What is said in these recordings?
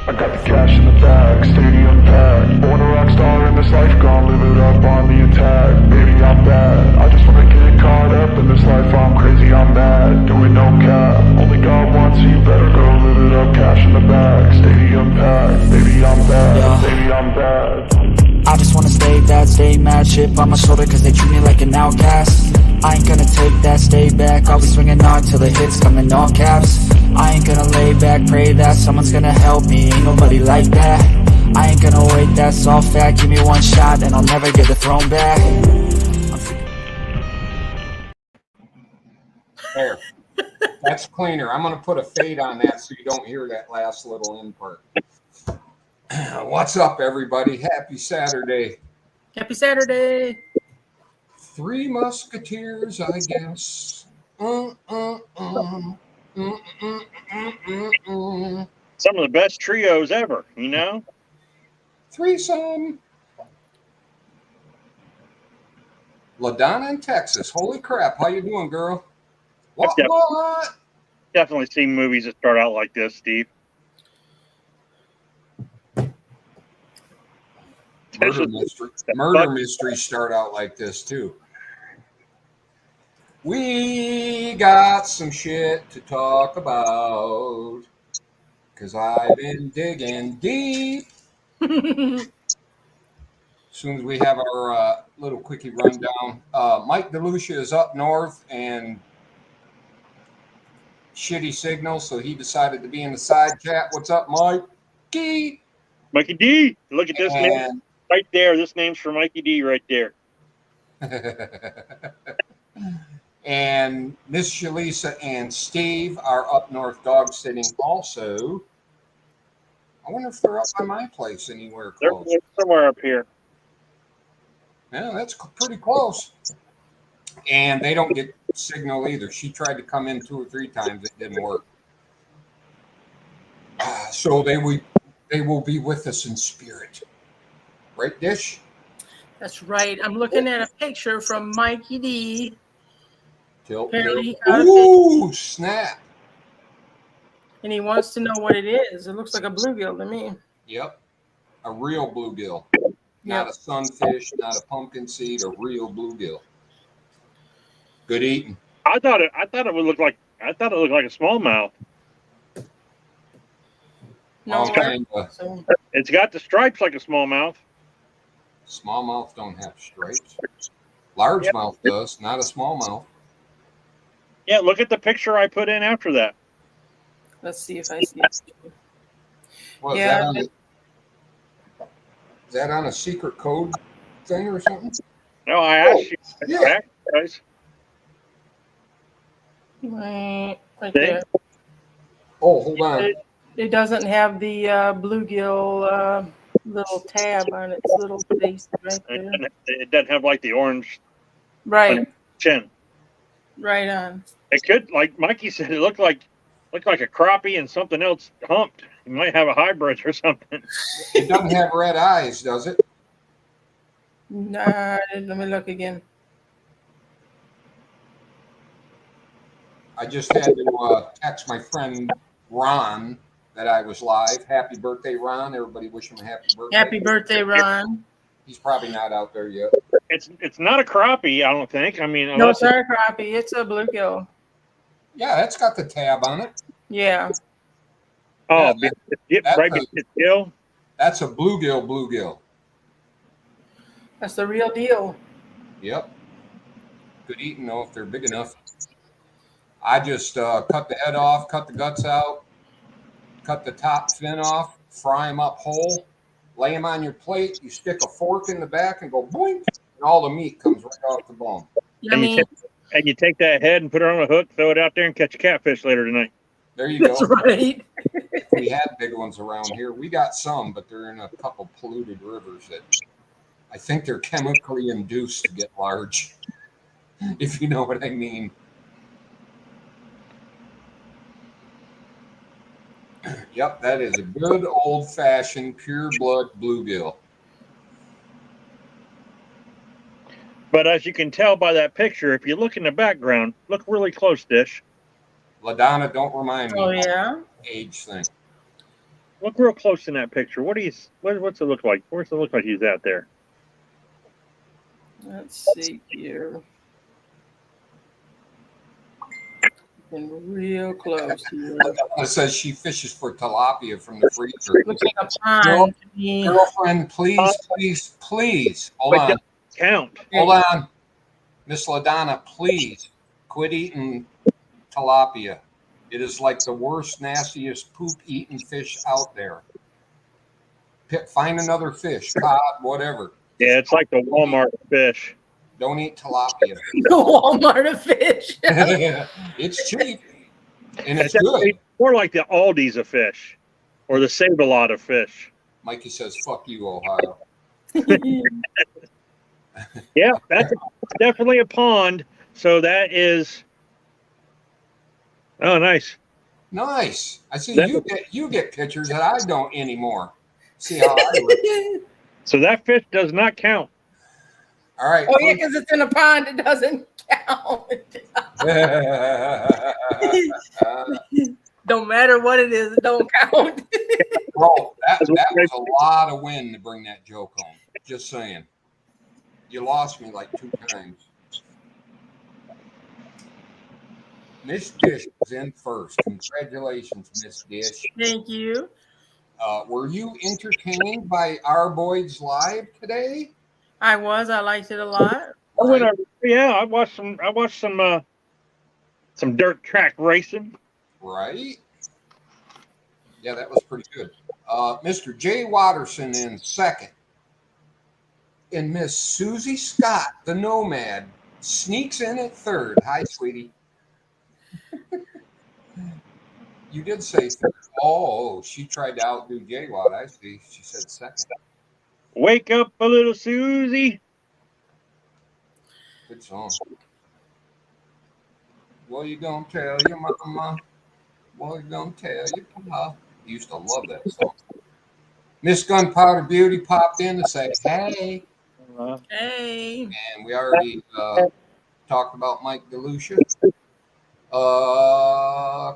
I got the cash in the bag, stadium packed. Born a rock star in this life, gonna live it up on the attack. Baby, I'm bad, I just wanna get caught up in this life. I'm crazy, I'm mad, doing no cap. Only God wants you, better go live it up. Cash in the bag, stadium packed. Baby, I'm bad, baby, I'm bad. I just wanna stay bad, stay mad. Chip on my shoulder cause they treat me like an outcast. I ain't gonna take that, stay back. I'll be swinging on till the hits come in all caps. I ain't gonna lay back, pray that someone's gonna help me. Ain't nobody like that. I ain't gonna wait, that's all fact. Give me one shot and I'll never get the throne back. There. That's cleaner. I'm gonna put a fade on that so you don't hear that last little in part. What's up, everybody? Happy Saturday. Happy Saturday. Three Musketeers, I guess. Some of the best trios ever, you know? Threesome. LaDonna in Texas. Holy crap. How you doing, girl? What? Definitely seen movies that start out like this, Steve. Murder mysteries start out like this, too. We got some shit to talk about because I've been digging deep. As soon as we have our little quickie rundown, Mike DeLucia is up north and shitty signal, so he decided to be in the side chat. What's up, Mike? Mikey D. Look at this name right there. This name's for Mikey D right there. And Miss Shalisa and Steve are up north dog sitting also. I wonder if they're up by my place anywhere close. They're somewhere up here. Yeah, that's pretty close. And they don't get signal either. She tried to come in 2 or 3 times. It didn't work. So they will be with us in spirit. Right, Dish? That's right. I'm looking at a picture from Mikey D. Apparently ooh, snap. And he wants to know what it is. It looks like a bluegill to me. Yep. A real bluegill. Not a sunfish, not a pumpkin seed, a real bluegill. Good eating. I thought it looked like a smallmouth. No, it's got the stripes like a smallmouth. Smallmouth don't have stripes. Largemouth does, not a smallmouth. Yeah, look at the picture I put in after that. Let's see if I see it. Well, yeah. Is that on a secret code thing or something? No, I asked you. Yeah. Guys. Right there. Oh, hold on. It doesn't have the bluegill little tab on its little face right there. It doesn't have like the orange chin. Right on. It could, like Mikey said, it looked like a crappie and something else humped. You might have a hybrid or something. It doesn't have red eyes, does it? Nah, let me look again. I just had to text my friend Ron that I was live. Happy birthday, Ron. Everybody wish him a happy birthday. Happy birthday, Ron. He's probably not out there yet. It's not a crappie, I don't think. I mean, no, it's not a crappie. It's a bluegill. Yeah, that's got the tab on it. Yeah. Oh, bluegill. That's a bluegill. That's the real deal. Yep. Good eating though if they're big enough. I just cut the head off, cut the guts out, cut the top fin off, fry them up whole, lay them on your plate. You stick a fork in the back and go boing, and all the meat comes right off the bone. Yummy. And you take that head and put it on a hook, throw it out there, and catch a catfish later tonight. There you go. That's right. We had big ones around here. We got some, but they're in a couple polluted rivers that I think they're chemically induced to get large, if you know what I mean. Yep, that is a good old-fashioned pure blood bluegill. But as you can tell by that picture, if you look in the background, look really close, Dish. LaDonna, don't remind me. Oh, yeah? Age thing. Look real close in that picture. What's it look like? Where's it look like he's out there? Let's see here. Getting real close here. It says she fishes for tilapia from the freezer. Looks like a pond to me. Girlfriend, please. Hold on. Count. Hold on. Miss LaDonna, please quit eating tilapia. It is like the worst, nastiest poop-eating fish out there. Find another fish, cod, whatever. Yeah, it's like the Walmart fish. Don't eat tilapia. The Walmart of fish. It's cheap and it's It's good. more like the Aldi's of fish or the Save-A-Lot of fish. Mikey says, "Fuck you, Ohio." Yeah, that's definitely a pond. So that is. Oh, nice. Nice. I see That- you get pictures that I don't anymore. See how I look. So that fish does not count. All right. Oh yeah, because it's in a pond. It doesn't count. Don't matter what it is. It don't count. Bro, that was a lot of wind to bring that joke home. Just saying. You lost me like 2 times. Miss Dish was in first. Congratulations, Miss Dish. Thank you. Were you entertained by our boys live today? I was. I liked it a lot. I watched some dirt track racing. Right? Yeah, that was pretty good. Mr. Jay Watterson in second. And Miss Susie Scott, the Nomad, sneaks in at third. Hi, sweetie. You did say third. Oh, she tried to outdo Jay Watt. I see. She said second. Wake up a little Susie. Good song. What you gonna tell your mama? What you gonna tell your papa? Used to love that song. Miss Gunpowder Beauty popped in to say, hey. Hey. And we already talked about Mike DeLucia.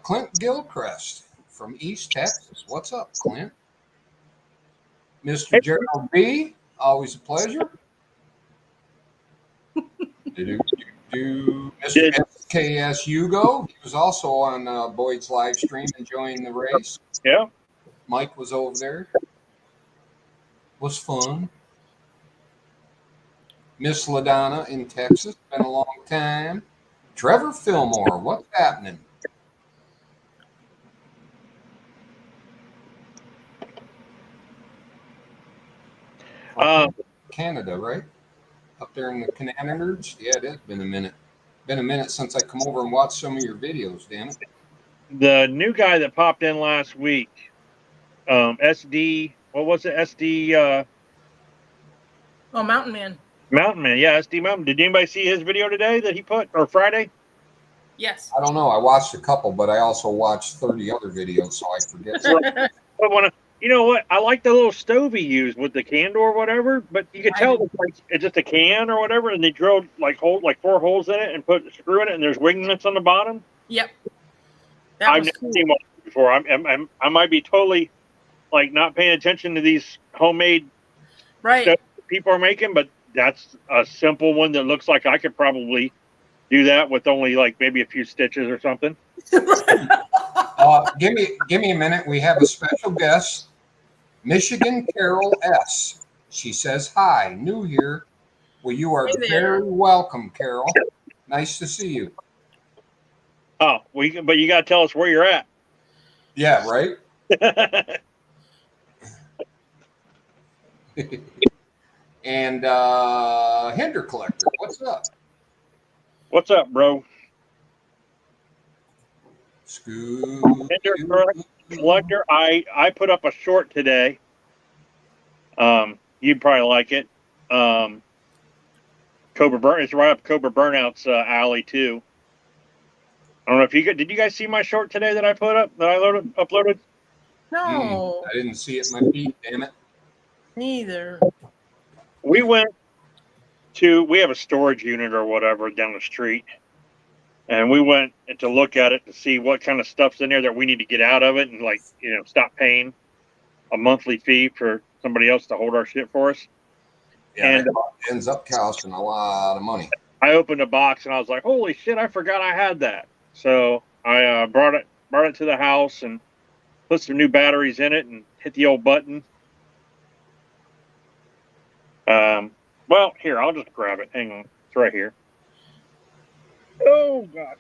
Clint Gilchrist from East Texas. What's up, Clint? Mr. Gerald B., always a pleasure. Mr. SKS Hugo, he was also on Boyd's live stream enjoying the race. Yeah. Mike was over there. Was fun. Miss LaDonna in Texas, been a long time. Trevor Fillmore, what's happening? Canada, right? Up there in the Canadians? Yeah, it has been a minute. Been a minute since I come over and watched some of your videos, damn it. The new guy that popped in last week, SD, what was it? SD Oh, Mountain Man. Mountain Man. Yeah, SD Mountain. Did anybody see his video today that he put, or Friday? Yes. I don't know. I watched a couple, but I also watched 30 other videos, so I forget. You know what? I like the little stove he used with the candle or whatever, but you could tell it's just a can or whatever, and they drilled like 4 holes in it and put a screw in it, and there's wing nuts on the bottom. Yep. That I've was never cool. seen one before. I might be totally like not paying attention to these homemade Right. stuff that people are making, but that's a simple one that looks like I could probably do that with only like maybe a few stitches or something. Give me a minute. We have a special guest, Michigan Carol S. She says, hi, new here. Well, you are Hey there. very welcome, Carol. Nice to see you. Oh, but you got to tell us where you're at. Yeah, right? And Hinder Collector, what's up? What's up, bro? Scoob. Collector, I put up a short today. You'd probably like it. It's right up Cobra Burnout's alley too. I don't know if did you guys see my short today that I put up that I uploaded? No, I didn't see it in my feed, damn it. neither. We have a storage unit or whatever down the street. And we went to look at it to see what kind of stuff's in there that we need to get out of it and stop paying. a monthly fee for somebody else to hold our shit for us. Yeah, And that ends up costing a lot of money. I opened a box and I was like, "Holy shit! I forgot I had that." So I brought it to the house and put some new batteries in it and hit the old button. Well, here, I'll just grab it. Hang on, it's right here. Oh gosh.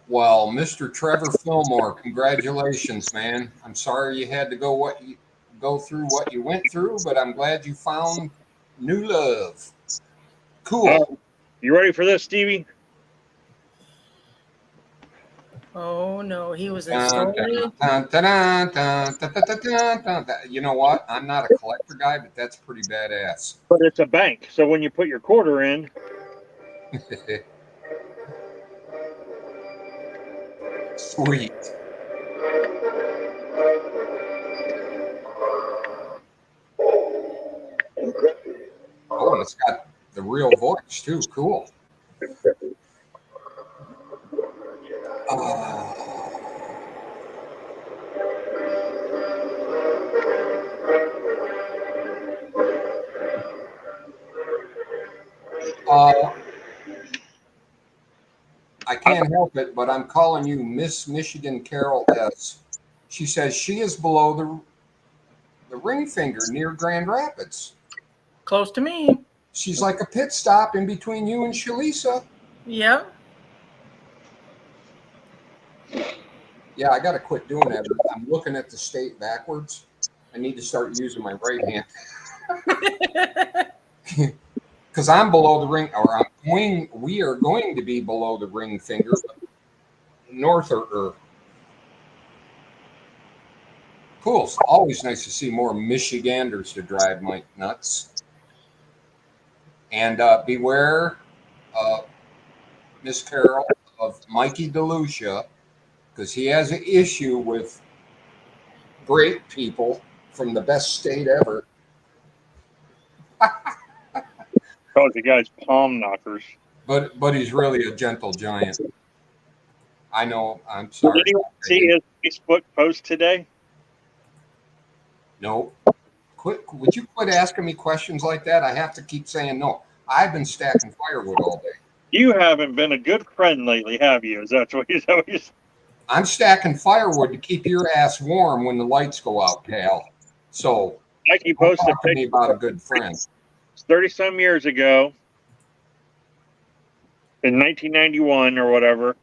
Well, Mr. Trevor Fillmore, congratulations, man. I'm sorry you had to go through what you went through, but I'm glad you found new love. Cool. You ready for this, Stevie? Oh no, he was Dun, excited. dun, dun, dun, dun, dun, dun, dun, dun, dun. You know what? I'm not a collector guy, but that's pretty badass. But it's a bank, so when you put your quarter in, Sweet. Oh, and it's got the real voice too. Cool. I can't help it, but I'm calling you Miss Michigan Carol S. She says she is below the ring finger near Grand Rapids. Close to me. She's like a pit stop in between you and Shalisa. Yeah. Yeah, I got to quit doing that. I'm looking at the state backwards. I need to start using my right hand. Because I'm below the ring, or we are going to be below the ring finger, north or cool. It's always nice to see more Michiganders to drive my nuts. And beware, Miss Carol, of Mikey DeLucia, because he has an issue with great people from the best state ever. oh, the guy's palm knockers. But he's really a gentle giant. I know. I'm sorry. Did anyone see his Facebook post today? No. Would you quit asking me questions like that? I have to keep saying no. I've been stacking firewood all day. You haven't been a good friend lately, have you? Is that what you're I'm stacking firewood to keep your ass warm when the lights go out, pal. So, like he don't posted talk to me about a good friend. 30-some years ago, in 1991 or whatever,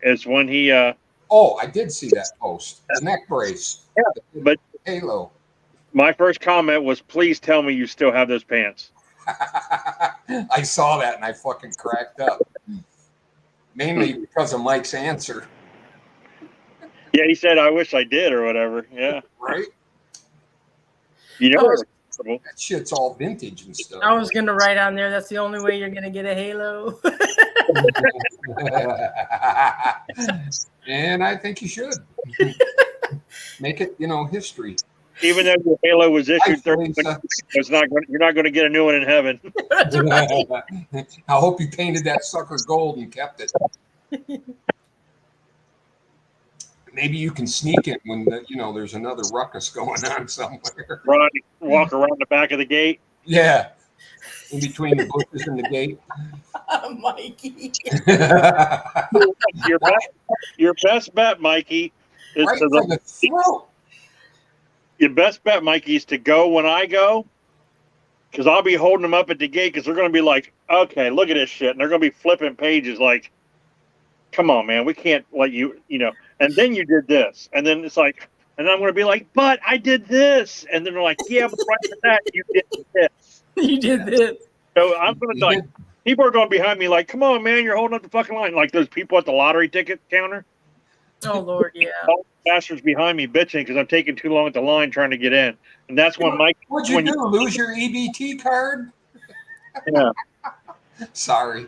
is when he. Oh, I did see that post. The neck brace. Yeah, but Halo. my first comment was, "Please tell me you still have those pants." I saw that and I fucking cracked up. Mainly because of Mike's answer. Yeah, he said, "I wish I did" or whatever. Yeah, Right? you know. That shit's all vintage and stuff. I was gonna write on there. That's the only way you're gonna get a halo. And I think you should make it, history. Even though the Halo was issued, Lisa. you're not going to get a new one in heaven. I hope you painted that sucker gold and kept it. Maybe you can sneak it when there's another ruckus going on somewhere. Walk around the back of the gate. Yeah, in between the bushes and the gate. Mikey. Your best bet, Mikey, is right for the throat. Your best bet, Mikey, is to go when I go, because I'll be holding them up at the gate because they're going to be like, "Okay, look at this shit," and they're going to be flipping pages like, "Come on, man, we can't let you, And then you did this, and then it's like, and I'm going to be like, "But I did this," and then they're like, "Yeah, but right for that, you did this." You did this. So I'm going to people are going behind me like, "Come on, man, you're holding up the fucking line," like those people at the lottery ticket counter. Oh Lord, yeah. All the bastards behind me bitching because I'm taking too long at the line trying to get in, and that's when Mike. What'd you do? Lose your EBT card? Yeah. Sorry.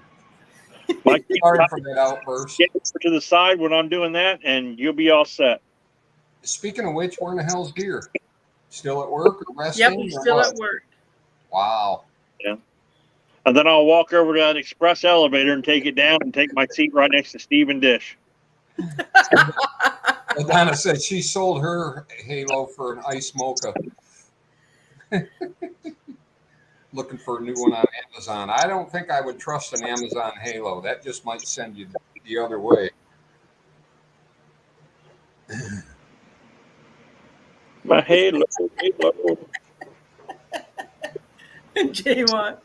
Mike, sorry for that outburst. Get to the side when I'm doing that, and you'll be all set. Speaking of which, where in the hell's Gear? Still at work or resting? Yep, he's still at work. Wow. Yeah. And then I'll walk over to that express elevator and take it down and take my seat right next to Steve and Dish. Donna said she sold her Halo for an ice mocha. Looking for a new one on Amazon. I don't think I would trust an Amazon Halo. That just might send you the other way. My Halo. J1.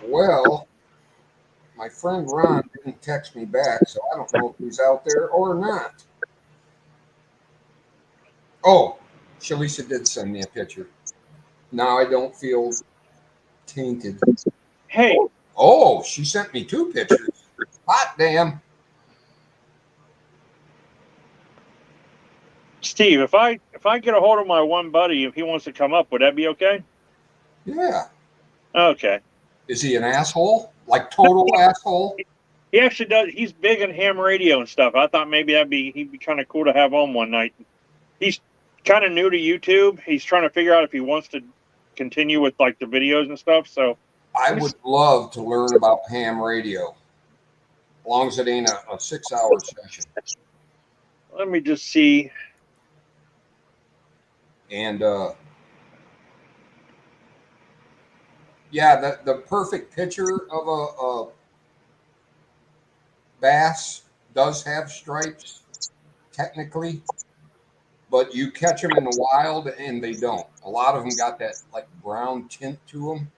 Well, my friend Ron didn't text me back, so I don't know if he's out there or not. Oh, Shalisa did send me a picture. Now I don't feel tainted. Hey, Oh, she sent me 2 pictures. Hot damn. Steve, if I get a hold of my one buddy, if he wants to come up, would that be okay? Yeah. Okay. Is he an asshole? Like total asshole? He actually does. He's big on ham radio and stuff. I thought maybe he'd be kind of cool to have on one night. He's kind of new to YouTube. He's trying to figure out if he wants to continue with like the videos and stuff. So I would love to learn about ham radio. As long as it ain't a 6-hour session. let me just see. And yeah, the perfect picture of a bass does have stripes, technically, but you catch them in the wild and they don't. A lot of them got that like brown tint to them.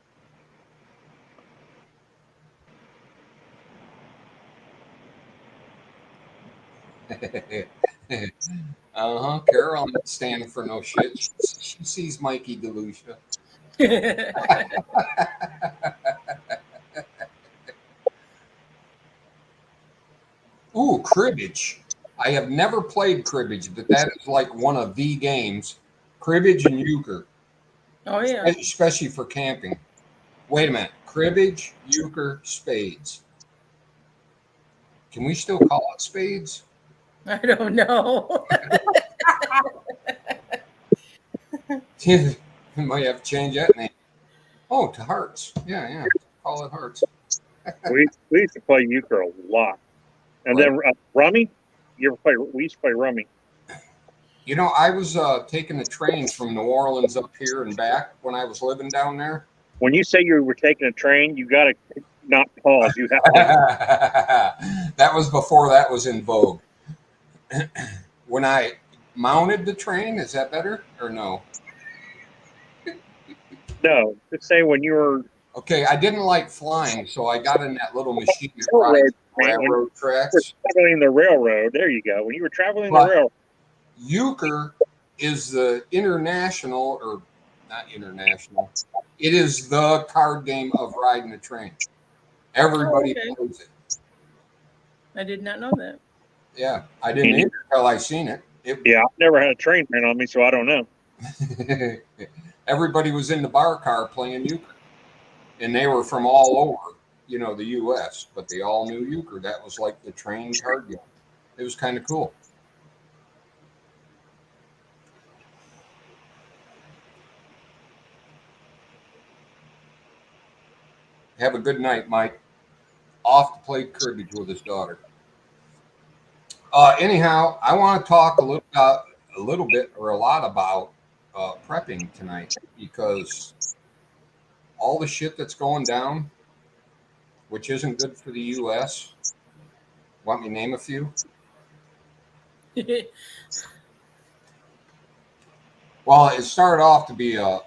Carol, I'm not standing for no shit. She sees Mikey DeLucia. Ooh, cribbage. I have never played cribbage, but that is like one of the games. Cribbage and euchre. Oh, yeah. Especially for camping. Wait a minute. Cribbage, euchre, spades. Can we still call it spades? I don't know. We might have to change that name. Oh, to hearts. Yeah. Call it hearts. We used to play euchre a lot, and then rummy. You ever play? We used to play rummy. You know, I was taking the train from New Orleans up here and back when I was living down there. When you say you were taking a train, you got to not pause. You have to. That was before that was in vogue. When I mounted the train, is that better or no? No, just say when you were. Okay, I didn't like flying, so I got in that little machine that rides railroad tracks. Traveling the railroad. There you go. When you were traveling the railroad. Euchre is the international, or not international. It is the card game of riding a train. Everybody plays it. I did not know that. Yeah, I didn't either until I seen it. Yeah, I've never had a train ran on me, so I don't know. Everybody was in the bar car playing euchre, and they were from all over, the U.S., but they all knew euchre. That was like the train card game. It was kind of cool. Have a good night, Mike. Off to play cribbage with his daughter. Anyhow, I want to talk a lot about prepping tonight, because all the shit that's going down, which isn't good for the U.S. Want me to name a few? Well, it started off to be a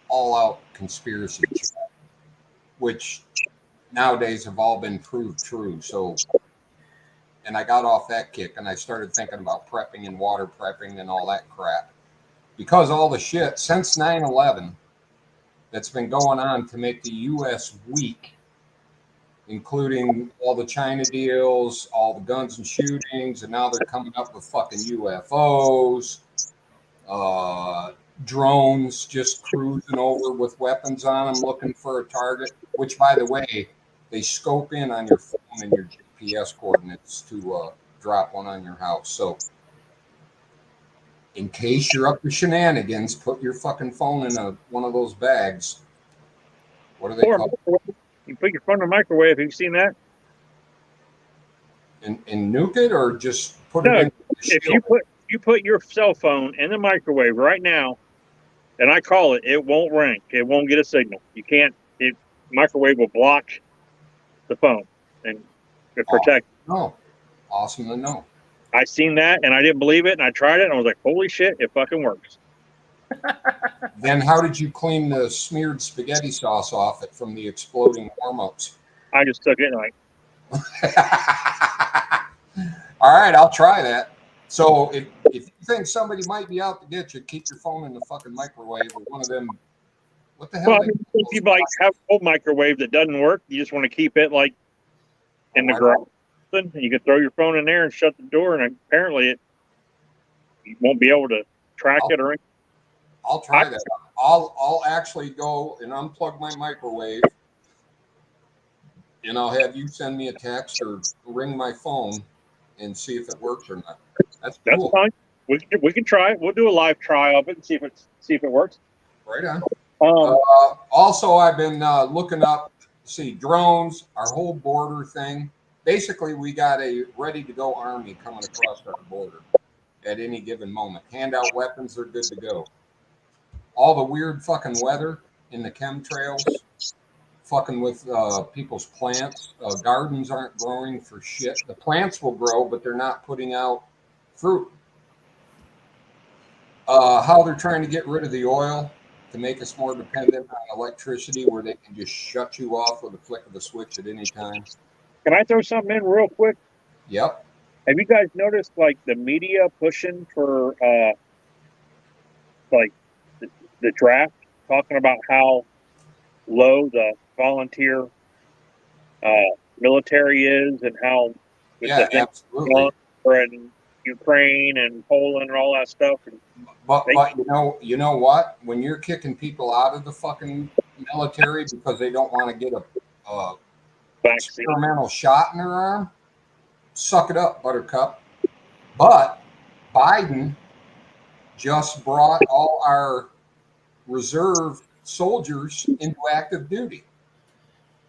all-out conspiracy, which nowadays have all been proved true. So, and I got off that kick and I started thinking about prepping and water prepping and all that crap, because all the shit since 9/11 that's been going on to make the U.S. weak, including all the China deals, all the guns and shootings, and now they're coming up with fucking UFOs, drones just cruising over with weapons on them looking for a target, which, by the way, they scope in on your phone and your GPS coordinates to drop one on your house. So in case you're up to shenanigans, put your fucking phone in one of those bags. What are they called? You put your phone in the microwave. Have you seen that? And nuke it, or just put No, it in the if shield? you put your cell phone in the microwave right now, and I call it, it won't ring. It won't get a signal. You can't. It microwave will block the phone and it protect. No. Awesome to know. I seen that and I didn't believe it, and I tried it and I was like, holy shit, it fucking works. Then how did you clean the smeared spaghetti sauce off it from the exploding warm-ups? I just took it and like, All right, I'll try that. So if you think somebody might be out to get you, keep your phone in the fucking microwave or one of them. What the hell? well, if you like have a old microwave that doesn't work, you just want to keep it like in the garage. And you can throw your phone in there and shut the door, and apparently you won't be able to track it or anything. I'll try that. I'll actually go and unplug my microwave, and I'll have you send me a text or ring my phone and see if it works or not. That's cool. That's fine. We can try it. We'll do a live trial of it and see if it works. Right on. Um, Also, I've been looking up, drones, our whole border thing. Basically, we got a ready-to-go army coming across our border at any given moment. Hand out weapons, they're good to go. All the weird fucking weather in the chemtrails, fucking with people's plants. Gardens aren't growing for shit. The plants will grow, but they're not putting out fruit. How they're trying to get rid of the oil to make us more dependent on electricity, where they can just shut you off with a flick of the switch at any time. can I throw something in real quick? Yep. Have you guys noticed like the media pushing for like the draft, talking about how low the volunteer military is, and how with Yeah, the thing absolutely. in Ukraine and Poland and all that stuff? And But you know what? When you're kicking people out of the fucking military because they don't want to get a vaccine. experimental shot in their arm, suck it up, Buttercup. But Biden just brought all our reserve soldiers into active duty.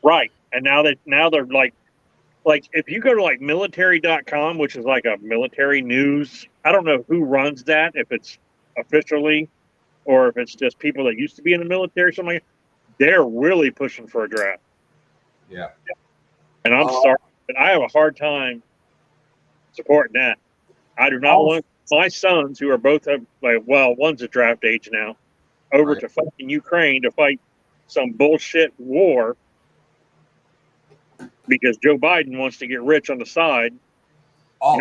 Right. And now they're like if you go to like military.com, which is like a military news, I don't know who runs that, if it's officially or if it's just people that used to be in the military or something. They're really pushing for a draft. Yeah. And I'm sorry, but I have a hard time supporting that. I do not want my sons, who are both one's at draft age now, over to fucking Ukraine to fight some bullshit war because Joe Biden wants to get rich on the side. All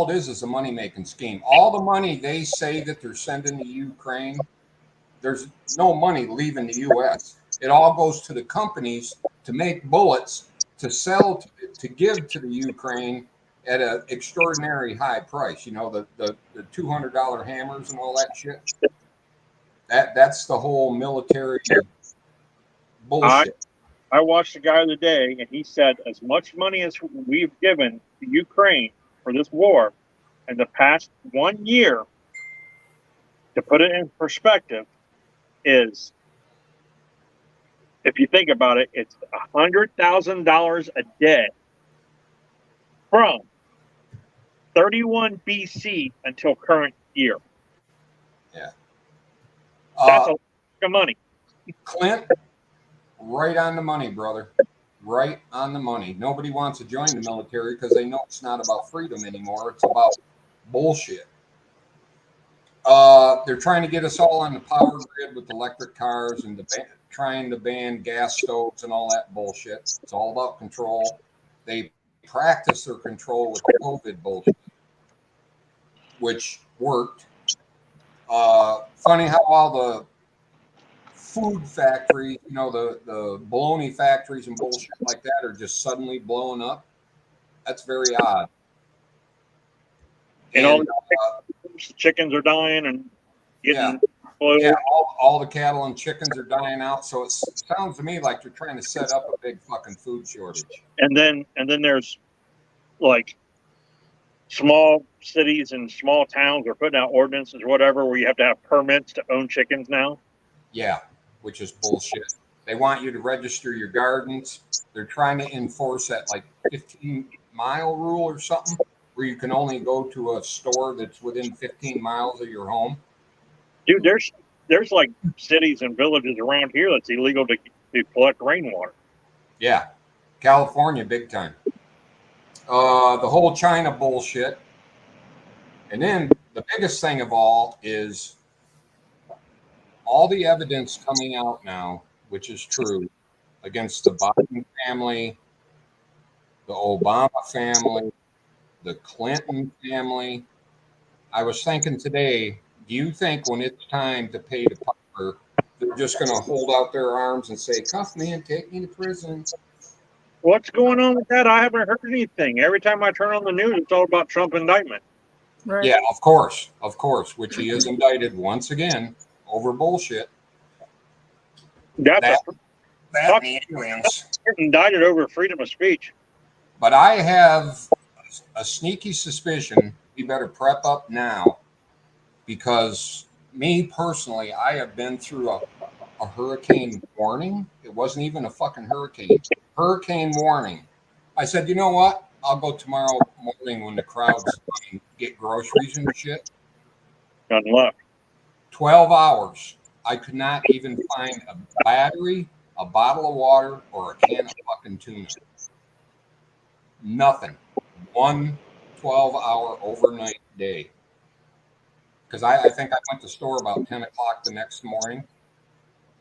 it is a money-making scheme. All the money they say that they're sending to Ukraine, there's no money leaving the U.S. It all goes to the companies to make bullets to sell to give to the Ukraine at an extraordinary high price. You know, the $200 hammers and all that shit. That's the whole military bullshit. I watched a guy the other day, and he said as much money as we've given to Ukraine for this war in the past 1 year, to put it in perspective, is, if you think about it, it's $100,000 a day from 31 BC until current year. Yeah. That's a lot of money. Clint, right on the money, brother. Right on the money. Nobody wants to join the military because they know it's not about freedom anymore. It's about bullshit. They're trying to get us all on the power grid with electric cars and trying to ban gas stoves and all that bullshit. It's all about control. They practice their control with the COVID bullshit, which worked. Funny how all the food factories, you know, the bologna factories and bullshit like that are just suddenly blowing up. That's very odd. And all the chickens are dying and getting exploded. Yeah, all the cattle and chickens are dying out. So it sounds to me like they're trying to set up a big fucking food shortage. And then there's like small cities and small towns are putting out ordinances or whatever where you have to have permits to own chickens now. Yeah, which is bullshit. They want you to register your gardens. They're trying to enforce that like 15-mile rule or something, where you can only go to a store that's within 15 miles of your home. Dude, there's like cities and villages around here that's illegal to collect rainwater. Yeah, California, big time. The whole China bullshit. And then the biggest thing of all is all the evidence coming out now, which is true, against the Biden family, the Obama family, the Clinton family. I was thinking today, do you think when it's time to pay the piper, they're just going to hold out their arms and say, cuff me and take me to prison? What's going on with that? I haven't heard anything. Every time I turn on the news, it's all about Trump indictment. Right. Yeah, of course, which he is indicted once again over bullshit. That's That aliens. indicted over freedom of speech. But I have a sneaky suspicion we better prep up now, because me personally, I have been through a hurricane warning. It wasn't even a fucking hurricane. Hurricane warning. I said, you know what? I'll go tomorrow morning when the crowd's coming, get groceries and shit. None left. 12 hours. I could not even find a battery, a bottle of water, or a can of fucking tuna. Nothing. One 12-hour overnight day. Because I think I went to the store about 10 o'clock the next morning,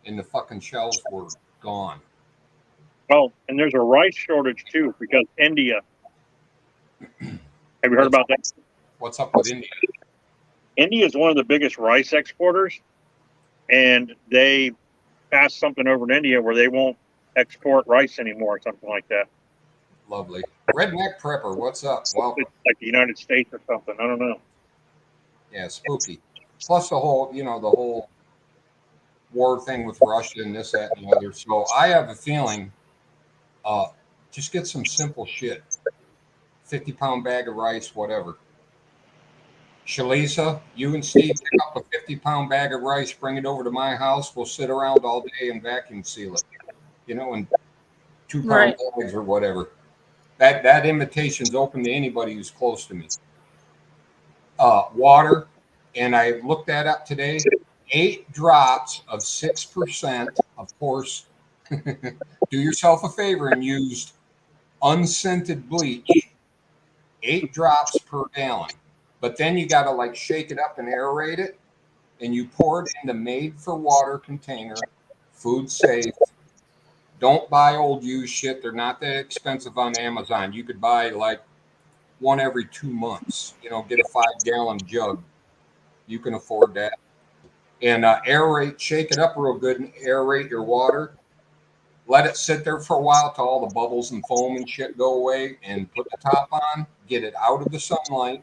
and the fucking shelves were gone. Oh, and there's a rice shortage too because India. Have you heard about that? What's up with India? India is one of the biggest rice exporters, and they passed something over in India where they won't export rice anymore, or something like that. Lovely. Redneck Prepper, what's up? Welcome. It's like the United States or something. I don't know. Yeah, spooky. Plus the whole war thing with Russia and this, that, and the other. So I have a feeling, just get some simple shit. 50-pound bag of rice, whatever. Shalisa, you and Steve pick up a 50-pound bag of rice, bring it over to my house. We'll sit around all day and vacuum seal it. You know, in 2-pound Right. bags or whatever. That invitation's open to anybody who's close to me. Water, and I looked that up today. 8 drops of 6%. Of course, do yourself a favor and use unscented bleach. 8 drops per gallon. But then you got to like shake it up and aerate it, and you pour it in the made-for-water container. Food safe. Don't buy old used shit. They're not that expensive on Amazon. You could buy like one every 2 months. You know, get a 5-gallon jug. You can afford that. And aerate, shake it up real good and aerate your water. Let it sit there for a while till all the bubbles and foam and shit go away, and put the top on, get it out of the sunlight,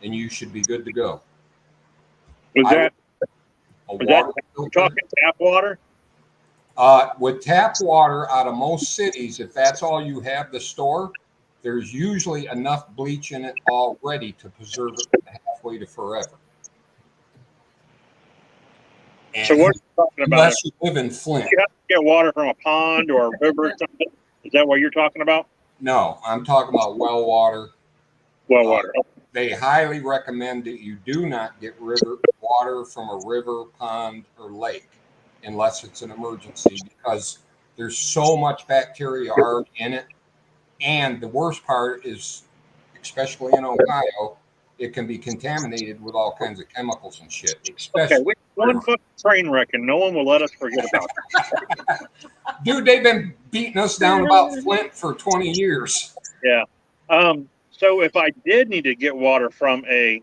and you should be good to go. We're talking tap water? With tap water out of most cities, if that's all you have to store, there's usually enough bleach in it already to preserve it halfway to forever. And So what are you talking about? unless you live in Flint. You have to get water from a pond or a river or something? Is that what you're talking about? No, I'm talking about well water. Well water. They highly recommend that you do not get river water from a river, pond, or lake unless it's an emergency, because there's so much bacteria already in it. And the worst part is, especially in Ohio, it can be contaminated with all kinds of chemicals and shit. Okay, we one fucking train wreck and no one will let us forget about it. Dude, they've been beating us down about Flint for 20 years. Yeah. So if I did need to get water from a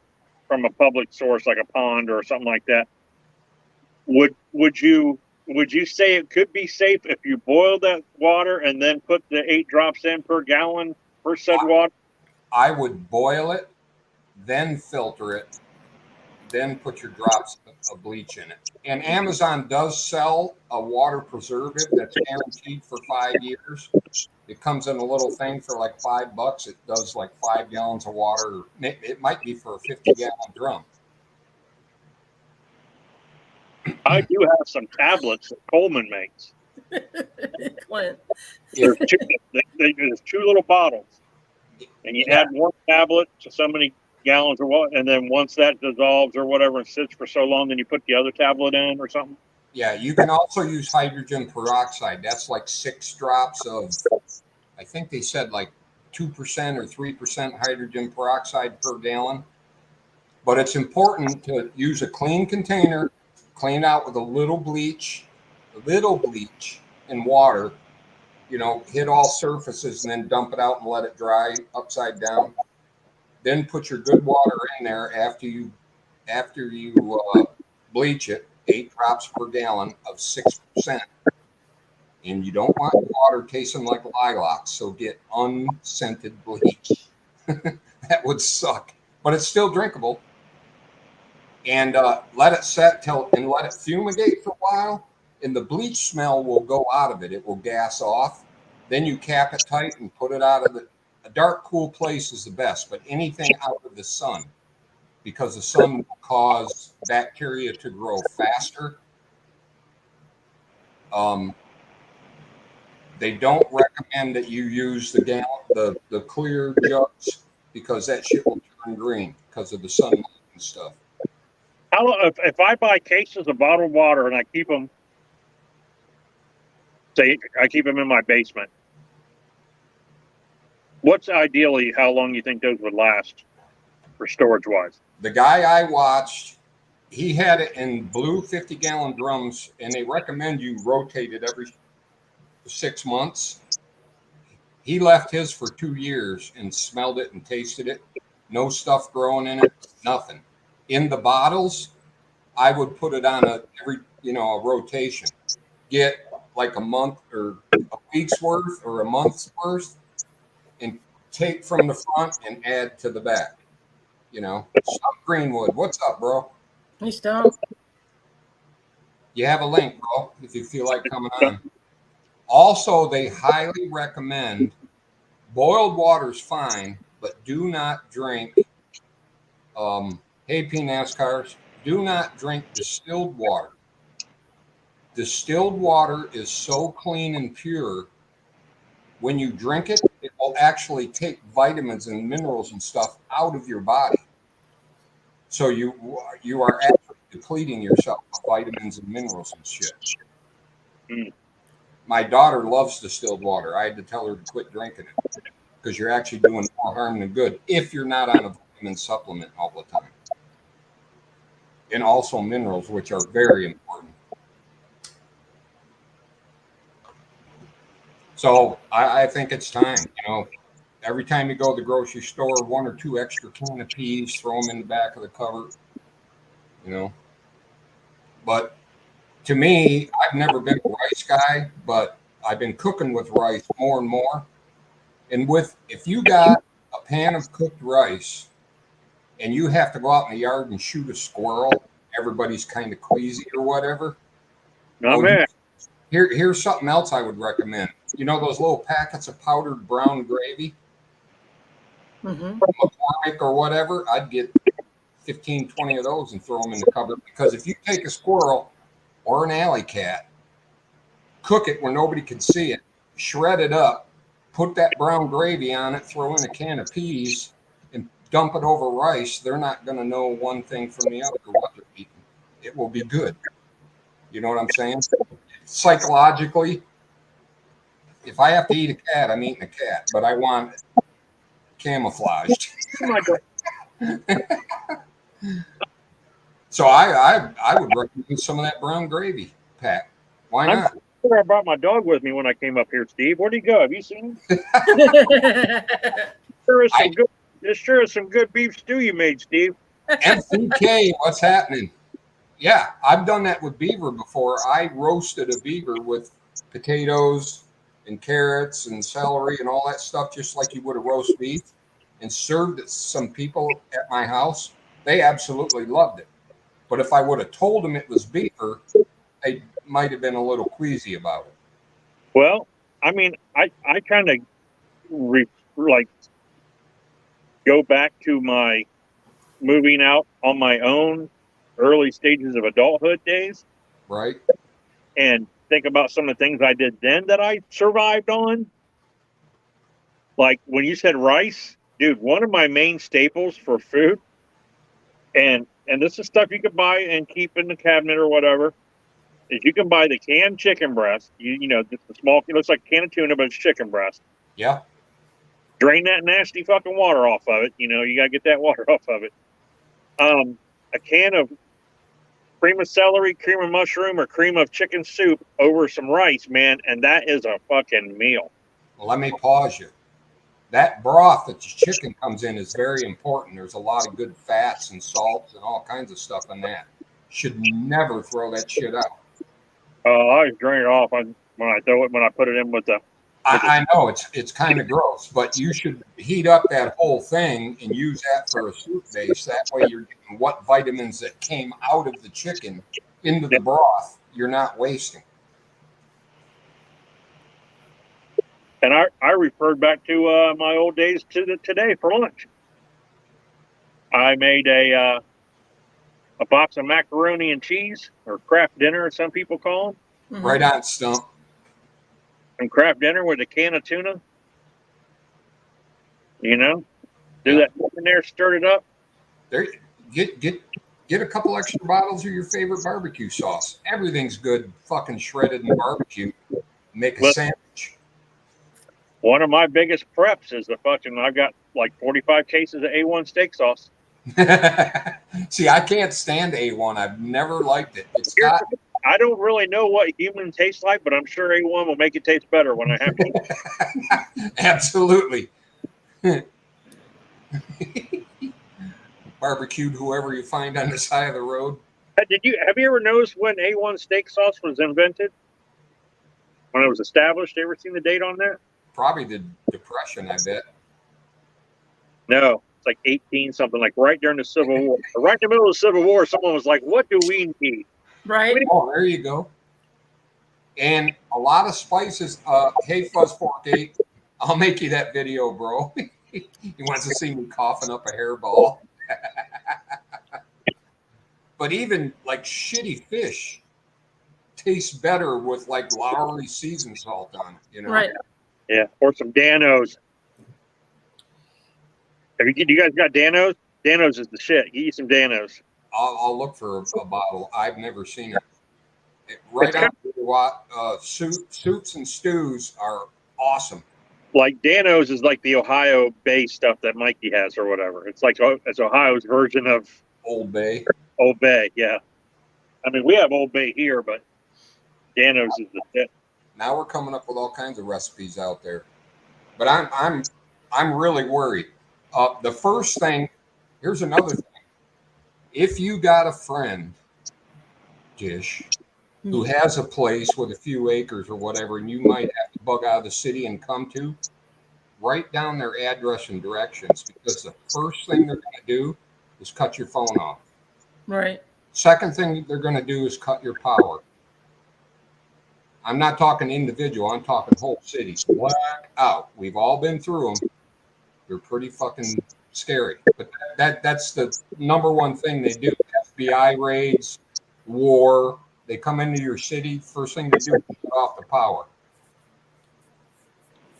public source like a pond or something like that, would you say it could be safe if you boiled that water and then put the 8 drops in per gallon per said water? I would boil it, then filter it, then put your drops of bleach in it. And Amazon does sell a water preservative that's guaranteed for 5 years. It comes in a little thing for like $5. It does like 5 gallons of water. It might be for a 50-gallon drum. I do have some tablets that Coleman makes. Clint. There's there's 2 little bottles, and you add 1 tablet to so many gallons or what, and then once that dissolves or whatever and sits for so long, then you put the other tablet in or something. Yeah, you can also use hydrogen peroxide. That's like 6 drops of, I think they said like 2% or 3% hydrogen peroxide per gallon. But it's important to use a clean container, clean out with a little bleach and water, hit all surfaces and then dump it out and let it dry upside down. Then put your good water in there after you bleach it, 8 drops per gallon of 6%. And you don't want water tasting like lilacs, so get unscented bleach. That would suck, but it's still drinkable. And let it set and let it fumigate for a while, and the bleach smell will go out of it. It will gas off. Then you cap it tight and put it out of a dark, cool place is the best, but anything out of the sun, because the sun will cause bacteria to grow faster. They don't recommend that you use the clear jugs, because that shit will turn green because of the sunlight and stuff. If I buy cases of bottled water and I keep them in my basement, what's ideally how long you think those would last for storage wise? The guy I watched, he had it in blue 50-gallon drums, and they recommend you rotate it every 6 months. He left his for 2 years and smelled it and tasted it. No stuff growing in it, nothing. In the bottles, I would put it on a rotation. Get like a month or a week's worth or a month's worth, and take from the front and add to the back. Stump Greenwood, what's up, bro? Hey, Stump. You have a link, bro, if you feel like coming on. Also, they highly recommend boiled water's fine, but do not drink. Hey, P-NASCARs, do not drink distilled water. Distilled water is so clean and pure. When you drink it, it will actually take vitamins and minerals and stuff out of your body. So you are actually depleting yourself of vitamins and minerals and shit. Mm. My daughter loves distilled water. I had to tell her to quit drinking it, because you're actually doing more harm than good if you're not on a vitamin supplement all the time. And also minerals, which are very important. So I think it's time, every time you go to the grocery store, 1 or 2 extra can of peas, throw them in the back of the cupboard, But to me, I've never been a rice guy, but I've been cooking with rice more and more. And if you got a pan of cooked rice and you have to go out in the yard and shoot a squirrel, everybody's kind of queasy or whatever. Here's something else I would recommend. Those little packets of powdered brown gravy from McCormick or whatever? I'd get 15, 20 of those and throw them in the cupboard, because if you take a squirrel or an alley cat, cook it where nobody can see it, shred it up, put that brown gravy on it, throw in a can of peas, and dump it over rice, they're not going to know one thing from the other or what they're eating. It will be good. You know what I'm saying? Psychologically, if I have to eat a cat, I'm eating a cat, but I want it camouflaged. So I would recommend some of that brown gravy pack. Why not? I'm sure I brought my dog with me when I came up here, Steve. Where'd he go? Have you seen him? This sure is some good beef stew you made, Steve. MCK, what's happening? Yeah, I've done that with beaver before. I roasted a beaver with potatoes and carrots and celery and all that stuff, just like you would a roast beef, and served it to some people at my house. They absolutely loved it. But if I would have told them it was beaver, they might have been a little queasy about it. Well, I mean, I kind of go back to my moving out on my own early stages of adulthood days. Right. And think about some of the things I did then that I survived on. Like when you said rice, dude, one of my main staples for food, and this is stuff you could buy and keep in the cabinet or whatever, is you can buy the canned chicken breast. You know, just the small, it looks like a can of tuna, but it's chicken breast. Yeah. Drain that nasty fucking water off of it. You know, you got to get that water off of it. A can of cream of celery, cream of mushroom, or cream of chicken soup over some rice, man, and that is a fucking meal. Well, let me pause you. That broth that the chicken comes in is very important. There's a lot of good fats and salts and all kinds of stuff in that. Should never throw that shit out. I always drain it off when I put it in with the. I know it's kind of gross, but you should heat up that whole thing and use that for a soup base. That way you're getting what vitamins that came out of the chicken into the broth. You're not wasting. And I referred back to my old days today for lunch. I made a box of macaroni and cheese, or Kraft dinner, as some people call them. Right on, Stump. And Kraft dinner with a can of tuna. You know, do that in there, stir it up. There, get a couple extra bottles of your favorite barbecue sauce. Everything's good, fucking shredded in barbecue. Make a sandwich. One of my biggest preps is I've got like 45 cases of A1 steak sauce. See, I can't stand A1. I've never liked it. I don't really know what human tastes like, but I'm sure A1 will make it taste better when I have to. Absolutely. Barbecued whoever you find on the side of the road. Have you ever noticed when A1 steak sauce was invented? When it was established? You ever seen the date on that? Probably the Depression, I bet. No, it's like 18 something, like right during the Civil War. Right in the middle of the Civil War, someone was like, "What do we need?" Right. Oh, there you go. And a lot of spices. Hey, Fuzz Fork 8, I'll make you that video, bro. He wants to see me coughing up a hairball. But even like shitty fish tastes better with like Lowry seasoned salt on it, you know? Right. Yeah, or some Danos. Do you guys got Danos? Danos is the shit. Get you some Danos. I'll look for a bottle. I've never seen it. Right on what soups and stews are awesome. Like Danos is like the Ohio Bay stuff that Mikey has or whatever. It's like it's Ohio's version of Old Bay. Old Bay, yeah. I mean, we have Old Bay here, but Danos is the shit. Now we're coming up with all kinds of recipes out there, but I'm really worried. The first thing, here's another thing. If you got a friend, Dish, who has a place with a few acres or whatever, and you might have to bug out of the city and come to, write down their address and directions, because the first thing they're going to do is cut your phone off. Right. Second thing they're going to do is cut your power. I'm not talking individual. I'm talking whole cities. Black out. We've all been through them. They're pretty fucking scary. But that's the number one thing they do. FBI raids, war. They come into your city. First thing they do is cut off the power.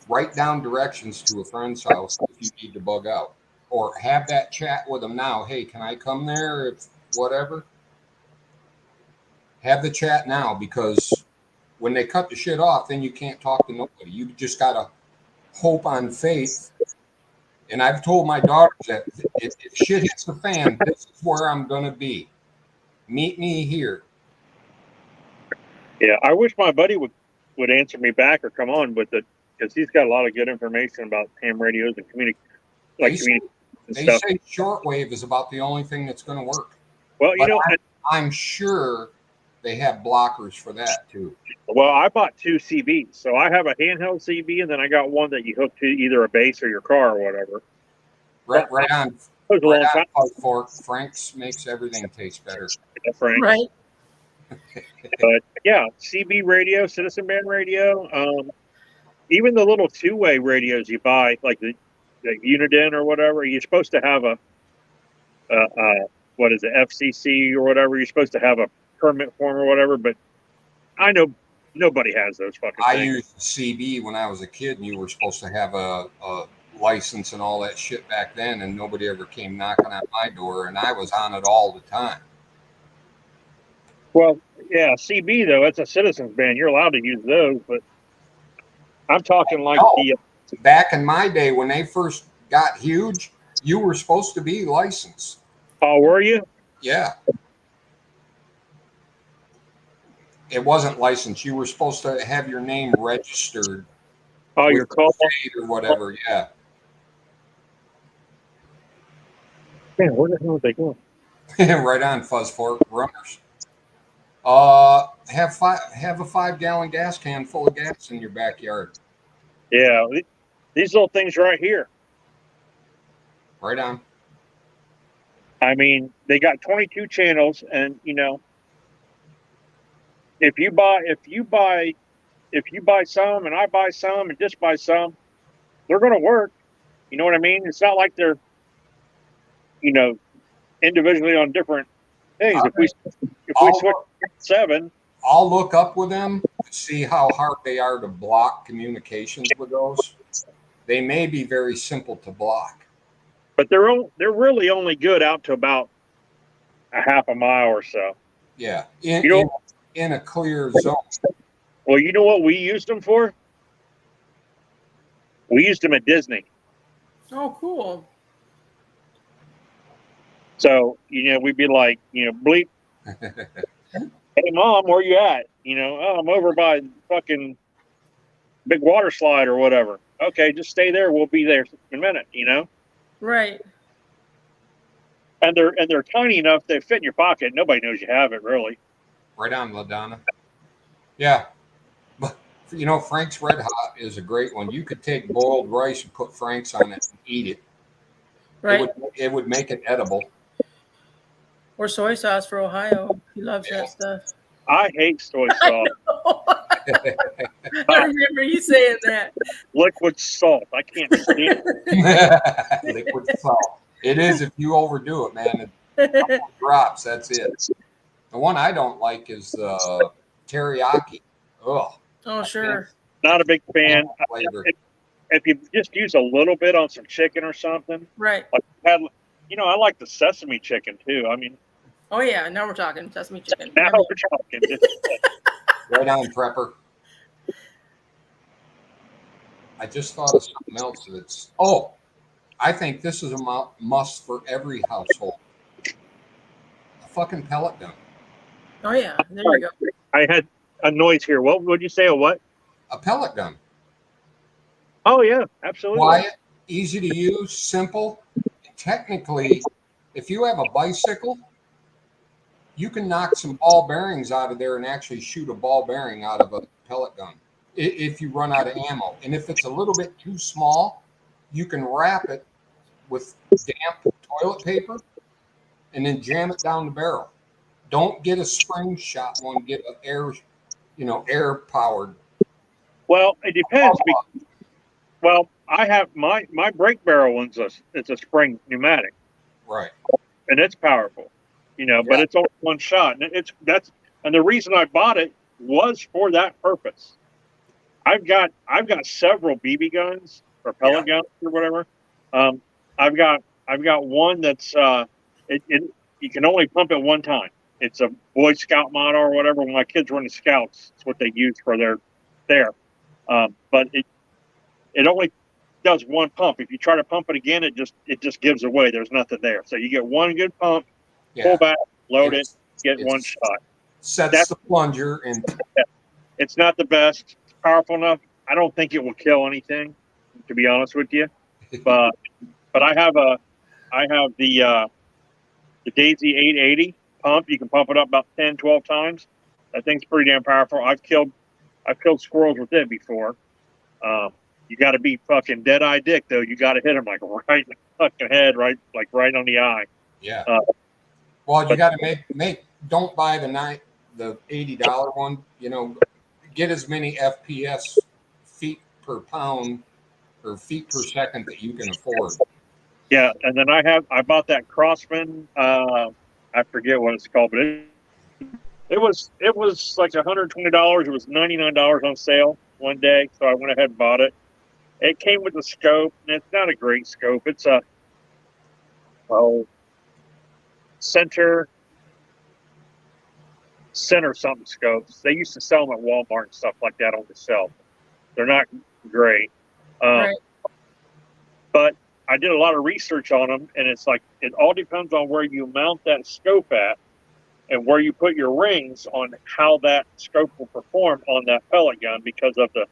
Write down directions to a friend's house if you need to bug out. Or have that chat with them now. Hey, can I come there? If whatever. Have the chat now, because when they cut the shit off, then you can't talk to nobody. You just got to hope on faith. And I've told my daughters that if shit hits the fan, this is where I'm going to be. Meet me here. Yeah, I wish my buddy would answer me back or come on with it, because he's got a lot of good information about ham radios and They stuff. say shortwave is about the only thing that's going to work. Well, but I'm sure they have blockers for that too. Well, I bought 2 CBs. So I have a handheld CB, and then I got one that you hook to either a base or your car or whatever. Right on. Right on, Fork. Frank's makes everything taste better. Yeah, Frank. Right. But yeah, CB radio, Citizen Band radio, even the little 2-way radios you buy, like the Uniden or whatever, you're supposed to have what is it, FCC or whatever. You're supposed to have a permit form or whatever. But I know Nobody has those fucking I things. used CB when I was a kid, and you were supposed to have a license and all that shit back then, and nobody ever came knocking on my door, and I was on it all the time. Well, yeah, CB though, it's a citizen's ban. You're allowed to use those, but I'm talking like No. the Back in my day when they first got huge, you were supposed to be licensed. oh, were you? Yeah. It wasn't licensed. You were supposed to have your name registered Oh, with your call. the state or whatever. Yeah. Man, where the hell are they going? Right on, Fuzz Fork runners. Have a 5-gallon gas can full of gas in your backyard. Yeah, these little things right here. Right on. I mean, they got 22 channels, and you know, if you buy some, and I buy some, and just buy some, they're going to work. You know what I mean? It's not like they're, you know, individually on different things. If we switch 7, I'll look up with them to see how hard they are to block communications with those. They may be very simple to block. but they're really only good out to about a half a mile or so. Yeah. In a clear zone. Well, you know what we used them for? We used them at Disney. Oh, cool. So, you know, we'd be like, you know, bleep, hey, Mom, where you at? You know, oh, I'm over by fucking big water slide or whatever. Okay, just stay there. We'll be there in a minute, you know? Right. And they're tiny enough they fit in your pocket. Nobody knows you have it, really. Right on, LaDonna. Yeah. But, you know, Frank's Red Hot is a great one. You could take boiled rice and put Frank's on it and eat it. Right. It would make it edible. Or soy sauce for Ohio. He loves that stuff. I hate soy sauce. I remember you saying that. Liquid salt. I can't stand it. Liquid salt. It is if you overdo it, man. It drops. That's it. The one I don't like is teriyaki. Oh. Oh, sure. Not a big fan. Flavor. If you just use a little bit on some chicken or something, Right. like you know, I like the sesame chicken too. I mean, Oh, yeah. Now we're talking sesame chicken. now we're talking. Right on, Prepper. I just thought of something else that's. Oh, I think this is a must for every household. A fucking pellet gun. Oh, yeah. There you go. I had a noise here. What would you say? A what? A pellet gun. Oh yeah, absolutely. Quiet, easy to use, simple. Technically, if you have a bicycle, you can knock some ball bearings out of there and actually shoot a ball bearing out of a pellet gun if you run out of ammo. And if it's a little bit too small, you can wrap it with damp toilet paper and then jam it down the barrel. Don't get a spring shot one, get an air powered. Well, it depends. Well, I have my brake barrel it's a spring pneumatic, Right. and it's powerful, you know, but it's only one shot, and the reason I bought it was for that purpose. I've got several BB guns or pellet guns or whatever. I've got one that's you can only pump it one time. It's a Boy Scout model or whatever. When my kids were in the Scouts, it's what they use for their. But it only does one pump. If you try to pump it again, it just gives away. There's nothing there. So you get one good pump, pull back, load it, get one shot. Sets the plunger and. It's not the best. It's powerful enough. I don't think it will kill anything, to be honest with you. But I have the Daisy 880 pump. You can pump it up about 10, 12 times. That thing's pretty damn powerful. I've killed squirrels with it before. You got to be fucking dead-eye dick, though. You got to hit them like right in the fucking head, right on the eye. Yeah. Well, you got to make. Don't buy the $80 one. You know, get as many FPS feet per pound or feet per second that you can afford. Yeah, and then I bought that Crossman. I forget what it's called, but It was like $120. It was $99 on sale one day, so I went ahead and bought it. It came with a scope, and it's not a great scope. It's a center something scopes. They used to sell them at Walmart and stuff like that on the shelf. They're not great. Right. But I did a lot of research on them, and it's like it all depends on where you mount that scope at and where you put your rings on how that scope will perform on that pellet gun because of the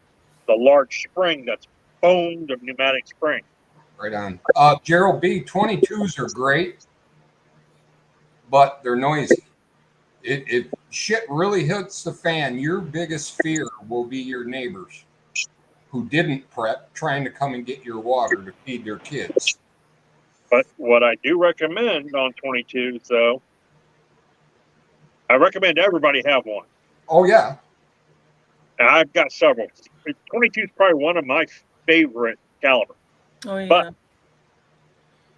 large spring that's boom, the pneumatic spring. Right on. Gerald B, 22s are great, but they're noisy. If shit really hits the fan, your biggest fear will be your neighbors who didn't prep trying to come and get your water to feed their kids. But what I do recommend on 22s, though, I recommend everybody have one. Oh, yeah. And I've got several. 22 is probably one of my favorite caliber. Oh, yeah. But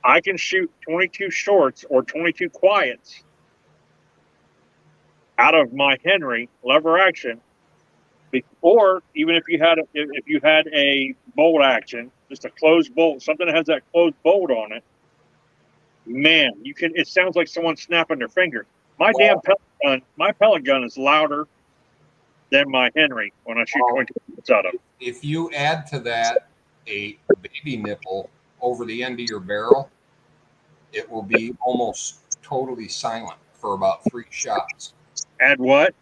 I can shoot 22 shorts or 22 quiets out of my Henry lever action, or even if you had a bolt action, just a closed bolt, something that has that closed bolt on it. Man, you can. It sounds like someone snapping their finger. My damn pellet gun is louder than my Henry when I shoot 22 bullets out of it. If you add to that a baby nipple over the end of your barrel, it will be almost totally silent for about 3 shots. Add what?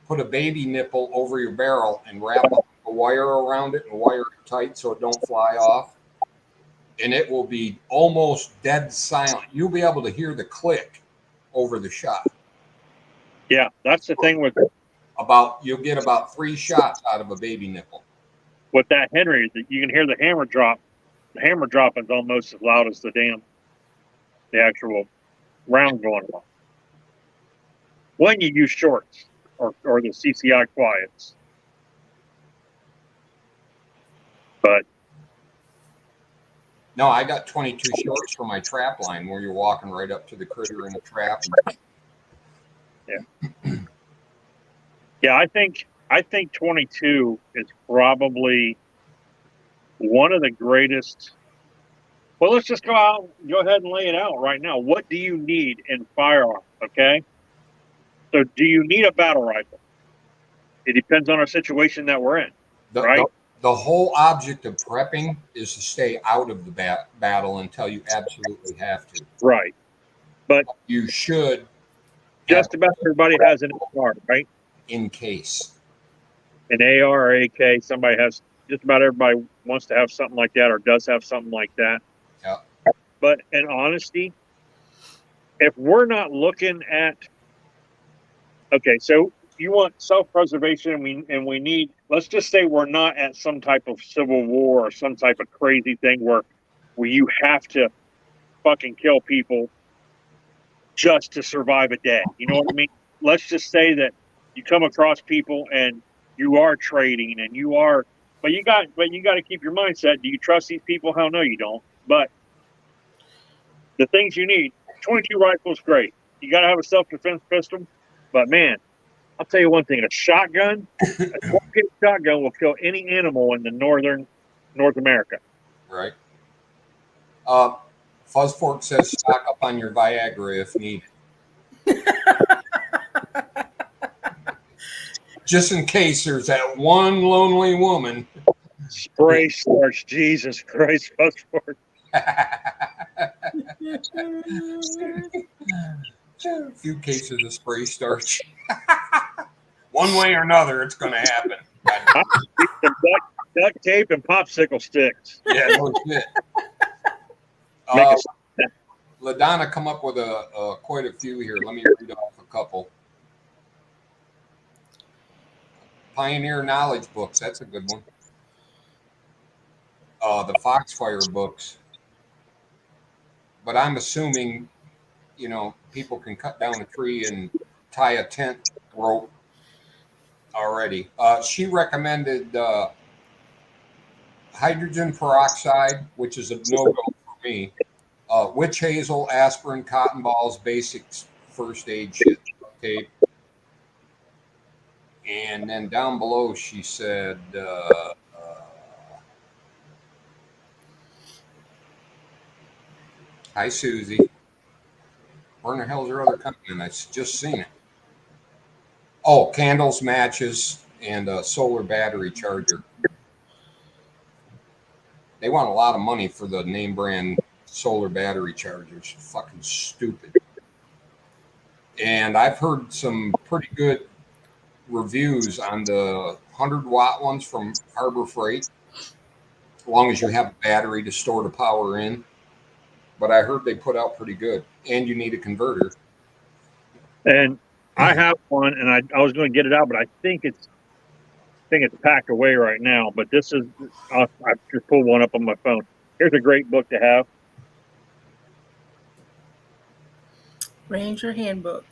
Put a baby nipple over your barrel and wrap up a wire around it and wire it tight so it don't fly off. And it will be almost dead silent. You'll be able to hear the click over the shot. Yeah, that's the thing with You'll get about 3 shots out of a baby nipple. with that Henry. You can hear the hammer drop. The hammer drop is almost as loud as the actual round going on. When you use shorts or the CCI quiets. But No, I got 22 shorts for my trap line where you're walking right up to the critter in the trap. yeah, I think 22 is probably one of the greatest. Well, let's just go ahead and lay it out right now. What do you need in firearm? Okay. So do you need a battle rifle? It depends on our situation that we're in, right? The whole object of prepping is to stay out of the battle until you absolutely have to. Right. But you should. Just about everybody has an AR, right? In case. An AR or AK, somebody has. Just about everybody wants to have something like that or does have something like that. Yeah. But in honesty, if we're not looking at, okay, so you want self-preservation and we need, let's just say we're not at some type of civil war or some type of crazy thing where you have to fucking kill people just to survive a day. You know what I mean? Let's just say that you come across people and you are trading and you are, but you got to keep your mindset. Do you trust these people? Hell no, you don't. But the things you need, 22 rifles, great. You got to have a self-defense pistol. But man, I'll tell you one thing: a shotgun, a 12-gauge shotgun will kill any animal in the North America. Right. Fuzzfork says stock up on your Viagra if needed. Just in case there's that one lonely woman. Spray starch, Jesus Christ, Fuzzfork. A few cases of spray starch. One way or another, it's going to happen. Duct tape and popsicle sticks. Yeah, no shit. LaDonna come up with quite a few here. Let me read off a couple. Pioneer Knowledge books. That's a good one. The Foxfire books. But I'm assuming, people can cut down a tree and tie a tent rope already. She recommended hydrogen peroxide, which is a no-go for me. Witch hazel, aspirin, cotton balls, basics, first aid shit, tape. And then down below, she said, "Hi, Susie. Where in the hell's your other company?" And I just seen it. Oh, candles, matches, and a solar battery charger. They want a lot of money for the name brand solar battery chargers. Fucking stupid. And I've heard some pretty good reviews on the 100-watt ones from Harbor Freight, as long as you have a battery to store the power in. But I heard they put out pretty good, and you need a converter. And I have one, and I was going to get it out, but I think it's packed away right now. But this is I just pulled one up on my phone. Here's a great book to have. Ranger Handbook.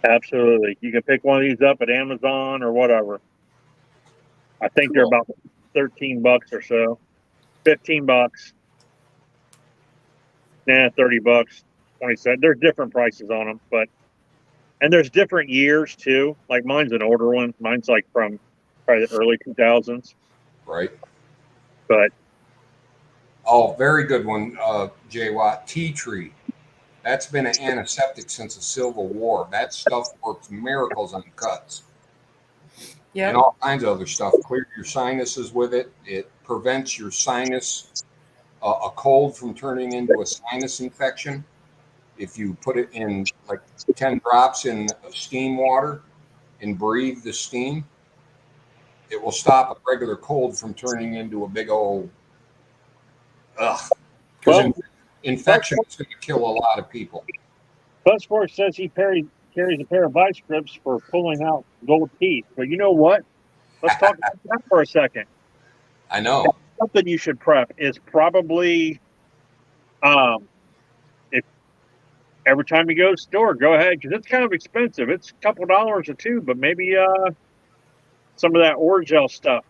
Absolutely, you can pick one of these up at Amazon or whatever. I think they're about $13 or so, $15. Nah, $30, 20 cents. There's different prices on them, and there's different years too. Like mine's an older one. Mine's like from probably the early 2000s. Right. But oh, very good one, J. Watt. Tea tree. That's been an antiseptic since the Civil War. That stuff works miracles on cuts. Yeah. And all kinds of other stuff. Clear your sinuses with it. It prevents your sinus, a cold from turning into a sinus infection. If you put it in like 10 drops in steam water and breathe the steam, it will stop a regular cold from turning into a big old because infection is going to kill a lot of people. Buzzford says he carries a pair of vice grips for pulling out gold teeth. But you know what? Let's talk about that for a second. I know. Something you should prep is probably if every time you go to the store, go ahead, because it's kind of expensive. It's a couple dollars or two, but maybe some of that Orajel stuff,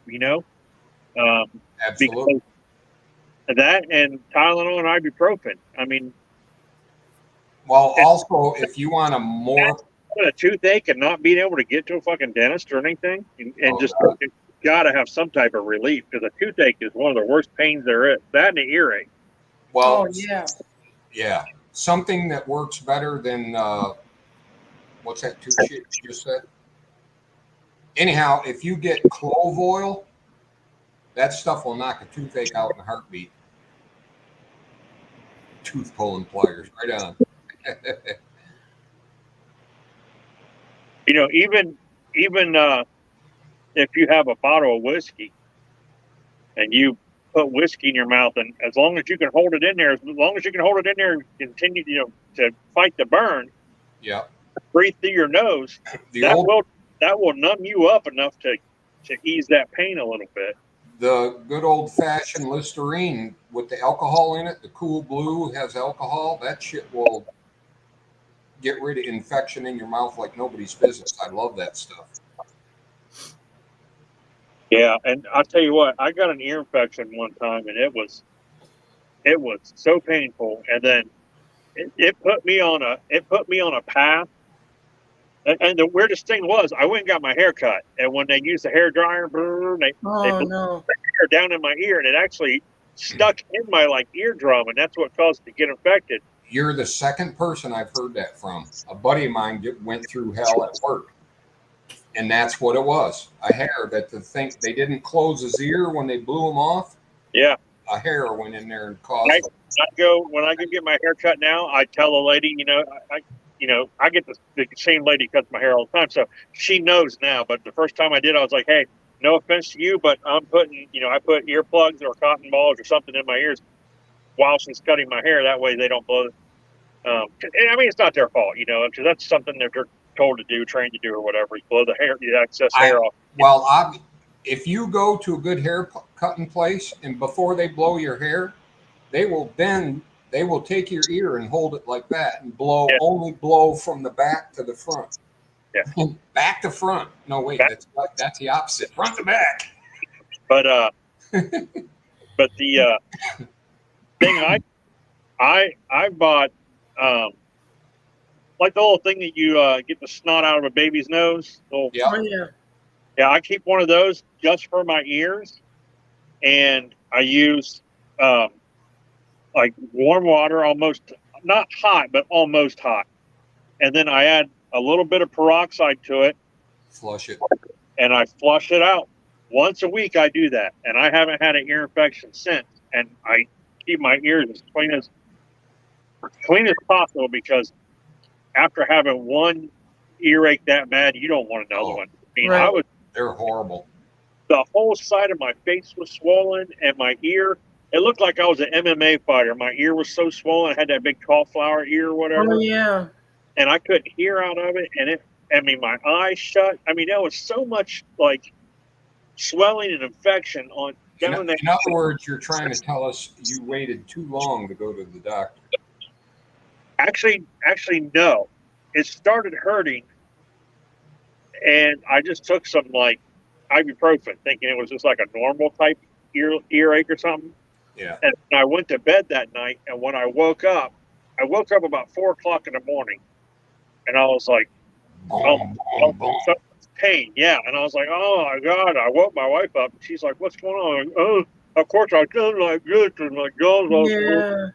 Absolutely. That and Tylenol and ibuprofen. I mean, well, also if you want a more a toothache and not being able to get to a fucking dentist or anything, and you got to have some type of relief, because a toothache is one of the worst pains there is. That and an earache. Well, yeah. Something that works better than what's that tooth shit you just said? Anyhow, if you get clove oil, that stuff will knock a toothache out in a heartbeat. Tooth pulling pliers, right on. Even if you have a bottle of whiskey and you put whiskey in your mouth, and as long as you can hold it in there, and continue, to fight the burn. Yeah. Breathe through your nose. That will numb you up enough to ease that pain a little bit. The good old-fashioned Listerine with the alcohol in it, the Cool Blue has alcohol. That shit will get rid of infection in your mouth like nobody's business. I love that stuff. Yeah, and I'll tell you what, I got an ear infection one time, and it was so painful. And then it put me on a path. And the weirdest thing was, I went and got my hair cut, and when they used the hair dryer, they blew the hair down in my ear, and it actually stuck in my eardrum, and that's what caused it to get infected. You're the second person I've heard that from. A buddy of mine went through hell at work, and that's what it was. A hair that they didn't close his ear when they blew him off. Yeah, a hair went in there and caused. When I go get my hair cut now, I tell a lady, I get the same lady cuts my hair all the time, so she knows now. But the first time I did, I was like, hey, no offense to you, but I'm putting, I put earplugs or cotton balls or something in my ears while she's cutting my hair. That way they don't blow. It's not their fault, because that's something that they're told to do, trained to do, or whatever. You blow the excess hair off. Well, if you go to a good hair cutting place and before they blow your hair, they will take your ear and hold it like that and only blow from the back to the front. Yeah. Back to front. No, wait, that's the opposite. Front to back. But the thing I bought like the little thing that you get the snot out of a baby's nose. Yeah. Oh, yeah. Yeah, I keep one of those just for my ears, and I use like warm water, almost not hot, but almost hot, and then I add a little bit of peroxide to it, Flush it. and I flush it out. Once a week, I do that, and I haven't had an ear infection since. And I keep my ears as clean as possible, because after having one earache that bad, you don't want another one. I mean, Right. They're horrible. the whole side of my face was swollen, and my ear, it looked like I was an MMA fighter. My ear was so swollen, I had that big cauliflower ear or whatever, Oh, yeah. and I couldn't hear out of it. And my eyes shut. I mean, there was so much like swelling and infection on down there. In other words, you're trying to tell us you waited too long to go to the doctor. Actually, no. It started hurting, and I just took some like ibuprofen, thinking it was just like a normal type earache or something. Yeah. And I went to bed that night, and when I woke up about 4 o'clock in the morning, and I was like, Boom, boom, boom. so much pain, yeah. And I was like, oh my God! I woke my wife up, and she's like, what's going on? I'm like, oh, of course I did like this, and my jaws was. Yeah.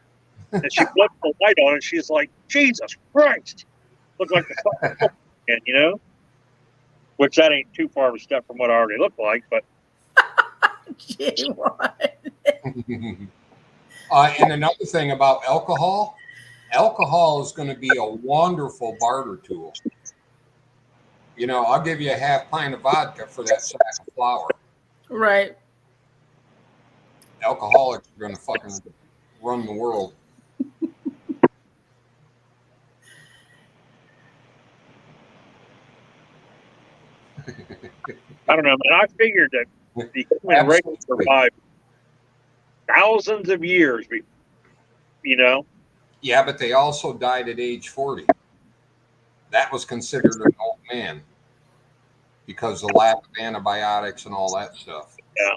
And she flipped the light on, and she's like, Jesus Christ! Looked like the fucking and you know, which that ain't too far of a step from what I already look like, but. Gee, what? And another thing about alcohol is going to be a wonderful barter tool. You know, I'll give you a half pint of vodka for that sack of flour. Right. Alcoholics are going to fucking run the world. I don't know, man. I figured that the human race survived thousands of years, you know. Yeah, but they also died at age 40. That was considered an old man because of the lack of antibiotics and all that stuff. Yeah.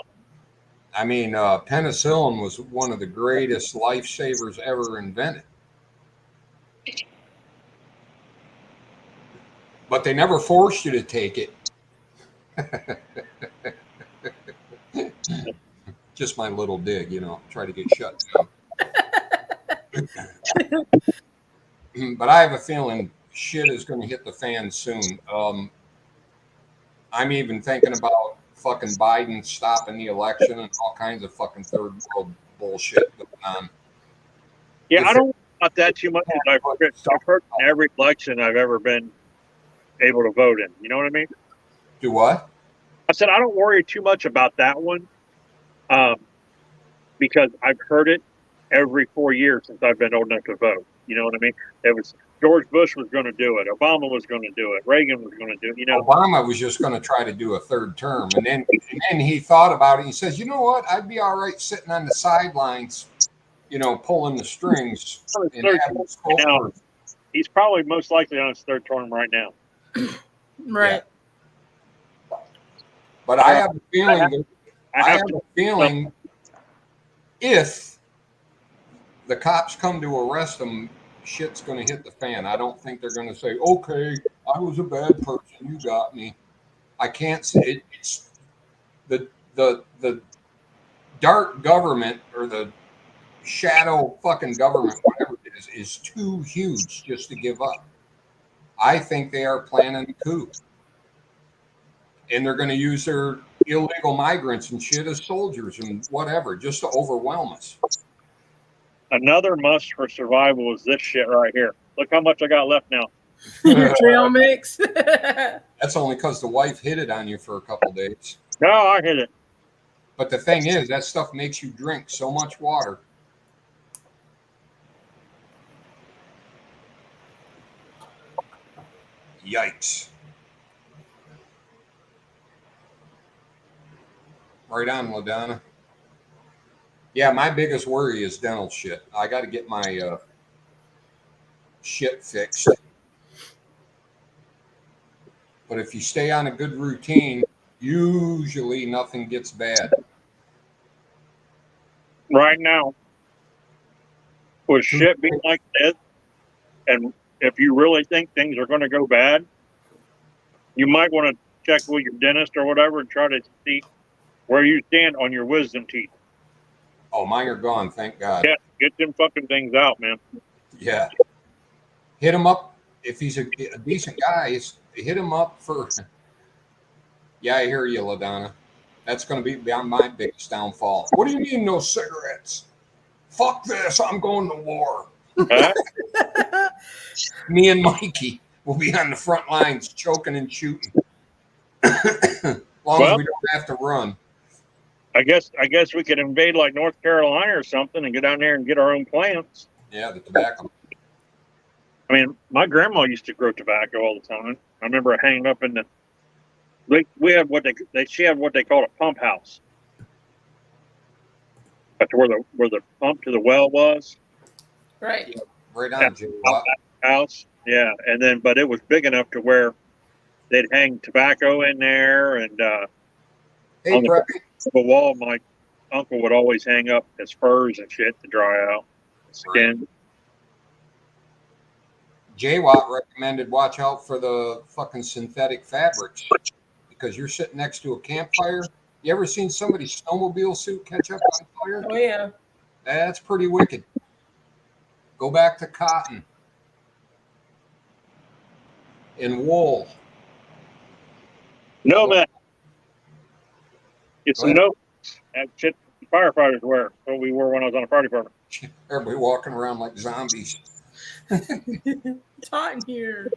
I mean, penicillin was one of the greatest lifesavers ever invented. But they never forced you to take it. Just my little dig, you know, try to get shut down. But I have a feeling shit is going to hit the fan soon. I'm even thinking about fucking Biden stopping the election and all kinds of fucking third world bullshit going on. Yeah, I don't know about that too much. I've heard in every election I've ever been able to vote in. You know what I mean? Do what? I said I don't worry too much about that one, because I've heard it every 4 years since I've been old enough to vote. You know what I mean? It was George Bush was going to do it. Obama was going to do it. Reagan was going to do it. You know, Obama was just going to try to do a third term, and then he thought about it. He says, "You know what? I'd be all right sitting on the sidelines, you know, pulling the strings." And having now, he's probably most likely on his third term right now. Right. Yeah. But I have a feeling. I have a feeling if the cops come to arrest him, shit's going to hit the fan. I don't think they're going to say, "Okay, I was a bad person. You got me." I can't say it. It's the dark government or the shadow fucking government, whatever it is too huge just to give up. I think they are planning a coup, and they're going to use their illegal migrants and shit as soldiers and whatever just to overwhelm us. Another must for survival is this shit right here. Look how much I got left now. Your trail mix. That's only because the wife hid it on you for a couple days. No, I hit it. But the thing is, that stuff makes you drink so much water. Yikes. Right on, LaDonna. Yeah, my biggest worry is dental shit. I got to get my shit fixed. But if you stay on a good routine, usually nothing gets bad. Right now, with shit being like this, and if you really think things are going to go bad, you might want to check with your dentist or whatever and try to see where you stand on your wisdom teeth. Oh, mine are gone, thank God. Yeah, get them fucking things out, man. Yeah. Hit him up if he's a decent guy. Hit him up for. Yeah, I hear you, LaDonna. That's going to be beyond my biggest downfall. What do you mean, no cigarettes? Fuck this! I'm going to war. Huh? Me and Mikey will be on the front lines, choking and shooting. As long as we don't have to run. I guess we could invade like North Carolina or something and go down there and get our own plants. Yeah, the tobacco. I mean, my grandma used to grow tobacco all the time. I remember hanging up in the. We had she had what they called a pump house. That's where the pump to the well was. Right. Right on, Jay Watt. House, yeah, and then but it was big enough to where they'd hang tobacco in there, and Hey, on Preppy. the wall, my uncle would always hang up his furs and shit to dry out. Skin. Jay Watt recommended watch out for the fucking synthetic fabrics because you're sitting next to a campfire. You ever seen somebody's snowmobile suit catch up on fire? Oh yeah. That's pretty wicked. Go back to cotton and wool. No, man. It's Go ahead. no that shit firefighters wear. What we wore when I was on the fire department. Everybody walking around like zombies. It's hot in here.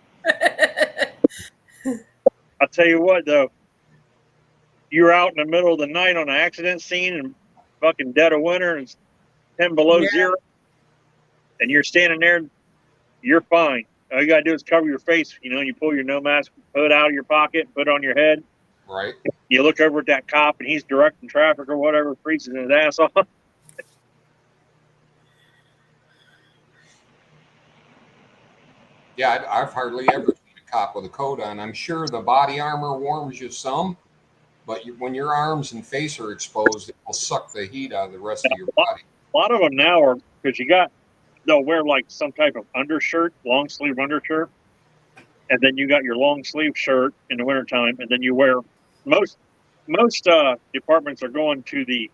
I'll tell you what, though. You're out in the middle of the night on an accident scene and fucking dead of winter and it's 10 below zero, and you're standing there, you're fine. All you got to do is cover your face. You know, you pull your no mask hood out of your pocket, put it on your head. Right. You look over at that cop and he's directing traffic or whatever, freezing his ass off. Yeah, I've hardly ever seen a cop with a coat on. I'm sure the body armor warms you some, but when your arms and face are exposed, it will suck the heat out of the rest of your body. A lot of them now are because they'll wear like some type of undershirt, long sleeve undershirt, and then you got your long sleeve shirt in the wintertime, and then you wear most departments are going to the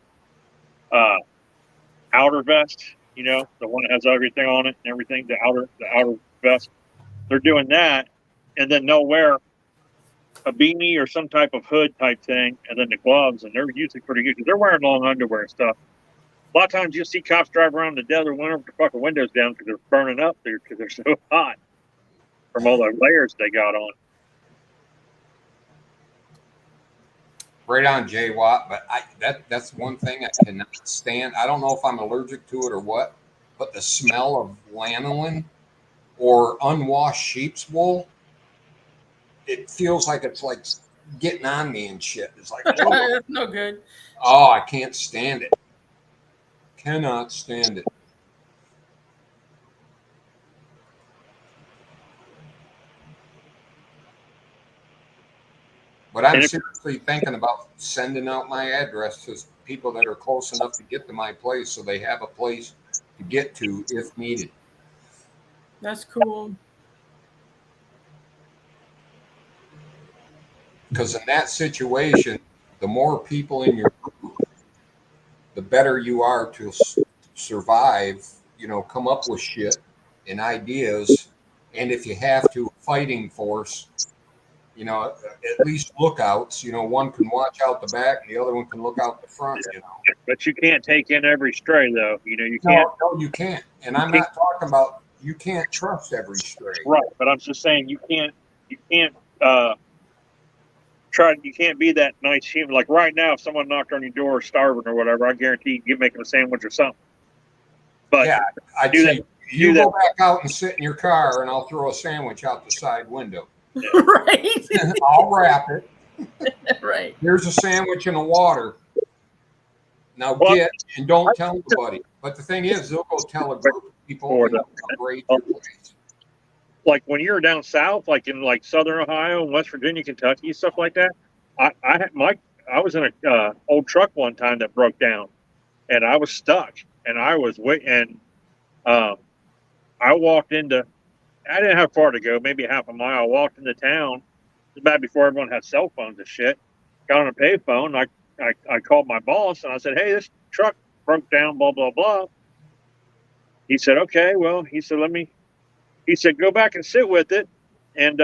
outer vest, you know, the one that has everything on it and everything, the outer vest. They're doing that, and then they'll wear a beanie or some type of hood type thing, and then the gloves, and they're usually pretty good because they're wearing long underwear and stuff. A lot of times you'll see cops drive around in the dead of winter with the fucking windows down because they're burning up there because they're so hot from all the layers they got on. Right on, Jay Watt. But that's one thing I cannot stand. I don't know if I'm allergic to it or what, but the smell of lanolin or unwashed sheep's wool, it feels like it's like getting on me and shit. It's like, That's no good. oh, I can't stand it. Cannot stand it. But I'm seriously thinking about sending out my address to people that are close enough to get to my place so they have a place to get to if needed. That's cool. Because in that situation, the more people in your group, the better you are to survive, you know, come up with shit and ideas. And if you have to, fighting force, you know, at least lookouts, you know, one can watch out the back and the other one can look out the front, you know. But you can't take in every stray, though. You know, you can't. No, you can't. And I'm not talking about you can't trust every stray. Right, but I'm just saying you can't you can't be that nice human. Like right now, if someone knocked on your door starving or whatever, I guarantee you make them a sandwich or something. But yeah, I'd say you go back out and sit in your car and I'll throw a sandwich out the side window. Yeah. Right. I'll wrap it. Right. Here's a sandwich and a water. Now get and don't tell nobody. But the thing is, they'll go tell a group of people how great your place. Like when you're down south, like in like Southern Ohio and West Virginia, Kentucky, stuff like that. I was in a old truck one time that broke down, and I was stuck, and I was I walked into I didn't have far to go, maybe half a mile. I walked into town. It was back before everyone had cell phones and shit. Got on a payphone. I called my boss and I said, "Hey, this truck broke down. Blah blah blah." He said, "Okay, well," he said, He said, "Go back and sit with it, and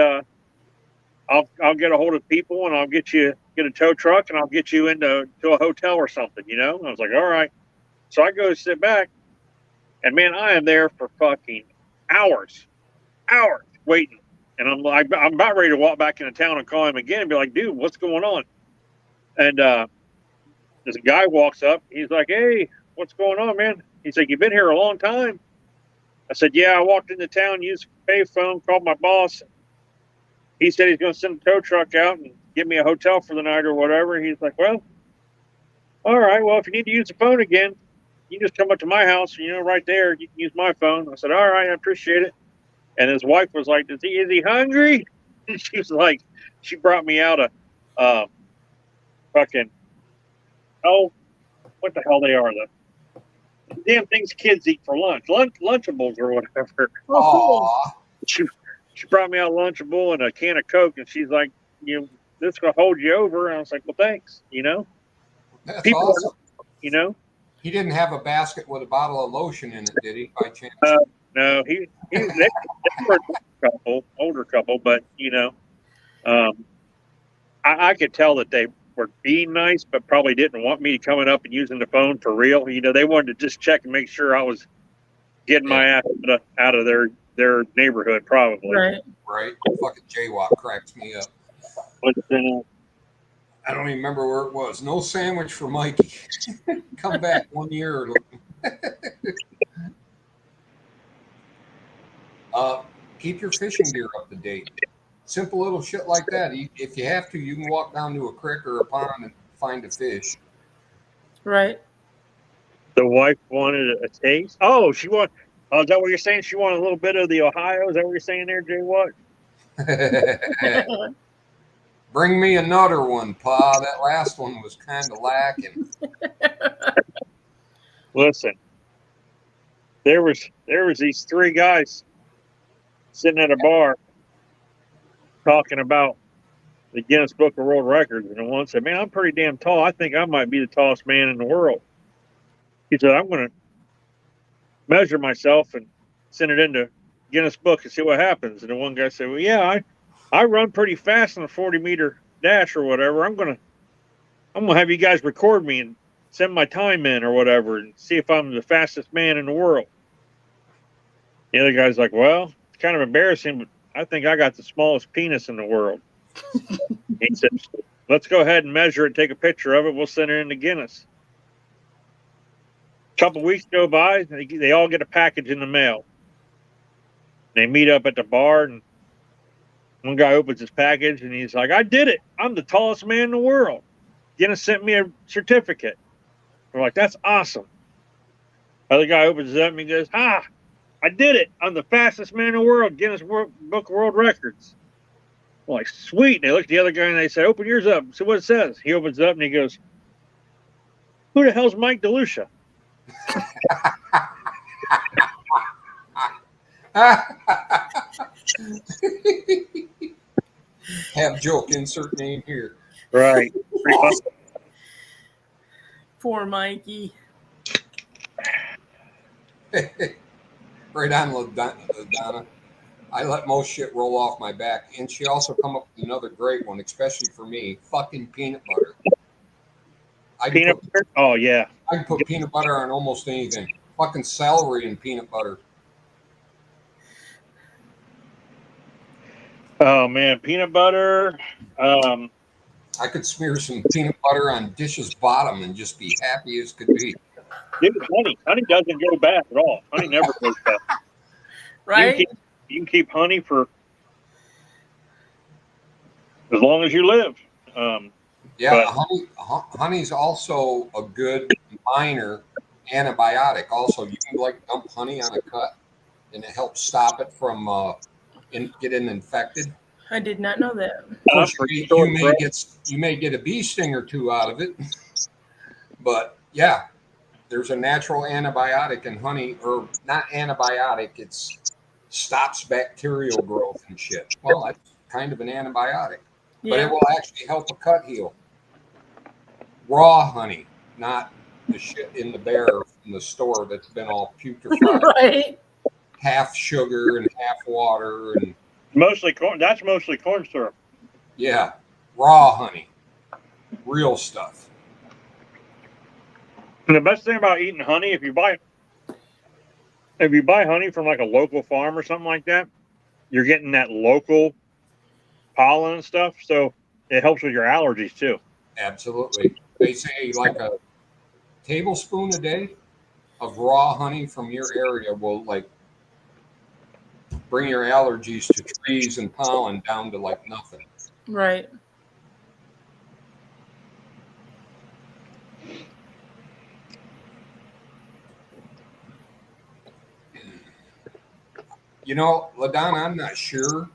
I'll get a hold of people and I'll get a tow truck and I'll get you to a hotel or something." You know, I was like, "All right." So I go sit back, and man, I am there for fucking hours waiting. And I'm about ready to walk back into town and call him again and be like, "Dude, what's going on?" And this guy walks up. He's like, "Hey, what's going on, man?" He's like, "You've been here a long time." I said, "Yeah, I walked into town, used a payphone, called my boss. He said he's going to send a tow truck out and give me a hotel for the night or whatever." He's like, "Well, all right. Well, if you need to use the phone again, you just come up to my house, right there. You can use my phone." I said, "All right, I appreciate it." And his wife was like, is he hungry?" And she was like, she brought me out a fucking, what the hell they are, the damn things kids eat for Lunchables or whatever. Aw. She brought me out a Lunchable and a can of Coke, and she's like, "This is gonna hold you over." And I was like, "Well, thanks." That's People awesome. He didn't have a basket with a bottle of lotion in it, did he, by chance? No, they were older couple, but I could tell that they were being nice, but probably didn't want me coming up and using the phone for real. They wanted to just check and make sure I was getting my ass out of their neighborhood, probably. Right. Fucking jaywalk cracks me up. But I don't even remember where it was. No sandwich for Mikey. Come back 1 year. Keep your fishing gear up to date. Simple little shit like that. If you have to, you can walk down to a creek or a pond and find a fish. Right. The wife wanted a taste. Oh, she wanted. Oh, is that what you're saying? She wanted a little bit of the Ohio. Is that what you're saying there, Jay? What? Bring me another one, Pa. That last one was kind of lacking. Listen, there was these three guys sitting at a bar talking about the Guinness Book of World Records, and one said, "Man, I'm pretty damn tall. I think I might be the tallest man in the world." He said, "I'm going to measure myself and send it into Guinness Book and see what happens." And the one guy said, "Well, yeah, I run pretty fast on a 40-meter dash or whatever. I'm gonna have you guys record me and send my time in or whatever and see if I'm the fastest man in the world." The other guy's like, "Well, it's kind of embarrassing, but I think I got the smallest penis in the world." He said, "Let's go ahead and measure it, take a picture of it. We'll send it into Guinness." A couple weeks go by, they all get a package in the mail. They meet up at the bar, and one guy opens his package, and he's like, "I did it. I'm the tallest man in the world. Guinness sent me a certificate." We're like, "That's awesome." Other guy opens it up, and he goes, "I did it. I'm the fastest man in the world. Guinness Book of World Records." I'm like, "Sweet." And they look at the other guy, and they say, "Open yours up. See what it says." He opens it up, and he goes, "Who the hell's Mike DeLucia?" Have joke, insert name here. Right. Poor Mikey. Right on, LaDonna. I let most shit roll off my back. And she also come up with another great one, especially for me. Fucking peanut butter. Peanut butter? Oh, yeah. I can put peanut butter on almost anything. Fucking celery and peanut butter. Oh, man. Peanut butter. I could smear some peanut butter on dishes bottom and just be happy as could be. Dude, honey. Honey doesn't go bad at all. Honey never goes bad. Right? You can keep honey for as long as you live. Honey's also a good minor antibiotic. Also, you can dump honey on a cut, and it helps stop it from getting infected. I did not know that. You may get a bee sting or two out of it, but yeah, there's a natural antibiotic in honey, or not antibiotic. It's stops bacterial growth and shit. Well, that's kind of an antibiotic, but it Yeah. will actually help a cut heal. Raw honey, not the shit in the bear from the store that's been all putrefied, Right. half sugar and half water, and Mostly corn. That's mostly corn syrup. yeah, raw honey, real stuff. And the best thing about eating honey, if you buy honey from like a local farm or something like that, you're getting that local pollen and stuff. So it helps with your allergies too. Absolutely. They say like a tablespoon a day of raw honey from your area will like bring your allergies to trees and pollen down to like nothing. Right. You know, LaDonna, I'm not sure,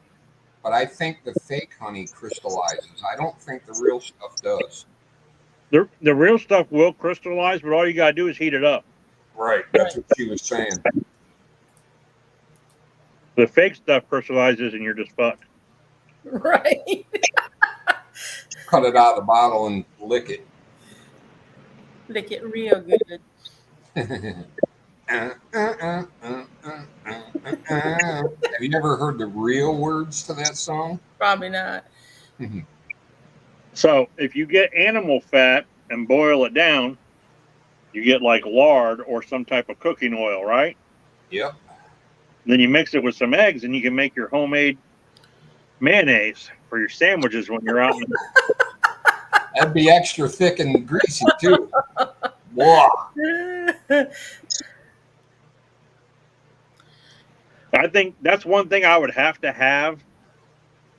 but I think the fake honey crystallizes. I don't think the real stuff does. The real stuff will crystallize, but all you gotta do is heat it up. Right. That's what she was saying. The fake stuff crystallizes, and you're just fucked. Right. Cut it out of the bottle and lick it. Lick it real good. Have you ever heard the real words to that song? Probably not. So if you get animal fat and boil it down, you get like lard or some type of cooking oil, right? Yep. Then you mix it with some eggs, and you can make your homemade mayonnaise for your sandwiches when you're out. That'd be extra thick and greasy too. Whoa. I think that's one thing I would have to have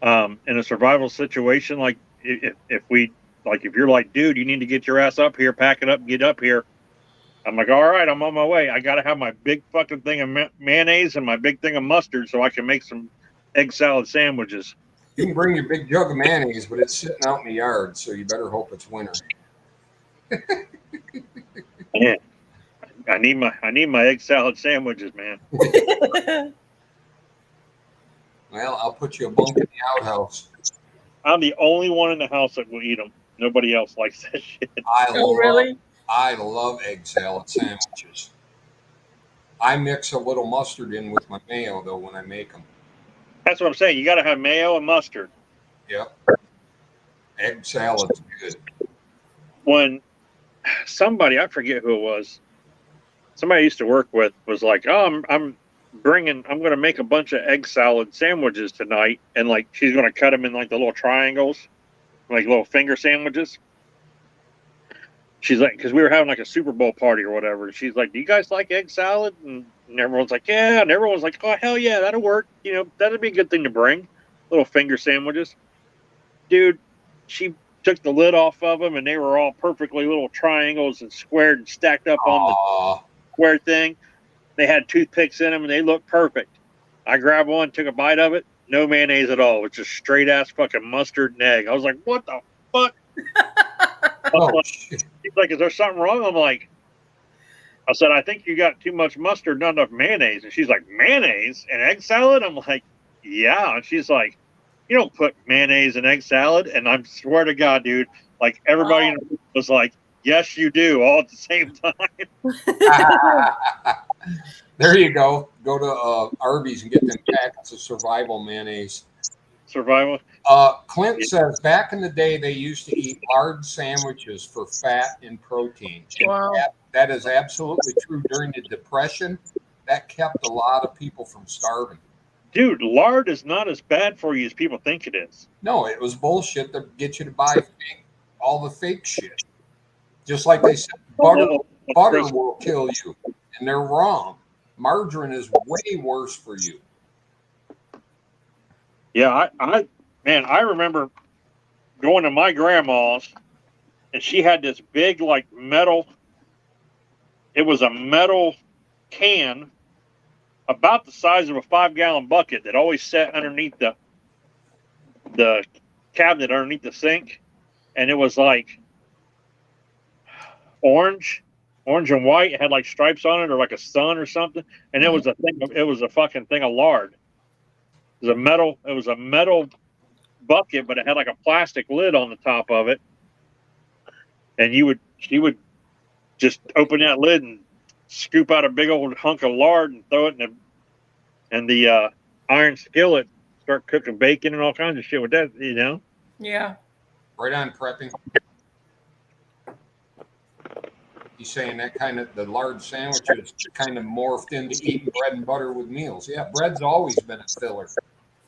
in a survival situation. Like if you're like, dude, you need to get your ass up here, pack it up, get up here. I'm like, all right, I'm on my way. I got to have my big fucking thing of mayonnaise and my big thing of mustard so I can make some egg salad sandwiches. You can bring your big jug of mayonnaise, but it's sitting out in the yard, so you better hope it's winter. Yeah. I need my egg salad sandwiches, man. Well, I'll put you a bunk in the outhouse. I'm the only one in the house that will eat them. Nobody else likes that shit. Oh, really? I love egg salad sandwiches. I mix a little mustard in with my mayo, though, when I make them. That's what I'm saying. You got to have mayo and mustard. Yep. Egg salad's good. When somebody, I forget who it was, somebody I used to work with was like, oh, I'm going to make a bunch of egg salad sandwiches tonight. And like, she's going to cut them in like the little triangles, like little finger sandwiches. She's like, because we were having like a Super Bowl party or whatever. And she's like, do you guys like egg salad? And everyone's like, yeah. And everyone's like, oh, hell yeah, that'll work. You know, that'd be a good thing to bring. Little finger sandwiches. Dude, she took the lid off of them and they were all perfectly little triangles and squared and stacked up on the square thing. They had toothpicks in them and they looked perfect. I grabbed one, took a bite of it. No mayonnaise at all. It's just straight ass fucking mustard and egg. I was like, what the fuck? She's like, is there something wrong? I'm like, I said, I think you got too much mustard, not enough mayonnaise. And she's like, mayonnaise and egg salad? I'm like, yeah. And she's like, you don't put mayonnaise in egg salad. And I swear to God, dude, like everybody was like, yes, you do, all at the same time. There you go. Go to Arby's and get them packets of survival mayonnaise. Survival. Clint says back in the day they used to eat lard sandwiches for fat and protein. Wow. That is absolutely true. During the Depression, that kept a lot of people from starving. Dude, lard is not as bad for you as people think it is. No, it was bullshit to get you to buy all the fake shit. Just like they said, butter will kill you. And they're wrong. Margarine is way worse for you. Yeah, I remember going to my grandma's and she had this big like metal, it was a metal can about the size of a 5-gallon bucket that always sat underneath the cabinet underneath the sink. And it was like orange orange and white. It had like stripes on it, or like a sun or something. And it was a thing. It was a fucking thing of lard. It was a metal. It was a metal bucket, but it had like a plastic lid on the top of it. And she would just open that lid and scoop out a big old hunk of lard and throw it in the iron skillet. Start cooking bacon and all kinds of shit with that. You know. Yeah. Right on, prepping. You saying that kind of the lard sandwiches kind of morphed into eating bread and butter with meals? Yeah, bread's always been a filler.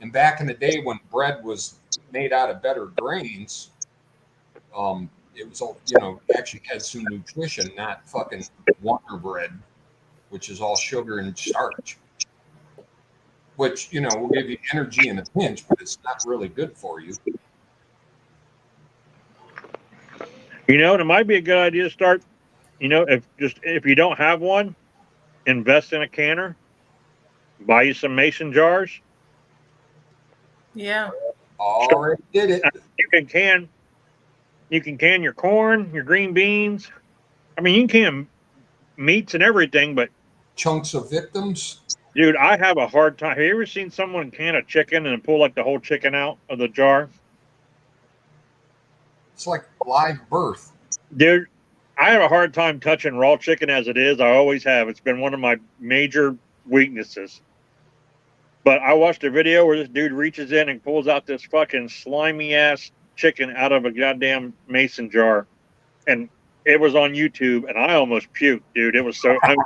And back in the day when bread was made out of better grains, it was all, actually had some nutrition, not fucking Wonder Bread, which is all sugar and starch. Which will give you energy in a pinch, but it's not really good for you. It might be a good idea to start. If you don't have one, invest in a canner. Buy you some mason jars. Yeah. Already did it. You can can your corn, your green beans. I mean, you can can meats and everything, but chunks of victims. Dude, I have a hard time. Have you ever seen someone can a chicken and pull like the whole chicken out of the jar? It's like live birth. Dude, I have a hard time touching raw chicken as it is. I always have. It's been one of my major weaknesses. But I watched a video where this dude reaches in and pulls out this fucking slimy ass chicken out of a goddamn mason jar. And it was on YouTube and I almost puked, dude. It was so I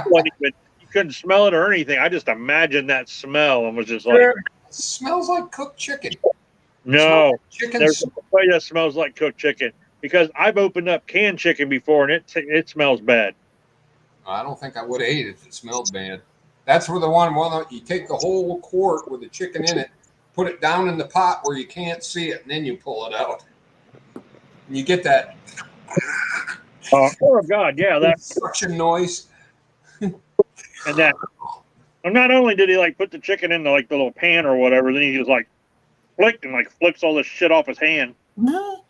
wasn't even, you couldn't smell it or anything. I just imagined that smell and was just like, it smells like cooked chicken. No, chicken. There's no way that smells like cooked chicken because I've opened up canned chicken before and it smells bad. I don't think I would have ate it if it smelled bad. That's where the one you take the whole quart with the chicken in it, put it down in the pot where you can't see it, and then you pull it out. And you get that. Oh God, yeah, that suction noise. And that. And not only did he like put the chicken in the like the little pan or whatever, then he just like flicked and like flicks all this shit off his hand. Oh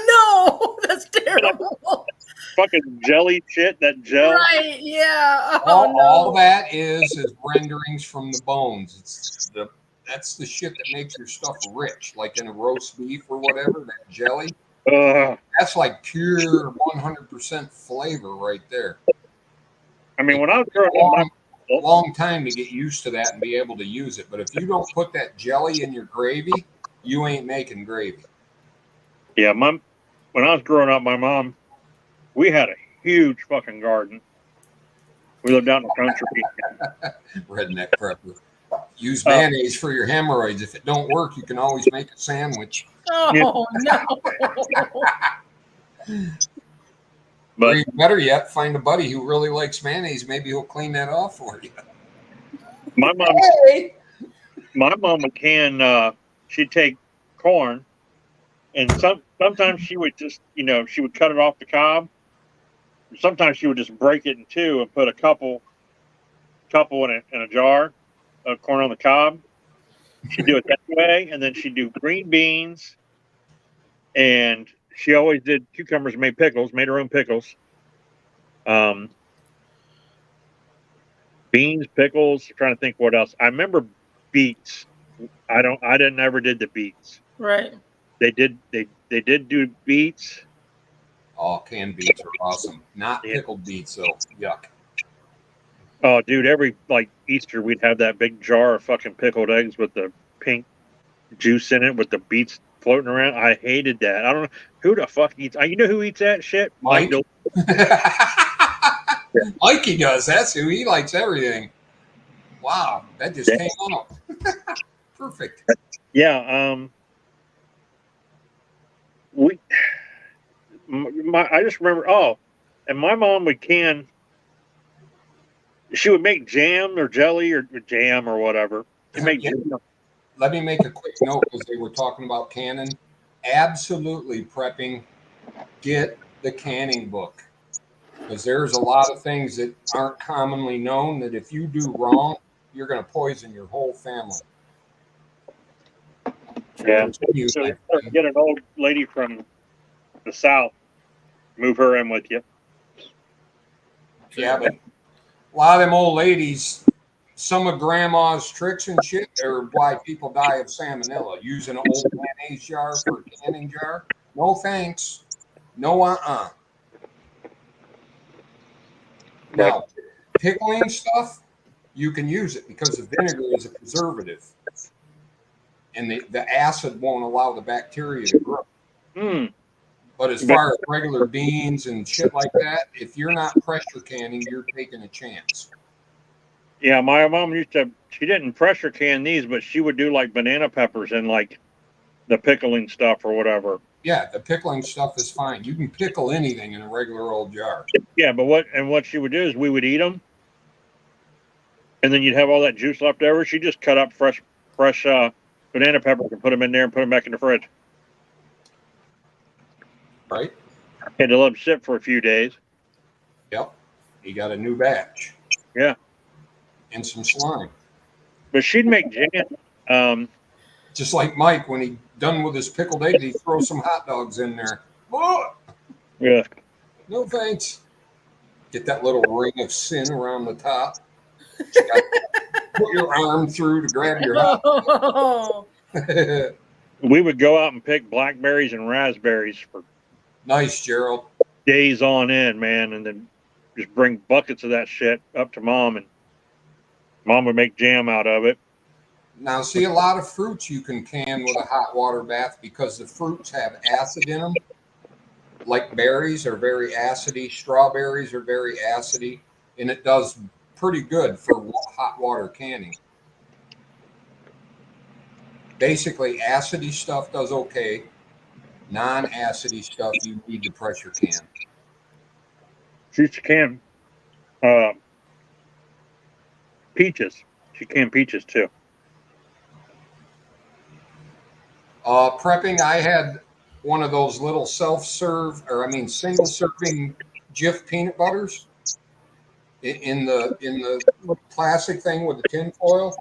no, that's terrible. Fucking jelly shit, that gel. Right, yeah. All that is renderings from the bones. That's the shit that makes your stuff rich, like in a roast beef or whatever, that jelly. That's like pure 100% flavor right there. I mean, when I was growing up, long time to get used to that and be able to use it. But if you don't put that jelly in your gravy, you ain't making gravy. Yeah, when I was growing up, my mom, we had a huge fucking garden. We lived out in the country. Redneck prepper. Use mayonnaise for your hemorrhoids. If it don't work, you can always make a sandwich. Oh no. But or better yet, find a buddy who really likes mayonnaise. Maybe he'll clean that off for you. My mom would can. She'd take corn, and sometimes she would just, she would cut it off the cob. Sometimes she would just break it in two and put a couple in a jar of corn on the cob. She'd do it that way, and then she'd do green beans, and she always did cucumbers, made her own pickles. Beans, pickles, I'm trying to think what else. I remember beets. I never did the beets. Right. They did do beets. Oh, canned beets are awesome. Not pickled beets though. Yuck. Oh, dude, every Easter we'd have that big jar of fucking pickled eggs with the pink juice in it with the beets floating around. I hated that. I don't know who the fuck eats. You know who eats that shit? Mike. Mikey does. That's who. He likes everything. Wow, that just came out. Perfect. Yeah. I just remember. Oh, and my mom would can. She would make jam or jelly or jam or whatever. Let me make a quick note because they were talking about canning. Absolutely prepping. Get the canning book because there's a lot of things that aren't commonly known that if you do wrong, you're going to poison your whole family. Yeah. So get an old lady from the South, move her in with you. Yeah, but a lot of them old ladies, some of grandma's tricks and shit are why people die of salmonella. Using an old mayonnaise jar for a canning jar. No thanks. No Now, pickling stuff, you can use it because the vinegar is a preservative. And the acid won't allow the bacteria to grow. Hmm. But as far as regular beans and shit like that, if you're not pressure canning, you're taking a chance. Yeah, my mom she didn't pressure can these, but she would do like banana peppers and like the pickling stuff or whatever. Yeah, the pickling stuff is fine. You can pickle anything in a regular old jar. Yeah, but what she would do is we would eat them, and then you'd have all that juice left over. She just cut up fresh banana peppers and put them in there and put them back in the fridge. Right? Had to let them sit for a few days. Yep. You got a new batch. Yeah. And some slime. But she'd make jam. Just like Mike, when he done with his pickled eggs, he throws some hot dogs in there. Oh, Yeah. no thanks. Get that little ring of sin around the top. Put your arm through to grab your hot Oh, dog. We would go out and pick blackberries and raspberries for Nice, Gerald. days on end, man, and then just bring buckets of that shit up to mom, and mom would make jam out of it. Now, see, a lot of fruits you can can with a hot water bath because the fruits have acid in them. Like berries are very acidy, strawberries are very acidy, and it does pretty good for hot water canning. Basically, acidy stuff does okay. Non-acidy stuff you need to pressure can. She used to can peaches. She canned peaches too. Prepping, I had one of those little single serving Jif peanut butters in the plastic thing with the tin foil.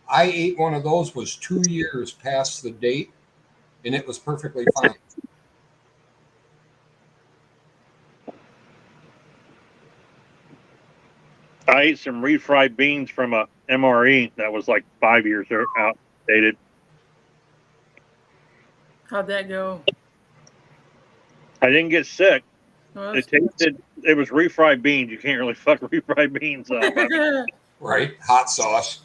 I ate one of those, was 2 years past the date, and it was perfectly fine. I ate some refried beans from a MRE that was like 5 years outdated. how'd that go? I didn't get sick. Well, It was refried beans. You can't really fuck refried beans up. I mean, Right? Hot sauce.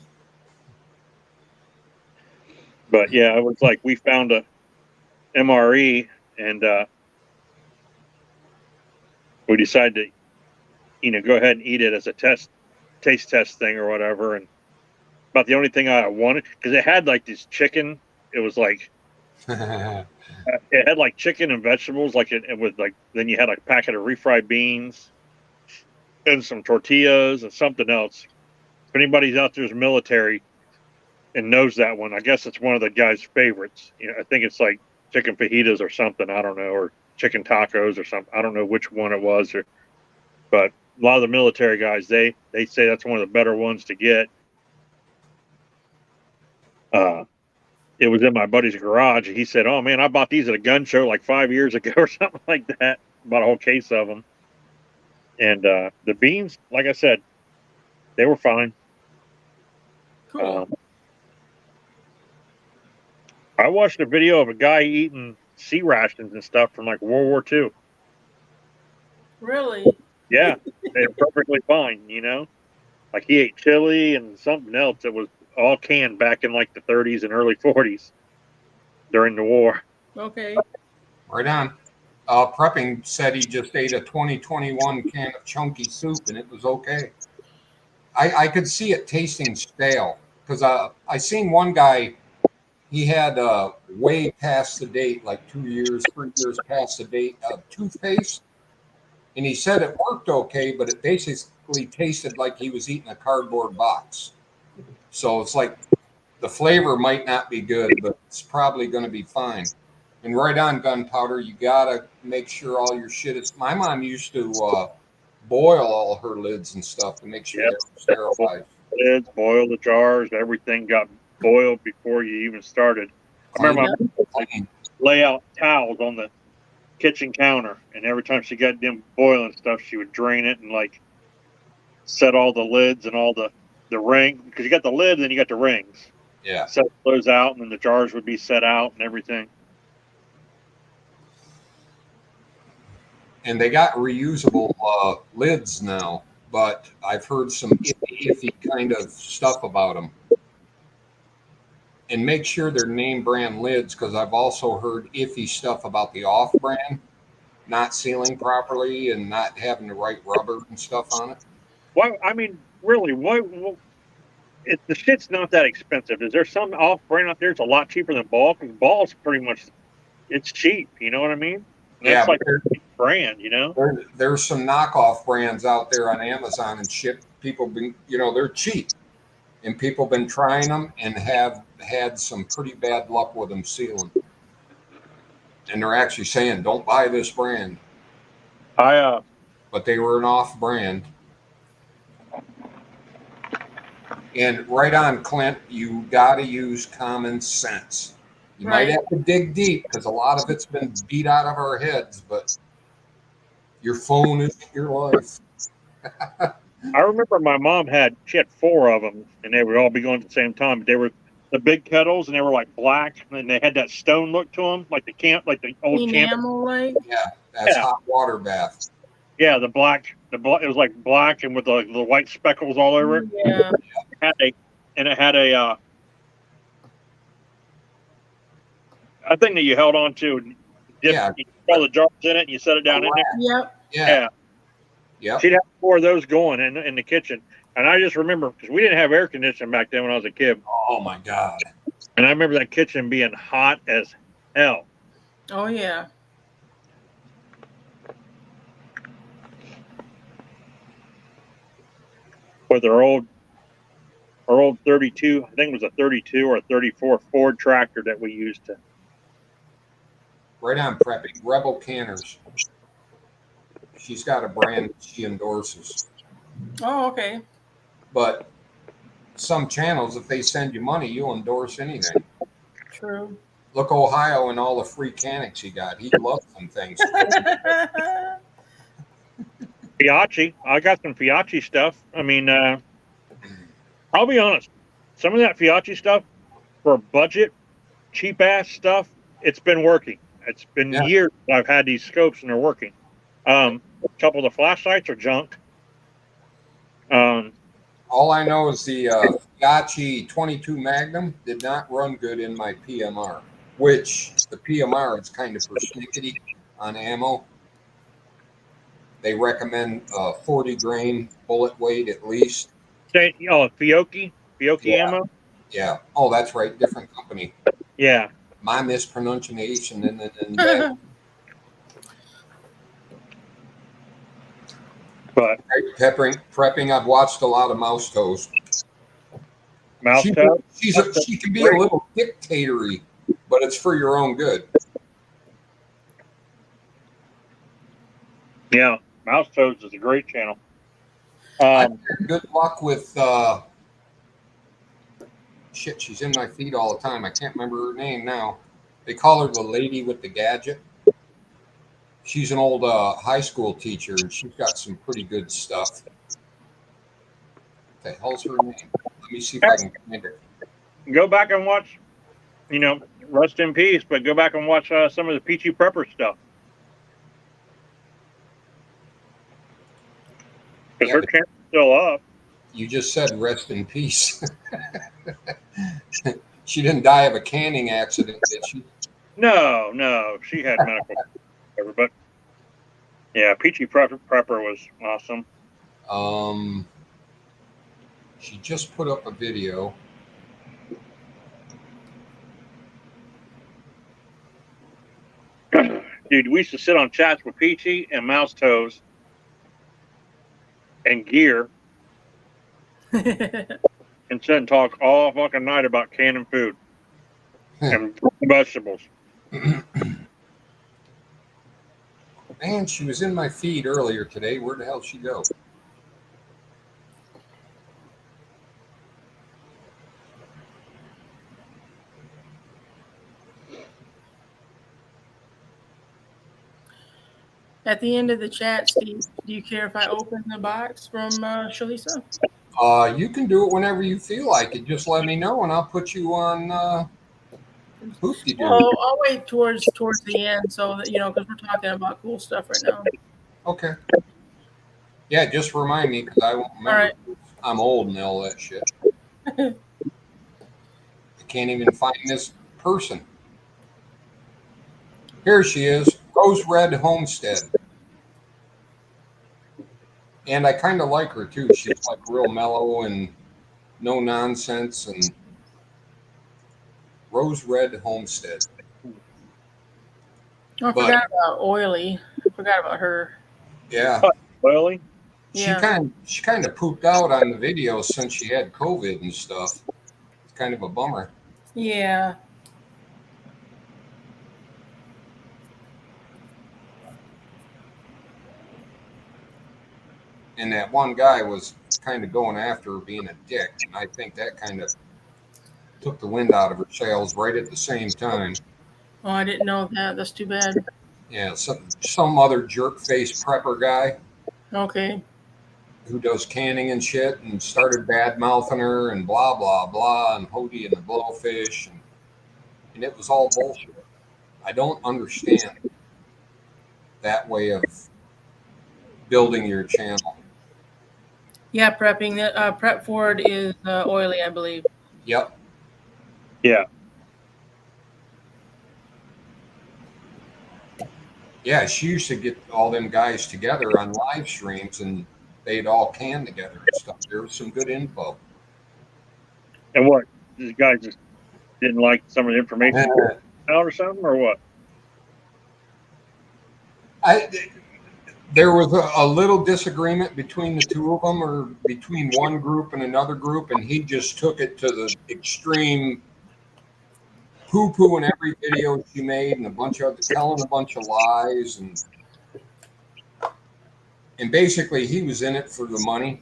but yeah, it was like we found a MRE and we decided to, go ahead and eat it as a taste test thing or whatever. And about the only thing I wanted, because it had like this chicken. It was like it had like chicken and vegetables, like it was like. Then you had like a packet of refried beans and some tortillas and something else. If anybody's out there's military and knows that one, I guess it's one of the guys' favorites. I think it's like chicken fajitas or something. I don't know, or chicken tacos or something. I don't know which one it was, but a lot of the military guys they say that's one of the better ones to get. It was in my buddy's garage, and he said, "Oh man, I bought these at a gun show like 5 years ago or something like that. Bought a whole case of them." And the beans, like I said, they were fine. cool. I watched a video of a guy eating sea rations and stuff from like World War II. Really? Yeah, they're perfectly fine, Like he ate chili and something else that was all canned back in like the 30s and early 40s during the war. Okay. Right on. Prepping said he just ate a 2021 can of chunky soup and it was okay. I could see it tasting stale because I seen one guy, he had way past the date, like 2 years, 3 years past the date of toothpaste. And he said it worked okay, but it basically tasted like he was eating a cardboard box. So it's like the flavor might not be good, but it's probably going to be fine. And right on gunpowder, you got to make sure all your shit is. My mom used to boil all her lids and stuff to make sure they're sterilized. Lids, boil the jars, everything got boiled before you even started. I remember my mom lay out towels on the kitchen counter, and every time she got them boiling stuff, she would drain it and like set all the lids and all the ring, because you got the lid and then you got the rings. Yeah. Set those out, and then the jars would be set out and everything. And they got reusable lids now, but I've heard some iffy kind of stuff about them. And make sure they're name brand lids, because I've also heard iffy stuff about the off brand not sealing properly and not having the right rubber and stuff on it. Why? I mean, really, why? The shit's not that expensive. Is there some off brand out there that's a lot cheaper than Ball? Because Ball's pretty much, it's cheap. You know what I mean? Yeah, That's like a brand, you know? There's some knockoff brands out there on Amazon and shit. People been, they're cheap, and people been trying them and have had some pretty bad luck with them sealing. And they're actually saying, "Don't buy this brand." But they were an off brand. And right on, Clint, you got to use common sense. You might have to dig deep, because a lot of it's been beat out of our heads, but your phone is your life. I remember my mom she had 4 of them, and they would all be going at the same time. But they were the big kettles, and they were like black, and they had that stone look to them, like the old enamel light. Yeah, that's hot water bath. Yeah, the black. It was like black and with the white speckles all over it. Yeah. It had a thing that you held on to. You put all the jars in it, and you set it down in there. Yep. Yeah. She'd have 4 of those going in the kitchen. And I just remember, because we didn't have air conditioning back then when I was a kid. Oh, my God. And I remember that kitchen being hot as hell. Oh, yeah. With our old 32, I think it was a 32 or a 34 Ford tractor that we used to. Right on, prepping. Rebel Canners. She's got a brand she endorses. Oh, okay. But some channels, if they send you money, you'll endorse anything. True. Look, Ohio and all the free canics he got. He loves some things. Fiachi. I got some Fiachi stuff. I mean, I'll be honest. Some of that Fiachi stuff, for budget, cheap-ass stuff, it's been working. It's been years I've had these scopes, and they're working. A couple of the flashlights are junk. All I know is the Fiachi 22 Magnum did not run good in my PMR, which the PMR is kind of persnickety on ammo. They recommend 40 grain bullet weight at least. Fiocchi ammo? Yeah. Oh, that's right. Different company. Yeah. My mispronunciation. And But prepping, I've watched a lot of Mouse Toes. Mouse Toes? She can be a little dictatory, but it's for your own good. Yeah, Mouse Toes is a great channel. Good luck with shit. She's in my feed all the time. I can't remember her name now. They call her the lady with the gadget. She's an old high school teacher, and she's got some pretty good stuff. What the hell's her name? Let me see if I can find her. Go back and watch, rest in peace, but go back and watch some of the Peachy Prepper stuff. Because her channel's still up. You just said rest in peace. She didn't die of a canning accident, did she? No, she had medical cover, but yeah, Peachy Prepper was awesome. She just put up a video. Dude, we used to sit on chats with Peachy and Mouse Toes and Gear and sit and talk all fucking night about canning food and vegetables. Man, she was in my feed earlier today. Where the hell did she go? At the end of the chat, Steve, do you care if I open the box from Shalisa? You can do it whenever you feel like it. Just let me know, and I'll put you on Hoopty Doo. Well, I'll wait towards the end, so that because we're talking about cool stuff right now. Okay. Yeah, just remind me because I won't remember. All right. I'm old and all that shit. I can't even find this person. Here she is, Rose Red Homestead. And I kind of like her too. She's like real mellow and no nonsense. And Rose Red Homestead. I forgot about Oily. I forgot about her. Yeah. Oily? Yeah. She kind of pooped out on the video since she had COVID and stuff. It's kind of a bummer. Yeah. And that one guy was kind of going after her being a dick. And I think that kind of took the wind out of her sails right at the same time. Oh, I didn't know that. That's too bad. Yeah, some other jerk-faced prepper guy Okay. who does canning and shit and started bad-mouthing her and blah, blah, blah, and Hody and the Blowfish. And it was all bullshit. I don't understand that way of building your channel. Yeah, prepping. Prep Ford is Oily, I believe. Yep. Yeah. Yeah, she used to get all them guys together on live streams and they'd all can together and stuff. There was some good info. And what? This guy just didn't like some of the information out or something, or what? There was a little disagreement between the two of them, or between one group and another group, and he just took it to the extreme, poo-poo in every video she made, and telling a bunch of lies, and basically he was in it for the money.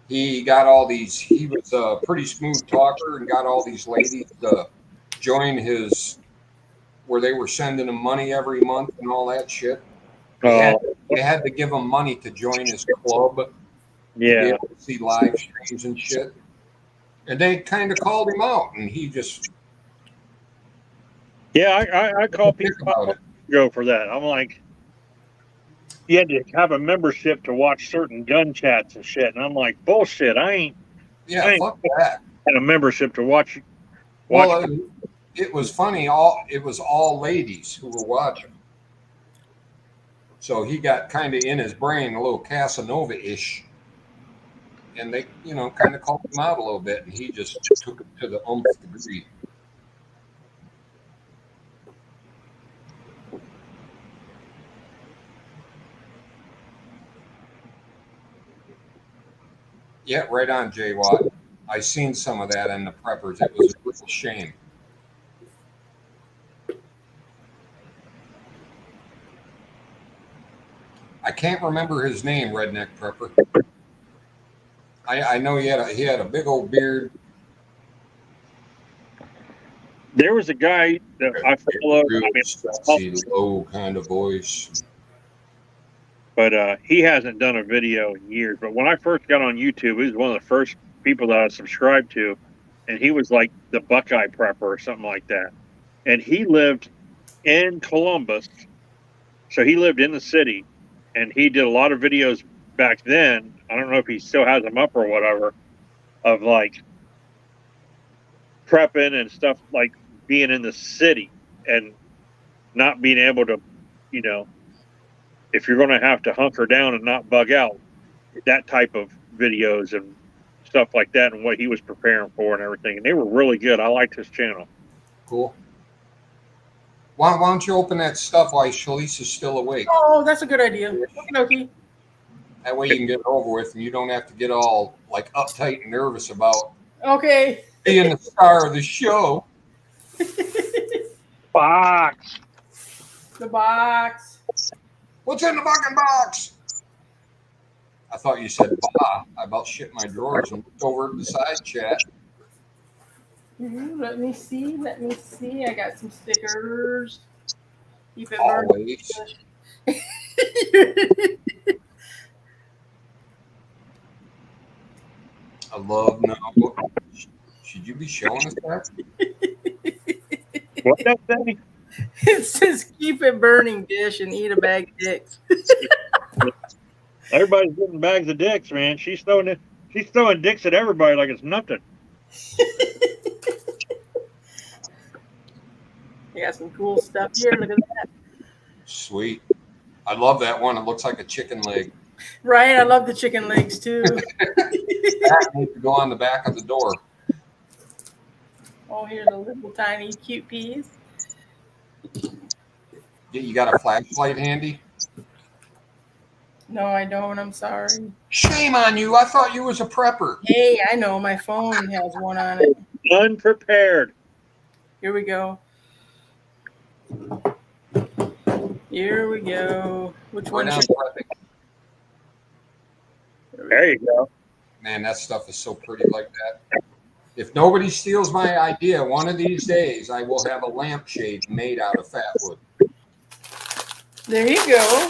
He got all these. He was a pretty smooth talker and got all these ladies to join his, where they were sending him money every month and all that shit. They had to give him money to join his club. Yeah. To be able to see live streams and shit. And they kind of called him out, and he just. Yeah, I call people out go for that. I'm like, you had to have a membership to watch certain gun chats and shit, and I'm like, bullshit. I ain't Fuck that. Had a membership to watch. Well, it was funny. It was all ladies who were watching. So he got kind of in his brain a little Casanova-ish, and they, kind of called him out a little bit, and he just took it to the nth degree. Yeah, right on, Jay Watt. I seen some of that in the preppers. It was a real shame. I can't remember his name, Redneck Prepper. I know he had a big old beard. There was a guy that I followed. Sexy, low kind of voice. But he hasn't done a video in years. But when I first got on YouTube, he was one of the first people that I subscribed to, and he was like the Buckeye Prepper or something like that. And he lived in Columbus, so he lived in the city, and he did a lot of videos back then. I don't know if he still has them up or whatever, of like prepping and stuff, like being in the city and not being able to, if you're going to have to hunker down and not bug out, that type of videos and stuff like that, and what he was preparing for and everything. And they were really good. I liked his channel. Cool. Why don't you open that stuff while Shalisa's still awake? Oh, that's a good idea. Okay. That way you can get it over with, and you don't have to get all like uptight and nervous about Okay. being the star of the show. Box. The box. What's in the fucking box? I thought you said bah. I about shit my drawers and looked over at the side chat. Let me see. I got some stickers. Keep it Always. you I love no. Should you be showing us that? What that say? It says keep it burning, Dish, and eat a bag of dicks. Everybody's getting bags of dicks, man. She's throwing dicks at everybody like it's nothing. You got some cool stuff here. Look at that. Sweet. I love that one. It looks like a chicken leg. Right? I love the chicken legs too. That needs to go on the back of the door. Oh, here's a little tiny cute piece. You got a flashlight handy? No, I don't. I'm sorry. Shame on you. I thought you was a prepper. Hey, I know. My phone has one on it. Unprepared. Here we go. Here we go. Which We're one down should prepping. There you go. Man, that stuff is so pretty like that. If nobody steals my idea, one of these days I will have a lampshade made out of fat wood. There you go.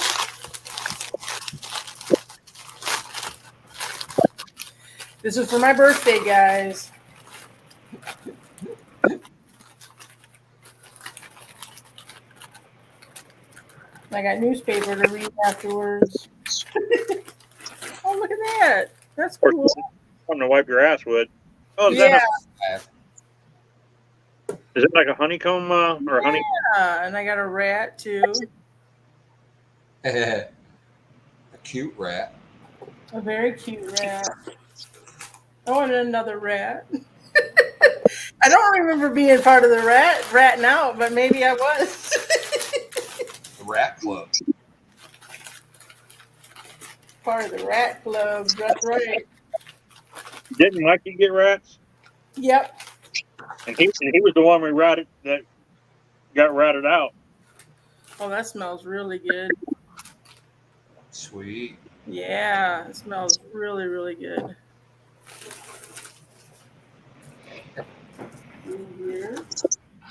This is for my birthday, guys. I got newspaper to read afterwards. Oh, look at that. That's cool. Something to wipe your ass with. Oh, is Yeah, it like a honeycomb or honey? and I got a rat too. A cute rat. A very cute rat. Oh, and another rat. I don't remember being part of the ratting out, but maybe I was. The rat club. Part of the rat club. That's right. Didn't Mikey get rats? Yep. And he was the one that got ratted out. Oh, that smells really good. Sweet. Yeah, it smells really, really good. Here.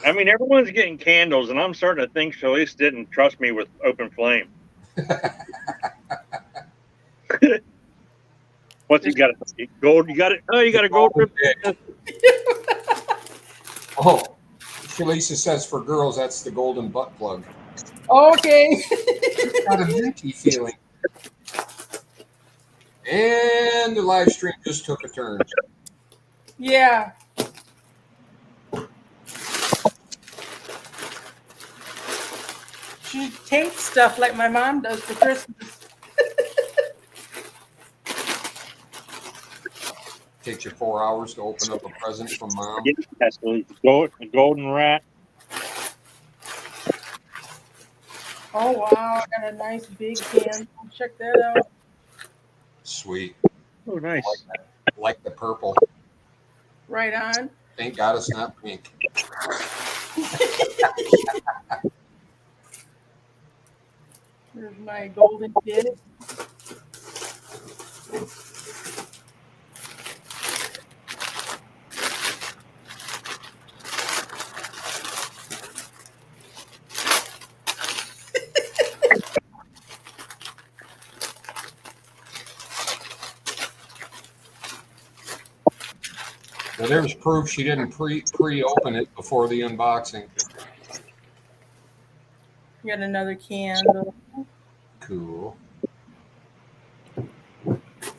I mean, everyone's getting candles, and I'm starting to think Shalise didn't trust me with open flame. What's he got? Gold? You got it? Oh, you got a gold rib? Oh, Shalisa says for girls, that's the golden butt plug. Okay. Got a minty feeling. And the live stream just took a turn. Yeah. She tapes stuff like my mom does for Christmas. Takes you 4 hours to open up a present from mom. That's the golden rat. Oh, wow. I got a nice big can. Check that out. Sweet. Oh, nice. Like the purple. Right on. Thank God it's not pink. Here's my golden kid. Well, there's proof she didn't pre-open it before the unboxing. Got another candle. Cool.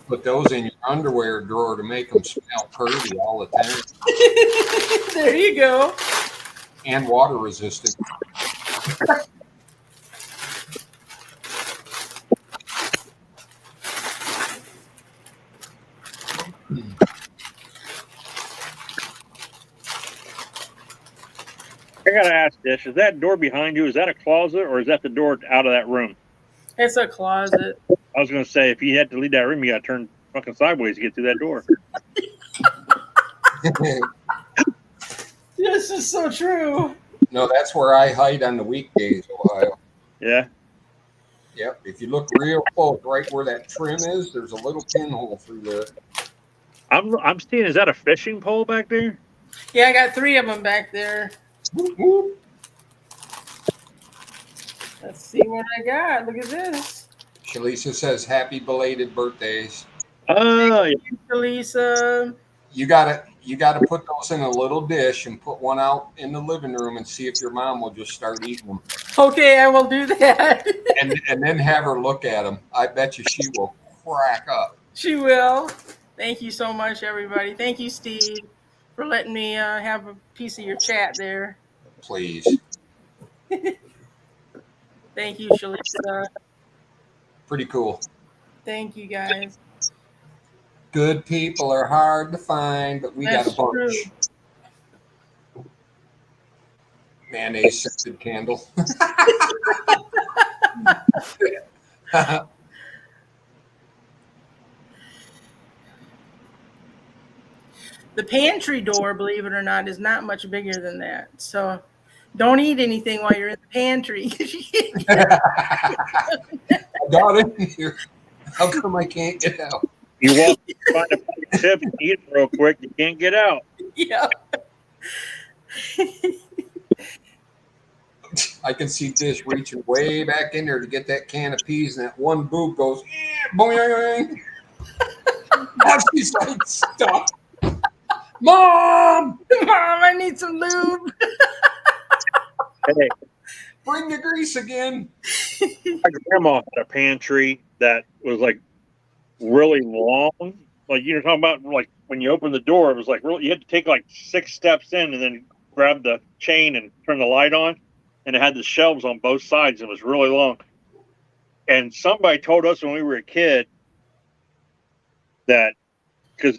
Put those in your underwear drawer to make them smell pretty all the time. There you go. And water resistant. I gotta ask this: is that door behind you? Is that a closet, or is that the door out of that room? It's a closet. I was gonna say, if you had to leave that room, you gotta turn fucking sideways to get through that door. This is so true. No, that's where I hide on the weekdays, Ohio. Yeah. Yep. If you look real close, right where that trim is, there's a little pinhole through there. I'm seeing. Is that a fishing pole back there? Yeah, I got 3 of them back there. Whoop, whoop. Let's see what I got. Look at this. Shalisa says happy belated birthdays. Yeah. Lisa. You gotta put those in a little dish and put one out in the living room and see if your mom will just start eating them. Okay, I will do that. And then have her look at them. I bet you she will crack up. She will. Thank you so much, everybody. Thank you, Steve, for letting me have a piece of your chat there. Please. Thank you, Shalisa. Pretty cool. Thank you, guys. Good people are hard to find, but we That's got a bunch. true. Mayonnaise scented candle. The pantry door, believe it or not, is not much bigger than that. So don't eat anything while you're in the pantry. I got in here. How come I can't get out? You walk, find a pack of chips, eat it real quick. You can't get out. Yeah. I can see Dish reaching way back in there to get that can of peas, and that one boob goes, boing. Now she's like, stop. Mom! Mom, I need some lube. Hey, Bring the grease again. my grandma had a pantry that was like really long. Like you're talking about, like when you open the door, it was like really. You had to take like 6 steps in and then grab the chain and turn the light on. And it had the shelves on both sides. It was really long. And somebody told us when we were a kid that because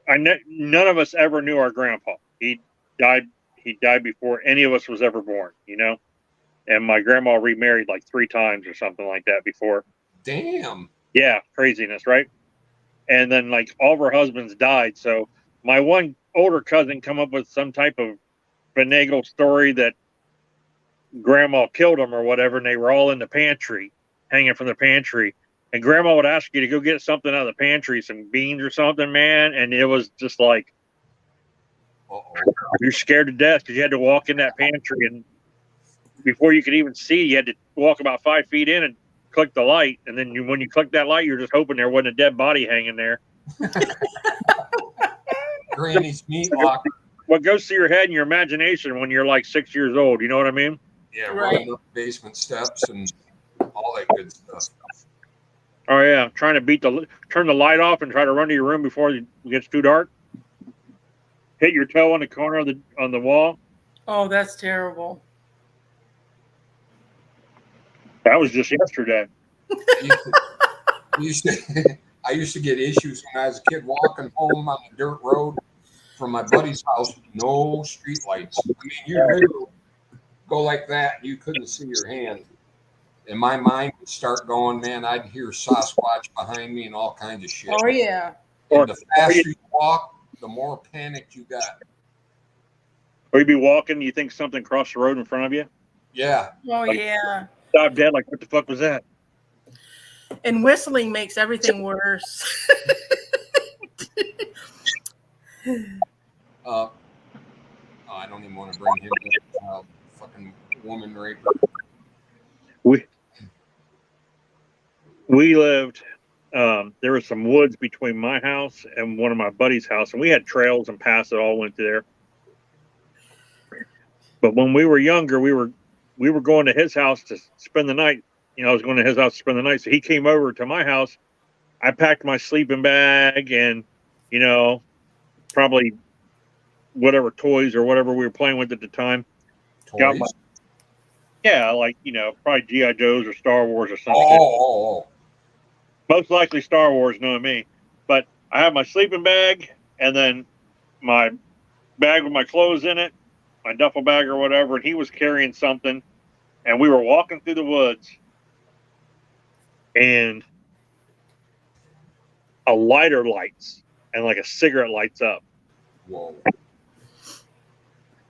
none of us ever knew our grandpa. He died before any of us was ever born, you know? And my grandma remarried like 3 times or something like that before. Damn. Yeah, craziness, right? And then like all of her husbands died. So my one older cousin come up with some type of finagle story that grandma killed them or whatever, and they were all in the pantry, hanging from the pantry. And grandma would ask you to go get something out of the pantry, some beans or something, man. And it was just like, you're scared to death because you had to walk in that pantry, and before you could even see, you had to walk about 5 feet in and click the light. And then when you click that light, you're just hoping there wasn't a dead body hanging there. Granny's meat locker. What goes through your head and your imagination when you're like 6 years old, you know what I mean? Yeah, Right. running up basement steps and all that good stuff. Oh yeah, trying to turn the light off and try to run to your room before it gets too dark. Hit your toe on the corner of on the wall. Oh, that's terrible. That was just yesterday. I used to get issues when I was a kid walking home on the dirt road from my buddy's house. No street lights. I mean, you literally go like that, you couldn't see your hand. And my mind would start going, man, I'd hear Sasquatch behind me and all kinds of shit. Oh, yeah. And the faster you walk, the more panicked you got. Or you'd be walking, you think something crossed the road in front of you. Yeah. Oh, Like- yeah. Stop dead, like what the fuck was that? And whistling makes everything worse. I don't even want to bring him up. Fucking woman raper. We lived, there was some woods between my house and one of my buddy's house, and we had trails and paths that all went there. But when we were younger, we were going to his house to spend the night. You know, I was going to his house to spend the night. So he came over to my house. I packed my sleeping bag and, you know, probably whatever toys or whatever we were playing with at the time. Got Toys? my, yeah, like, you know, probably G.I. Joes or Star Wars or something. Oh. Most likely Star Wars, knowing me. But I have my sleeping bag and then my bag with my clothes in it, my duffel bag or whatever, and he was carrying something. And we were walking through the woods, and a lighter lights and like a cigarette lights up. Whoa.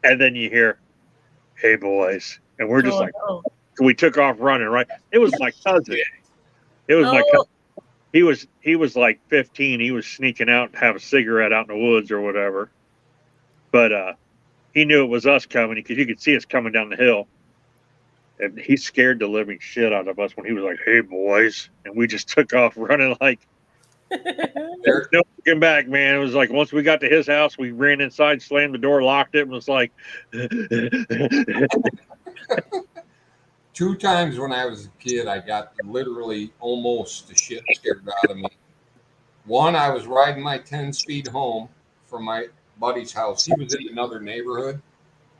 And then you hear, "Hey boys." And we're just like, no. we took off running, right? It was my cousin. It was my cousin. He was like 15. He was sneaking out to have a cigarette out in the woods or whatever. But he knew it was us coming because you could see us coming down the hill. And he scared the living shit out of us when he was like, "Hey, boys," and we just took off running like there's no looking back, man. It was like once we got to his house, we ran inside, slammed the door, locked it, and was like, 2 times when I was a kid, I got literally almost the shit scared out of me. One, I was riding my 10-speed home from my buddy's house. He was in another neighborhood.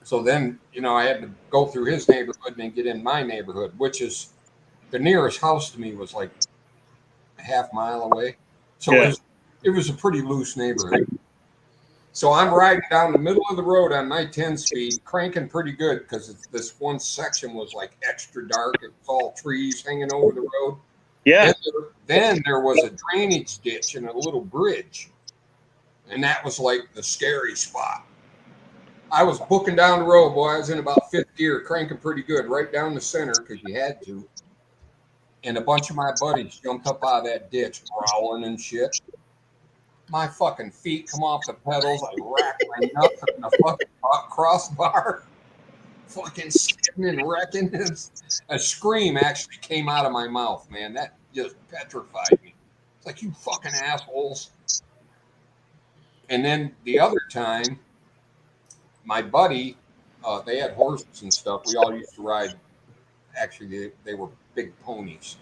So then, I had to go through his neighborhood and then get in my neighborhood, which is the nearest house to me was like a half mile away. So it was a pretty loose neighborhood. So I'm riding down the middle of the road on my 10-speed, cranking pretty good because this one section was like extra dark. It was all trees hanging over the road. Yeah. Then there was a drainage ditch and a little bridge. And that was like the scary spot. I was booking down the road, boy. I was in about 5th gear, cranking pretty good, right down the center because you had to. And a bunch of my buddies jumped up out of that ditch, growling and shit. My fucking feet come off the pedals. I rack my nuts on the fucking crossbar. Fucking skidding and wrecking. A scream actually came out of my mouth, man. That just petrified me. It's like, you fucking assholes. And then the other time, my buddy, they had horses and stuff. We all used to ride. Actually, they were big ponies.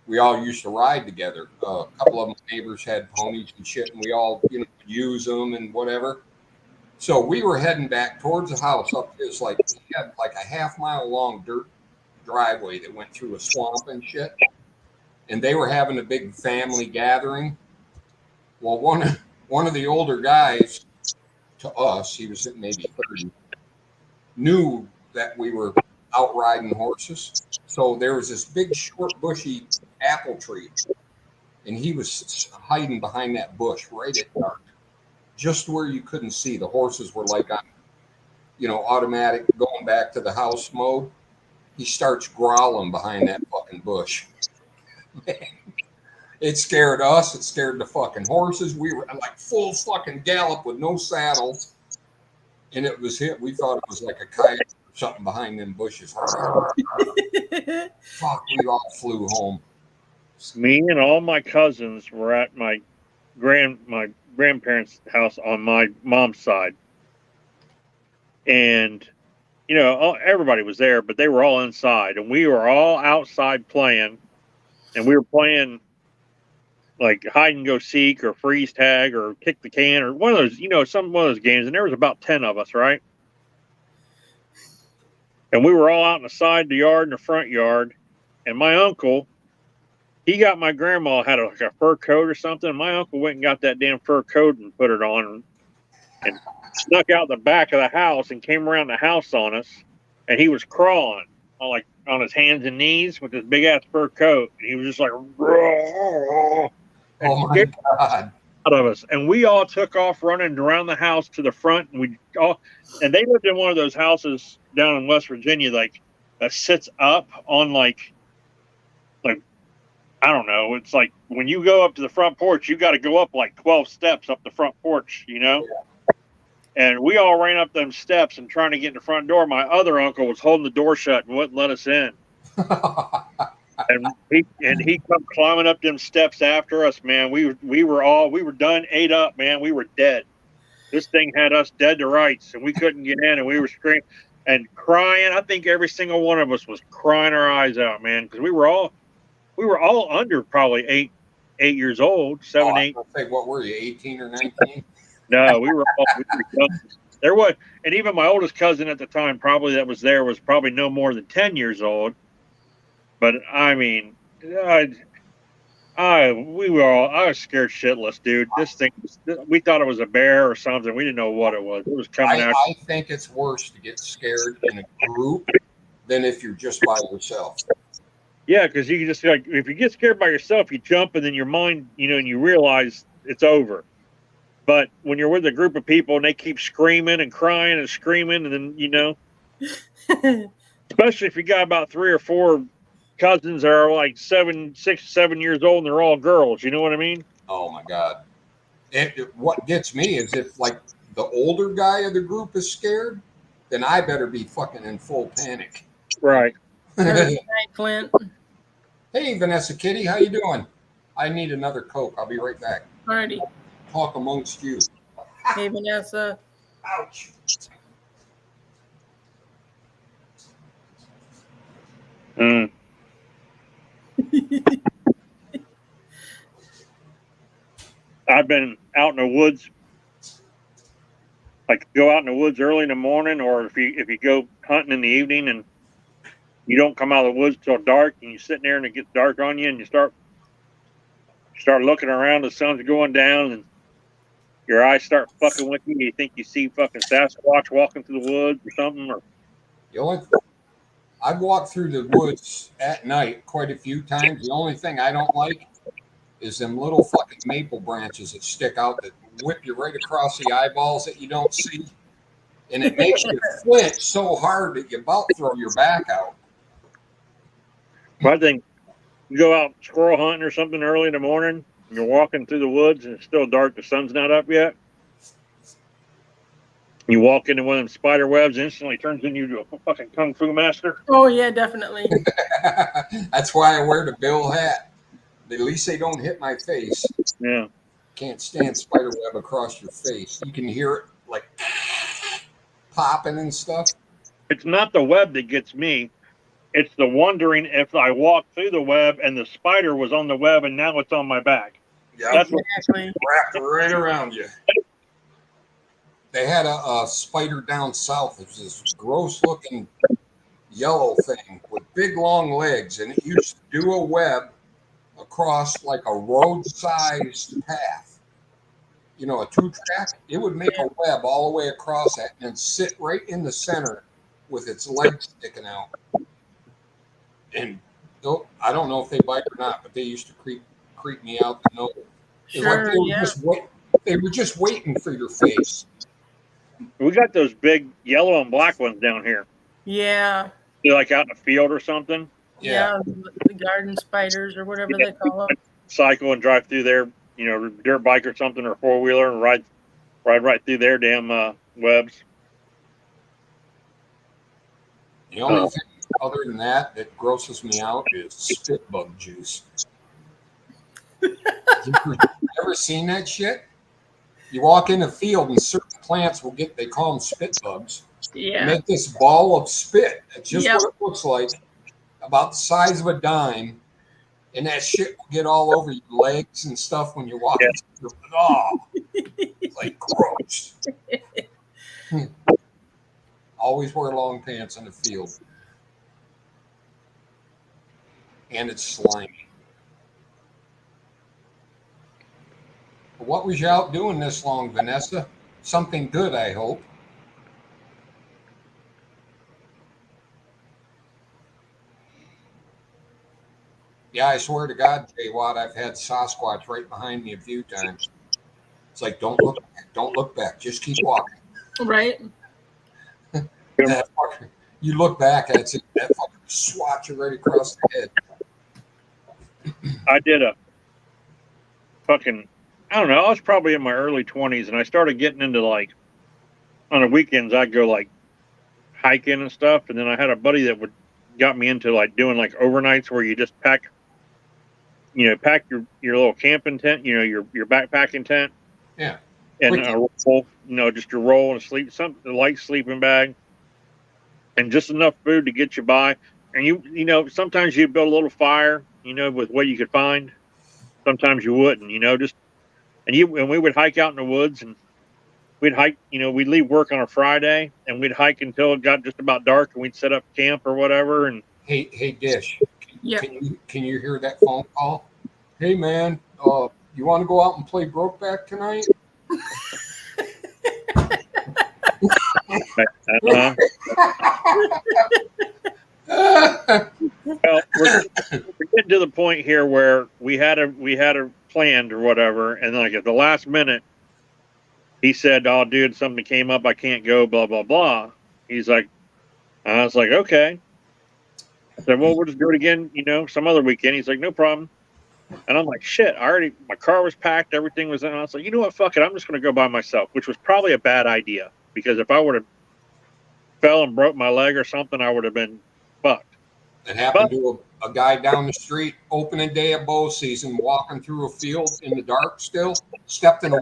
We all used to ride together. A couple of my neighbors had ponies and shit, and we all, use them and whatever. So we were heading back towards the house up this, he had like a half-mile long dirt driveway that went through a swamp and shit. And they were having a big family gathering. Well, one of the older guys, to us, he was maybe 30, knew that we were out riding horses. So there was this big, short, bushy apple tree, and he was hiding behind that bush right at dark, just where you couldn't see. The horses were like on, automatic going back to the house mode. He starts growling behind that fucking bush. Man, it scared us. It scared the fucking horses. We were like full fucking gallop with no saddles, and it was hit. We thought it was like a coyote or something behind them bushes. Fuck, we all flew home. Me and all my cousins were at my grandparents' house on my mom's side, and everybody was there, but they were all inside, and we were all outside playing, and we were playing like hide and go seek or freeze tag or kick the can or one of those, one of those games, and there was about 10 of us, right? And we were all out in the side, the yard, and the front yard, and my uncle, he got my grandma had a fur coat or something. And my uncle went and got that damn fur coat and put it on and snuck out the back of the house and came around the house on us. And he was crawling on his hands and knees with his big ass fur coat. And he was just like, oh my God, out of us. And we all took off running around the house to the front. And and they lived in one of those houses down in West Virginia, that sits up on I don't know. It's like when you go up to the front porch, you got to go up like 12 steps up the front porch, Yeah. And we all ran up them steps and trying to get in the front door. My other uncle was holding the door shut and wouldn't let us in. and he come climbing up them steps after us, man. We were done, ate up, man. We were dead. This thing had us dead to rights, and we couldn't get in, and we were screaming and crying. I think every single one of us was crying our eyes out, man, because we were all under probably eight years old, 7, 8. Say, what were you, 18 or 19? No, we were young. There was, and even my oldest cousin at the time, probably that was there, was probably no more than 10 years old. But I mean, I was scared shitless, dude. This thing, we thought it was a bear or something. We didn't know what it was. It was coming out. I think it's worse to get scared in a group than if you're just by yourself. Yeah, because you can just if you get scared by yourself, you jump, and then your mind, and you realize it's over. But when you're with a group of people and they keep screaming and crying and screaming, and then especially if you got about 3 or 4 cousins that are like 6, 7 years old, and they're all girls. You know what I mean? Oh my God! What gets me is if like the older guy of the group is scared, then I better be fucking in full panic. Right. Good night, Clint. Hey, Vanessa Kitty, how you doing? I need another Coke. I'll be right back. Alrighty. Talk amongst you. Hey, Vanessa. Ouch. I've been out in the woods, like go out in the woods early in the morning, or if you go hunting in the evening and you don't come out of the woods till dark, and you're sitting there and it gets dark on you, and you start looking around, the sun's going down, and your eyes start fucking with you. You think you see fucking Sasquatch walking through the woods or something, or The only I've walked through the woods at night quite a few times. The only thing I don't like is them little fucking maple branches that stick out that whip you right across the eyeballs that you don't see. And it makes you flinch so hard that you about throw your back out. I think you go out squirrel hunting or something early in the morning, and you're walking through the woods and it's still dark, the sun's not up yet. You walk into one of them spider webs, instantly turns into a fucking kung fu master. Oh yeah, definitely. That's why I wear the bill hat. At least they don't hit my face. Yeah. Can't stand spider web across your face. You can hear it like popping and stuff. It's not the web that gets me. It's the wondering if I walked through the web and the spider was on the web and now it's on my back. Yeah, That's what Exactly. wrapped right around you. They had a spider down south. It was this gross looking yellow thing with big long legs, and it used to do a web across like a road-sized path. You know, a 2-track. It would make a web all the way across that and sit right in the center with its legs sticking out. And I don't know if they bite or not, but they used to creep me out to know. It was like Sure. they were Yeah. they were just waiting for your face. we got those big yellow and black ones down here. Yeah. They're like out in the field or something. Yeah. The garden spiders or whatever they call them. Cycle and drive through their, dirt bike or something or 4-wheeler and ride right through their damn webs. The only thing other than that grosses me out is spit bug juice. You ever seen that shit? You walk in a field and certain plants they call them spit bugs. Yeah. Make this ball of spit. That's just Yep. what it looks like, about the size of a dime. And that shit will get all over your legs and stuff when you're walking. Yeah. Oh, it's like gross. Always wear long pants in the field. And it's slimy. What was you out doing this long, Vanessa? Something good, I hope. Yeah, I swear to God, Jay Watt, I've had Sasquatch right behind me a few times. It's like, don't look back, just keep walking. Right. That fucker, you look back and that fucker swats you right across the head. I did a fucking, I don't know, I was probably in my early 20s and I started getting into like, on the weekends, I'd go like hiking and stuff. And then I had a buddy that got me into like doing like overnights where you just pack your little camping tent, your backpacking tent. Yeah. And a roll, just your roll and a light sleeping bag and just enough food to get you by. And sometimes you build a little fire, with what you could find. Sometimes you wouldn't, and we would hike out in the woods and we'd hike, we'd leave work on a Friday and we'd hike until it got just about dark and we'd set up camp or whatever. And Hey, Dish. Yeah. Can you hear that phone call? Hey, man, you want to go out and play Brokeback tonight? Well, we're getting to the point here where we had a planned or whatever, and like at the last minute, he said, "Oh, dude, something came up. I can't go." Blah blah blah. He's like, I was like, "Okay." I said, "Well, we'll just do it again, some other weekend." He's like, "No problem." And I'm like, "Shit, my car was packed, everything was in." I was like, "You know what? Fuck it. I'm just going to go by myself," which was probably a bad idea because if I would have fell and broke my leg or something, I would have been fucked. It happened to a guy down the street, opening day of bow season, walking through a field in the dark still, stepped in a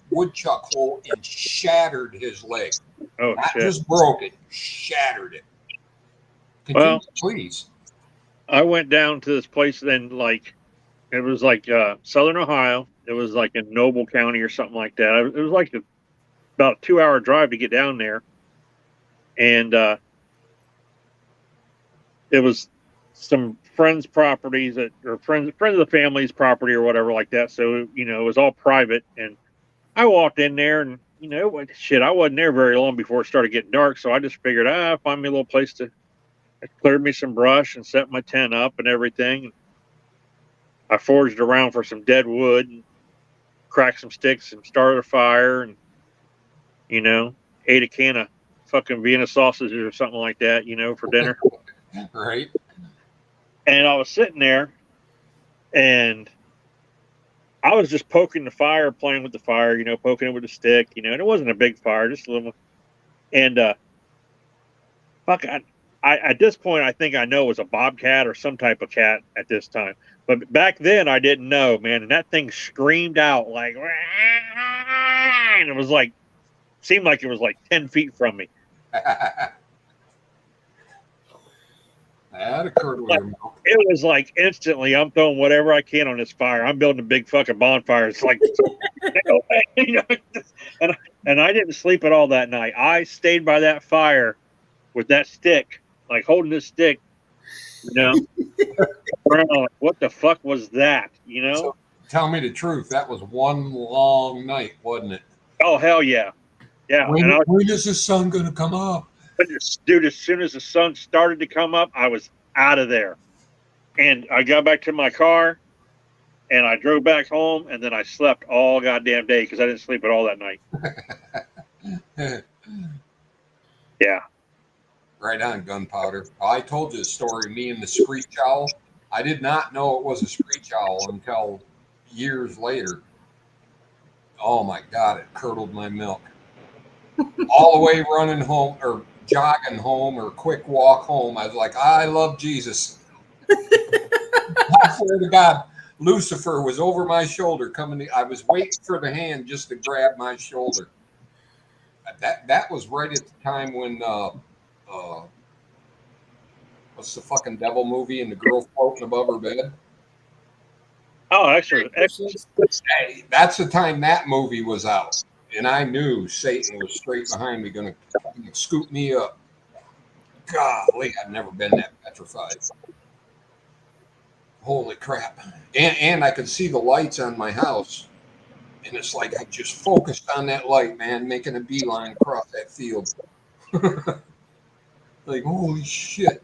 woodchuck hole and shattered his leg. Oh, Not shit. just broke it, shattered it. Continue, Well, please. I went down to this place then, like, it was like Southern Ohio. It was like in Noble County or something like that. It was like about a 2-hour drive to get down there. And it was some friends' properties or friends of the family's property or whatever like that. So, you know, it was all private. And I walked in there and, you know, shit, I wasn't there very long before it started getting dark. So I just figured, find me a little place to, I cleared me some brush and set my tent up and everything. I foraged around for some dead wood and cracked some sticks and started a fire and, you know, ate a can of fucking Vienna sausages or something like that, you know, for dinner. Right. And I was sitting there and I was just poking the fire, playing with the fire, you know, poking it with a stick, you know, and it wasn't a big fire, just a little. And at this point, I think I know it was a bobcat or some type of cat at this time. But back then, I didn't know, man. And that thing screamed out like, and it was like, seemed like it was like 10 feet from me. That occurred with him. It was like instantly, I'm throwing whatever I can on this fire. I'm building a big fucking bonfire. It's like, you know, and I didn't sleep at all that night. I stayed by that fire with that stick, like holding this stick, you know. What the fuck was that, you know? So, tell me the truth. That was one long night, wasn't it? Oh, hell yeah. Yeah. When is the sun going to come up? Dude, as soon as the sun started to come up, I was out of there. And I got back to my car and I drove back home and then I slept all goddamn day because I didn't sleep at all that night. Yeah. Right on, Gunpowder. I told you the story, me and the screech owl. I did not know it was a screech owl until years later. Oh my God, it curdled my milk. All the way running home or jogging home or quick walk home, I was like, I love Jesus. I swear to God, Lucifer was over my shoulder coming. I was waiting for the hand just to grab my shoulder. That was right at the time when what's the fucking devil movie and the girl floating above her bed? Oh, actually, Hey, that's the time that movie was out. And I knew Satan was straight behind me, going to scoop me up. Golly, I've never been that petrified. Holy crap. And I could see the lights on my house. And it's like I just focused on that light, man, making a beeline across that field. Like, holy shit.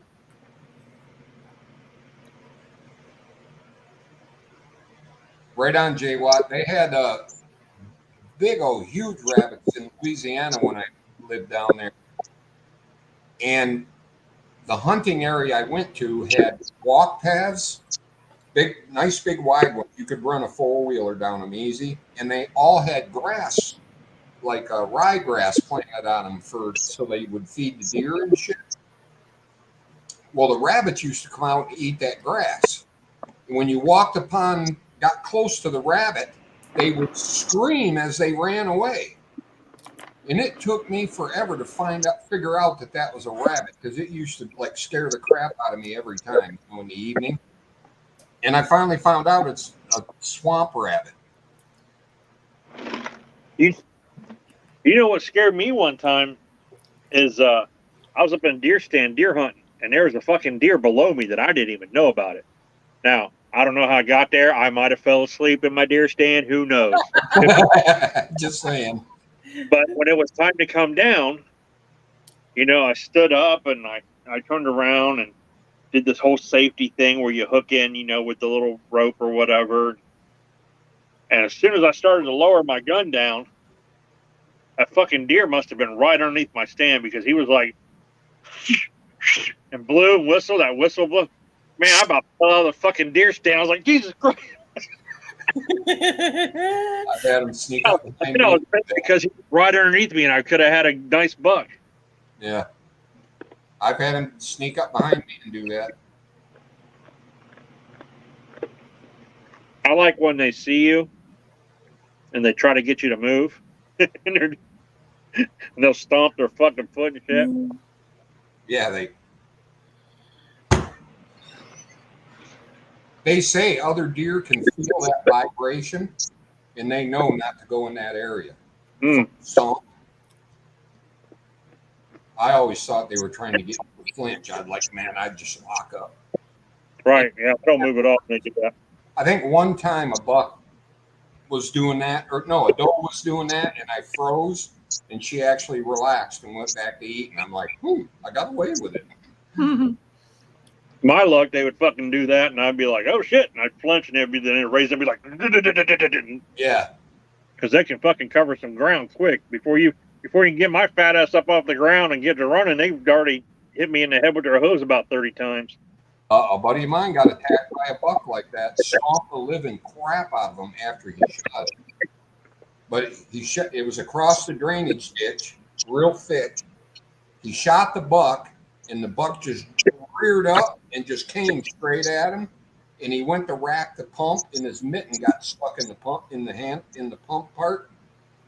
Right on, J. Watt. They had big old huge rabbits in Louisiana when I lived down there. And the hunting area I went to had walk paths, nice big wide ones. You could run a four-wheeler down them easy. And they all had grass, like ryegrass planted on them so they would feed the deer and shit. Well, the rabbits used to come out and eat that grass. And when you got close to the rabbit, they would scream as they ran away. And it took me forever to figure out that was a rabbit, because it used to like scare the crap out of me every time in the evening. And I finally found out it's a swamp rabbit. You know what scared me one time is I was up in a deer stand deer hunting, and there was a fucking deer below me that I didn't even know about it. Now, I don't know how I got there. I might have fell asleep in my deer stand. Who knows? Just saying. But when it was time to come down, you know, I stood up and I turned around and did this whole safety thing where you hook in, you know, with the little rope or whatever. And as soon as I started to lower my gun down, that fucking deer must have been right underneath my stand, because he was like, and blew and whistled. That whistle blew. Man, I about fell out of the fucking deer stand. I was like, Jesus Christ. I've had him sneak up behind You know, me. because he was right underneath me and I could have had a nice buck. Yeah. I've had him sneak up behind me and do that. I like when they see you and they try to get you to move. And they'll stomp their fucking foot and shit. Yeah, they say other deer can feel that vibration, and they know not to go in that area. Mm. So I always thought they were trying to get me to flinch. I'd just lock up. Right, yeah, don't move at all when they do that. I think one time a buck was doing that, or no, a doe was doing that, and I froze, and she actually relaxed and went back to eat. And I'm like, I got away with it. My luck, they would fucking do that, and I'd be like, oh shit, and I'd flinch, and then it'd raise and be like, Yeah. because they can fucking cover some ground quick. Before you can get my fat ass up off the ground and get to running, they've already hit me in the head with their hose about 30 times. A buddy of mine got attacked by a buck like that, stomped the living crap out of him after he shot it. But it was across the drainage ditch, real thick. He shot the buck, and the buck just reared up and just came straight at him. And he went to rack the pump, and his mitten got stuck in the pump in the pump part,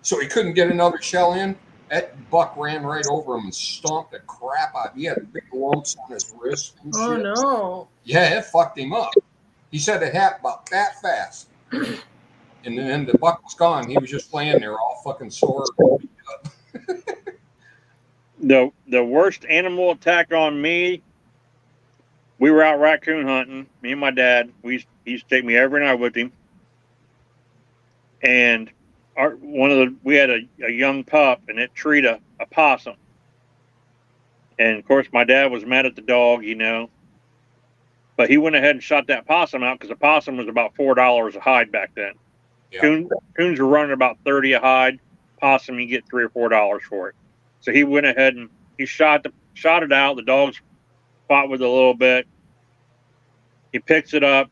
so he couldn't get another shell in. That buck ran right over him and stomped the crap out. He had big lumps on his wrist and shit. Oh no! Yeah, it fucked him up. He said it happened about that fast. And then the buck was gone. He was just laying there all fucking sore. The worst animal attack on me, we were out raccoon hunting, me and my dad. He used to take me every night with him. And we had a young pup, and it treed a possum. And of course, my dad was mad at the dog, but he went ahead and shot that possum out because the possum was about $4 a hide back then. Yeah. Coons were running about 30 a hide. Possum, you get $3 or $4 for it. So he went ahead and he shot it out. The dogs fought with it a little bit. He picks it up,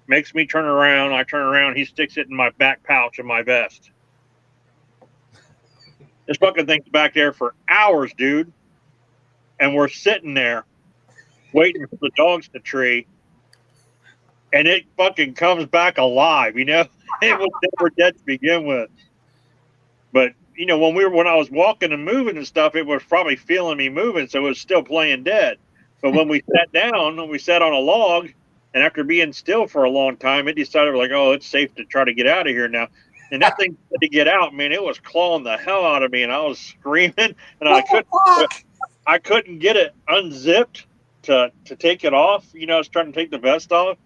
makes me turn around. I turn around. He sticks it in my back pouch of my vest. This fucking thing's back there for hours, dude. And we're sitting there waiting for the dogs to tree. And it fucking comes back alive, It was never dead to begin with. But, when I was walking and moving and stuff, it was probably feeling me moving, so it was still playing dead. But when we sat on a log, and after being still for a long time, it decided, oh, it's safe to try to get out of here now. And that thing had to get out, man. It was clawing the hell out of me, and I was screaming, and I couldn't get it unzipped to take it off. I was trying to take the vest off.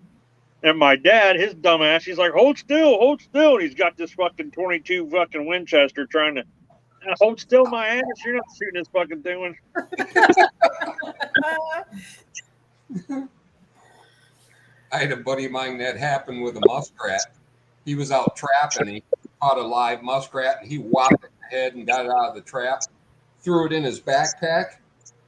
And my dad, his dumbass, he's like, hold still. And he's got this fucking 22 fucking Winchester trying to hold still my ass. You're not shooting this fucking thing. I had a buddy of mine that happened with a muskrat. He was out trapping. He caught a live muskrat, and he whopped it in the head and got it out of the trap, threw it in his backpack,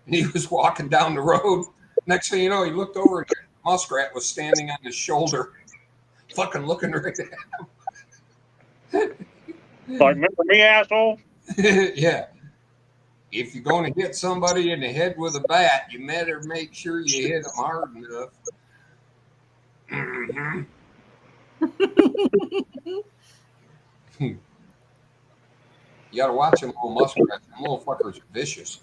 and he was walking down the road. Next thing you know, he looked over and the muskrat was standing on his shoulder, fucking looking right at him. Like, remember me, asshole? Yeah. If you're going to hit somebody in the head with a bat, you better make sure you hit them hard enough. Mm-hmm. You got to watch them little muskrats. Them little fuckers are vicious.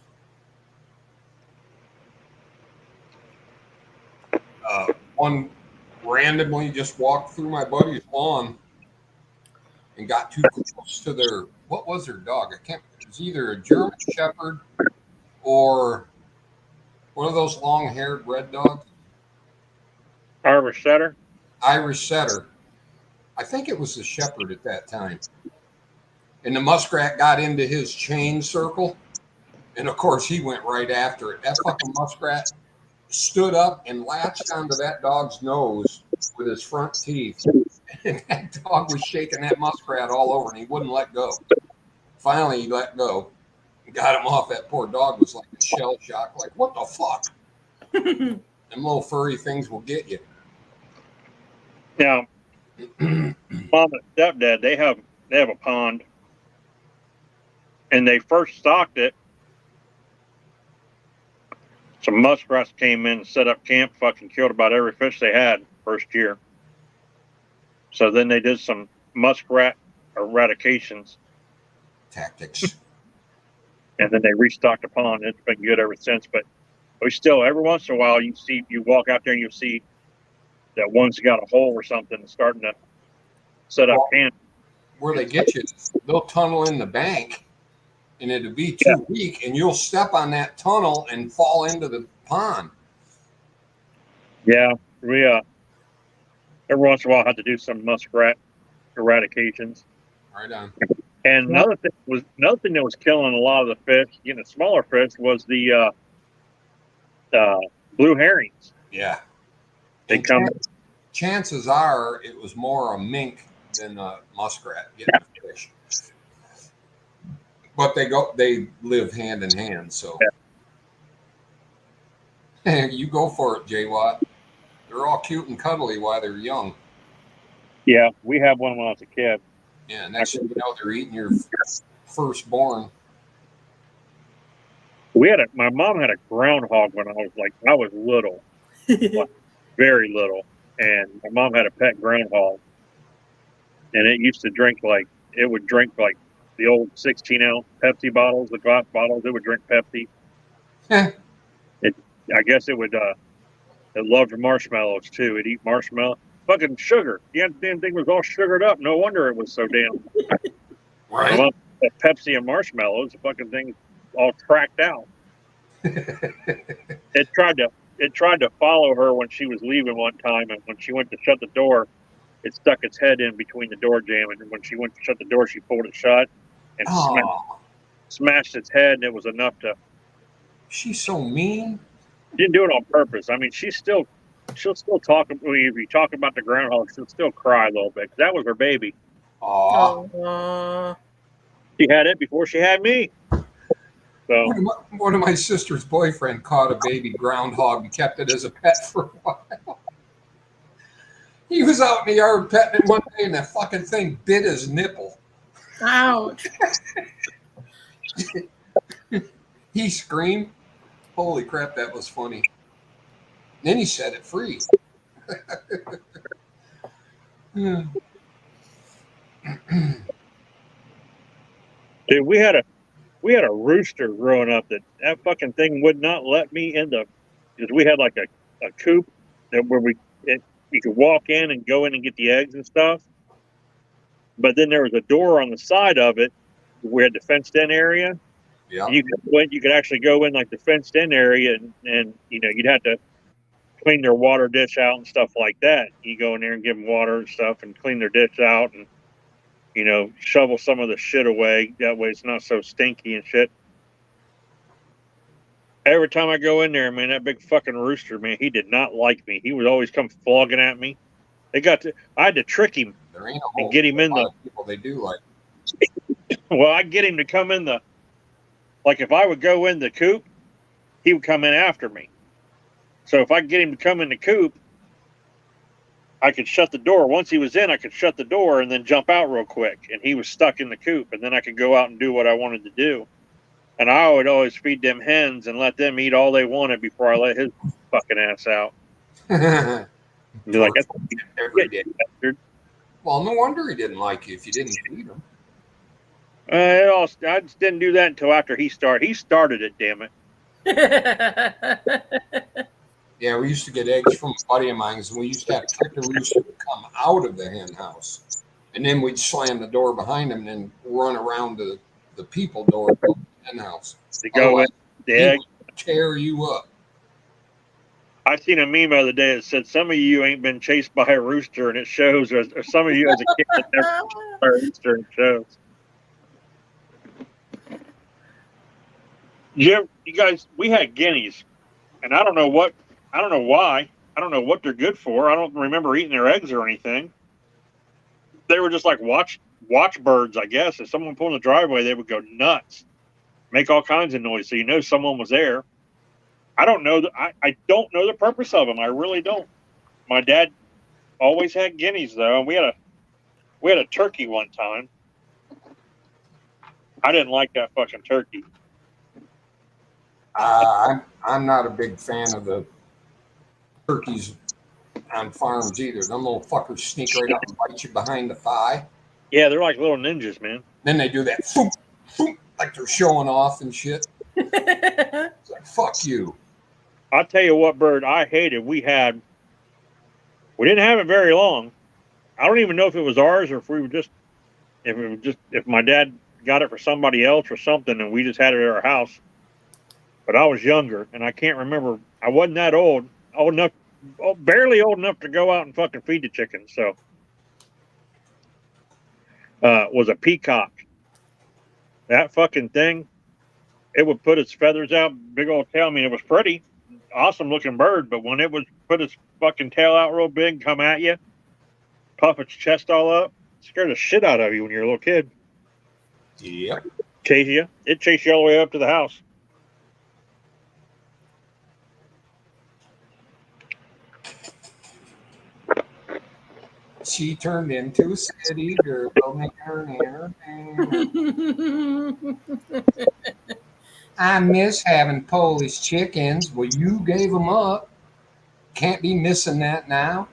One randomly just walked through my buddy's lawn and got too close to what was their dog? It was either a German Shepherd or one of those long-haired red dogs. Irish setter. I think it was the Shepherd at that time. And the muskrat got into his chain circle. And of course, he went right after it. That fucking muskrat stood up and latched onto that dog's nose with his front teeth. And that dog was shaking that muskrat all over, and he wouldn't let go. Finally, he let go and got him off. That poor dog was like a shell shock, like, what the fuck? Them little furry things will get you. Now, Mom and Stepdad, they have a pond, and they first stocked it. Some muskrats came in and set up camp, fucking killed about every fish they had first year. So then they did some muskrat eradications, Tactics. and then they restocked the pond. It's been good ever since. But we still, every once in a while, you walk out there and you see that one's got a hole or something starting to set up camp. Where they get you, they'll tunnel in the bank, and it'll be too weak, and you'll step on that tunnel and fall into the pond. Yeah, we every once in a while had to do some muskrat eradications. Right on. And another thing that was killing a lot of the fish, the smaller fish, was the blue herrings. Yeah. They And come. Chances are it was more a mink than a muskrat getting the fish. But they live hand in hand, so you go for it, J Watt. They're all cute and cuddly while they're young. Yeah, we had one when I was a kid. Yeah, next thing you know, they're eating your firstborn. My mom had a groundhog when I was little, like, very little, and my mom had a pet groundhog, and it used to drink it would drink the old 16-ounce Pepsi bottles, the glass bottles. It would drink Pepsi. I guess it would. It loved marshmallows too. It'd eat marshmallow, fucking sugar. The damn thing was all sugared up. No wonder it was so damn. Right. Well, Pepsi and marshmallows, the fucking thing all cracked out. It tried to follow her when she was leaving one time, and when she went to shut the door, it stuck its head in between the door jamb, and when she went to shut the door, she pulled it shut and smashed its head, and it was enough to. She's so mean. She didn't do it on purpose. I mean, she'll still talk. If you talk about the groundhog, she'll still cry a little bit. That was her baby. Aww. She had it before she had me. So one of my sister's boyfriend caught a baby groundhog and kept it as a pet for a while. He was out in the yard petting it one day, and that fucking thing bit his nipple. Ouch. He screamed. Holy crap, that was funny. Then he set it free. Dude, we had a rooster growing up that fucking thing would not let me in because we had like a coop where you could walk in and go in and get the eggs and stuff. But then there was a door on the side of it. We had the fenced in area. Yeah. You could actually go in like the fenced in area and you'd have to clean their water dish out and stuff like that. You go in there and give them water and stuff and clean their dish out and shovel some of the shit away. That way it's not so stinky and shit. Every time I go in there, man, that big fucking rooster, man, he did not like me. He would always come flogging at me. I had to trick him and get him in the. People they do like. Well, I get him to come in the. Like if I would go in the coop, he would come in after me. So if I could get him to come in the coop, I could shut the door. Once he was in, I could shut the door and then jump out real quick. And he was stuck in the coop, and then I could go out and do what I wanted to do. And I would always feed them hens and let them eat all they wanted before I let his fucking ass out. Be like, that's every day. Well, no wonder he didn't like you if you didn't feed him. I just didn't do that until after he started. He started it, damn it. Yeah, we used to get eggs from a buddy of mine, and we used to have chicken rooster come out of the hen house. And then we'd slam the door behind him and then run around to the people door of the hen house. To go in the egg. Tear you up. I seen a meme the other day that said, some of you ain't been chased by a rooster, and it shows, or some of you as a kid that never been chased by a rooster, and it shows. You guys, we had guineas, and I don't know why. I don't know what they're good for. I don't remember eating their eggs or anything. They were just like watch birds, I guess. If someone pulled in the driveway, they would go nuts, make all kinds of noise, so someone was there. I don't know I don't know the purpose of them. I really don't. My dad always had guineas though, and we had a turkey one time. I didn't like that fucking turkey. I'm not a big fan of the turkeys on farms either. Them little fuckers sneak right up and bite you behind the thigh. Yeah, they're like little ninjas, man. Then they do that, foop, foop, like they're showing off and shit. It's like, fuck you. I'll tell you what bird I hated. We didn't have it very long. I don't even know if it was ours or if my dad got it for somebody else or something, and we just had it at our house. But I was younger, and I can't remember. I wasn't that old enough, barely old enough to go out and fucking feed the chickens. So, was a peacock. That fucking thing, it would put its feathers out, big old tail. I mean, it was pretty, awesome looking bird, but when it would put its fucking tail out real big, come at you, puff its chest all up, scared the shit out of you when you're a little kid. Yep. Chase you. It chased you all the way up to the house. She turned into a city girl. I miss having Polish chickens. Well, you gave them up. Can't be missing that now.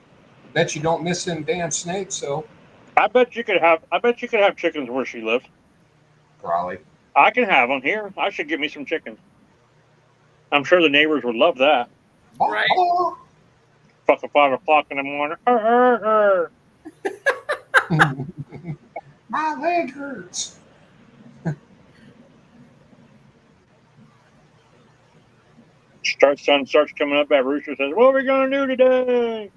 Bet you don't miss them damn snakes, though. I bet you could have chickens where she lives. Probably. I can have them here. I should get me some chickens. I'm sure the neighbors would love that. Right. Fucking 5 o'clock in the morning. My leg hurts. Sun starts coming up. That rooster says, "What are we gonna do today?"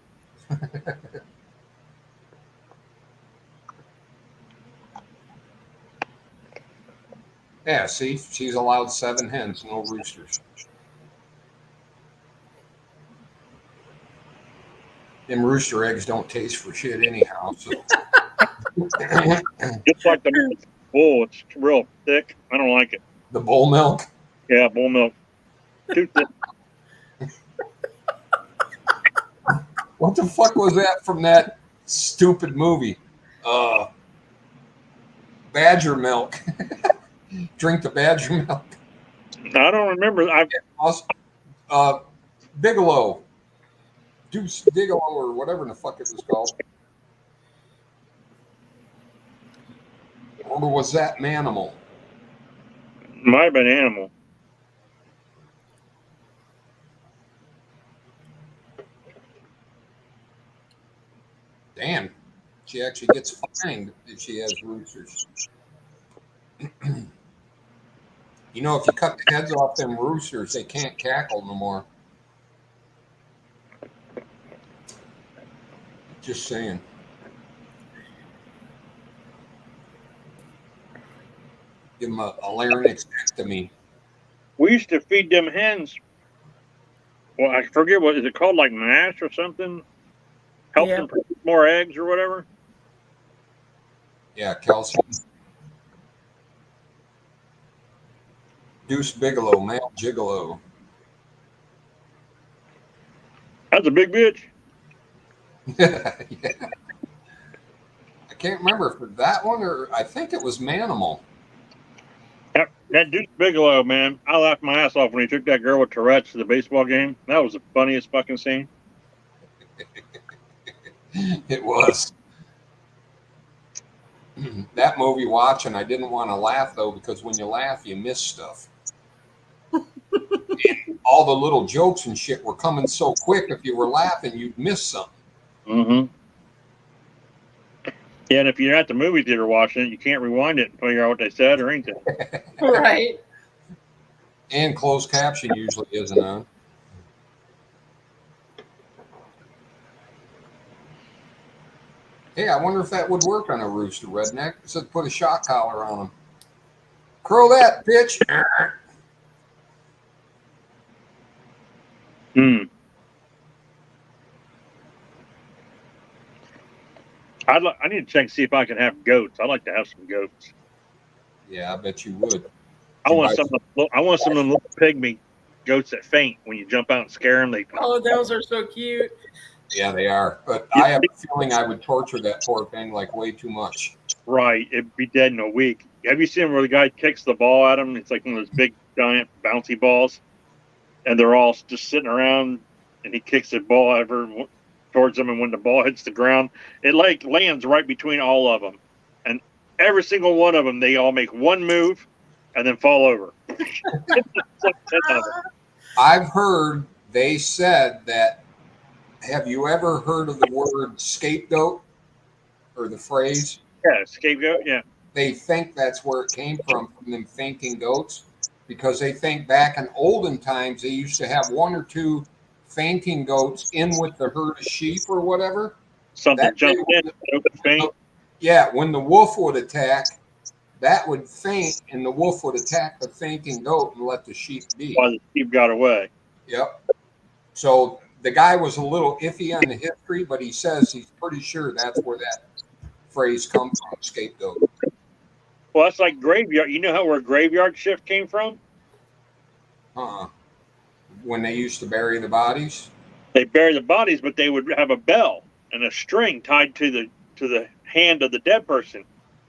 Yeah, see, she's allowed 7 hens, no roosters. Them rooster eggs don't taste for shit anyhow. So. Just like the bull, it's real thick. I don't like it. The bull milk. Yeah, bull milk. Too thick. What the fuck was that from that stupid movie? Badger milk. Drink the badger milk. I don't remember. Bigelow. Deuce Bigelow or whatever the fuck it was called. Or was that Manimal? Might have been Animal. Damn. She actually gets fined if she has roosters. You know, if you cut the heads off them roosters, they can't cackle no more. Just saying. Give them a laryngectomy. We used to feed them hens. Well, I forget what is it called, like mash or something. Help them produce more eggs or whatever. Yeah, calcium. Deuce Bigelow, male gigolo. That's a big bitch. Yeah. I can't remember if it was that one or I think it was Manimal. That Deuce Bigelow, man, I laughed my ass off when he took that girl with Tourette's to the baseball game. That was the funniest fucking scene. It was. That movie watching, I didn't want to laugh though, because when you laugh, you miss stuff. And all the little jokes and shit were coming so quick. If you were laughing, you'd miss something. Mm-hmm. Yeah, and if you're at the movie theater watching it, you can't rewind it and figure out what they said or anything. Right. And closed caption usually isn't on. Hey, I wonder if that would work on a rooster, redneck. It said put a shock collar on him. Crow that, bitch. Hmm. I need to check and see if I can have goats. I'd like to have some goats. Yeah, I bet you would. I want some of them little pygmy goats that faint when you jump out and scare them. Oh, those are so cute. Yeah, they are. But I have a feeling I would torture that poor thing like way too much. Right. It'd be dead in a week. Have you seen where the guy kicks the ball at him? It's like one of those big, giant, bouncy balls. And they're all just sitting around, and he kicks the ball over. towards them, and when the ball hits the ground, it like lands right between all of them, and every single one of them, they all make one move and then fall over. It's like 10 of them. I've heard they said that. Have you ever heard of the word scapegoat or the phrase? Yeah, scapegoat. Yeah, They think that's where it came from them fainting goats, because they think back in olden times they used to have one or two fainting goats in with the herd of sheep or whatever. something That jumped they- in, open faint. Yeah, when the wolf would attack, that would faint, and the wolf would attack the fainting goat and let the sheep be. While the sheep got away. Yep. So the guy was a little iffy on the history, but he says he's pretty sure that's where that phrase comes from, scapegoat. Well, that's like graveyard. You know where graveyard shift came from? When they used to bury the bodies. They bury the bodies, but they would have a bell and a string tied to the hand of the dead person.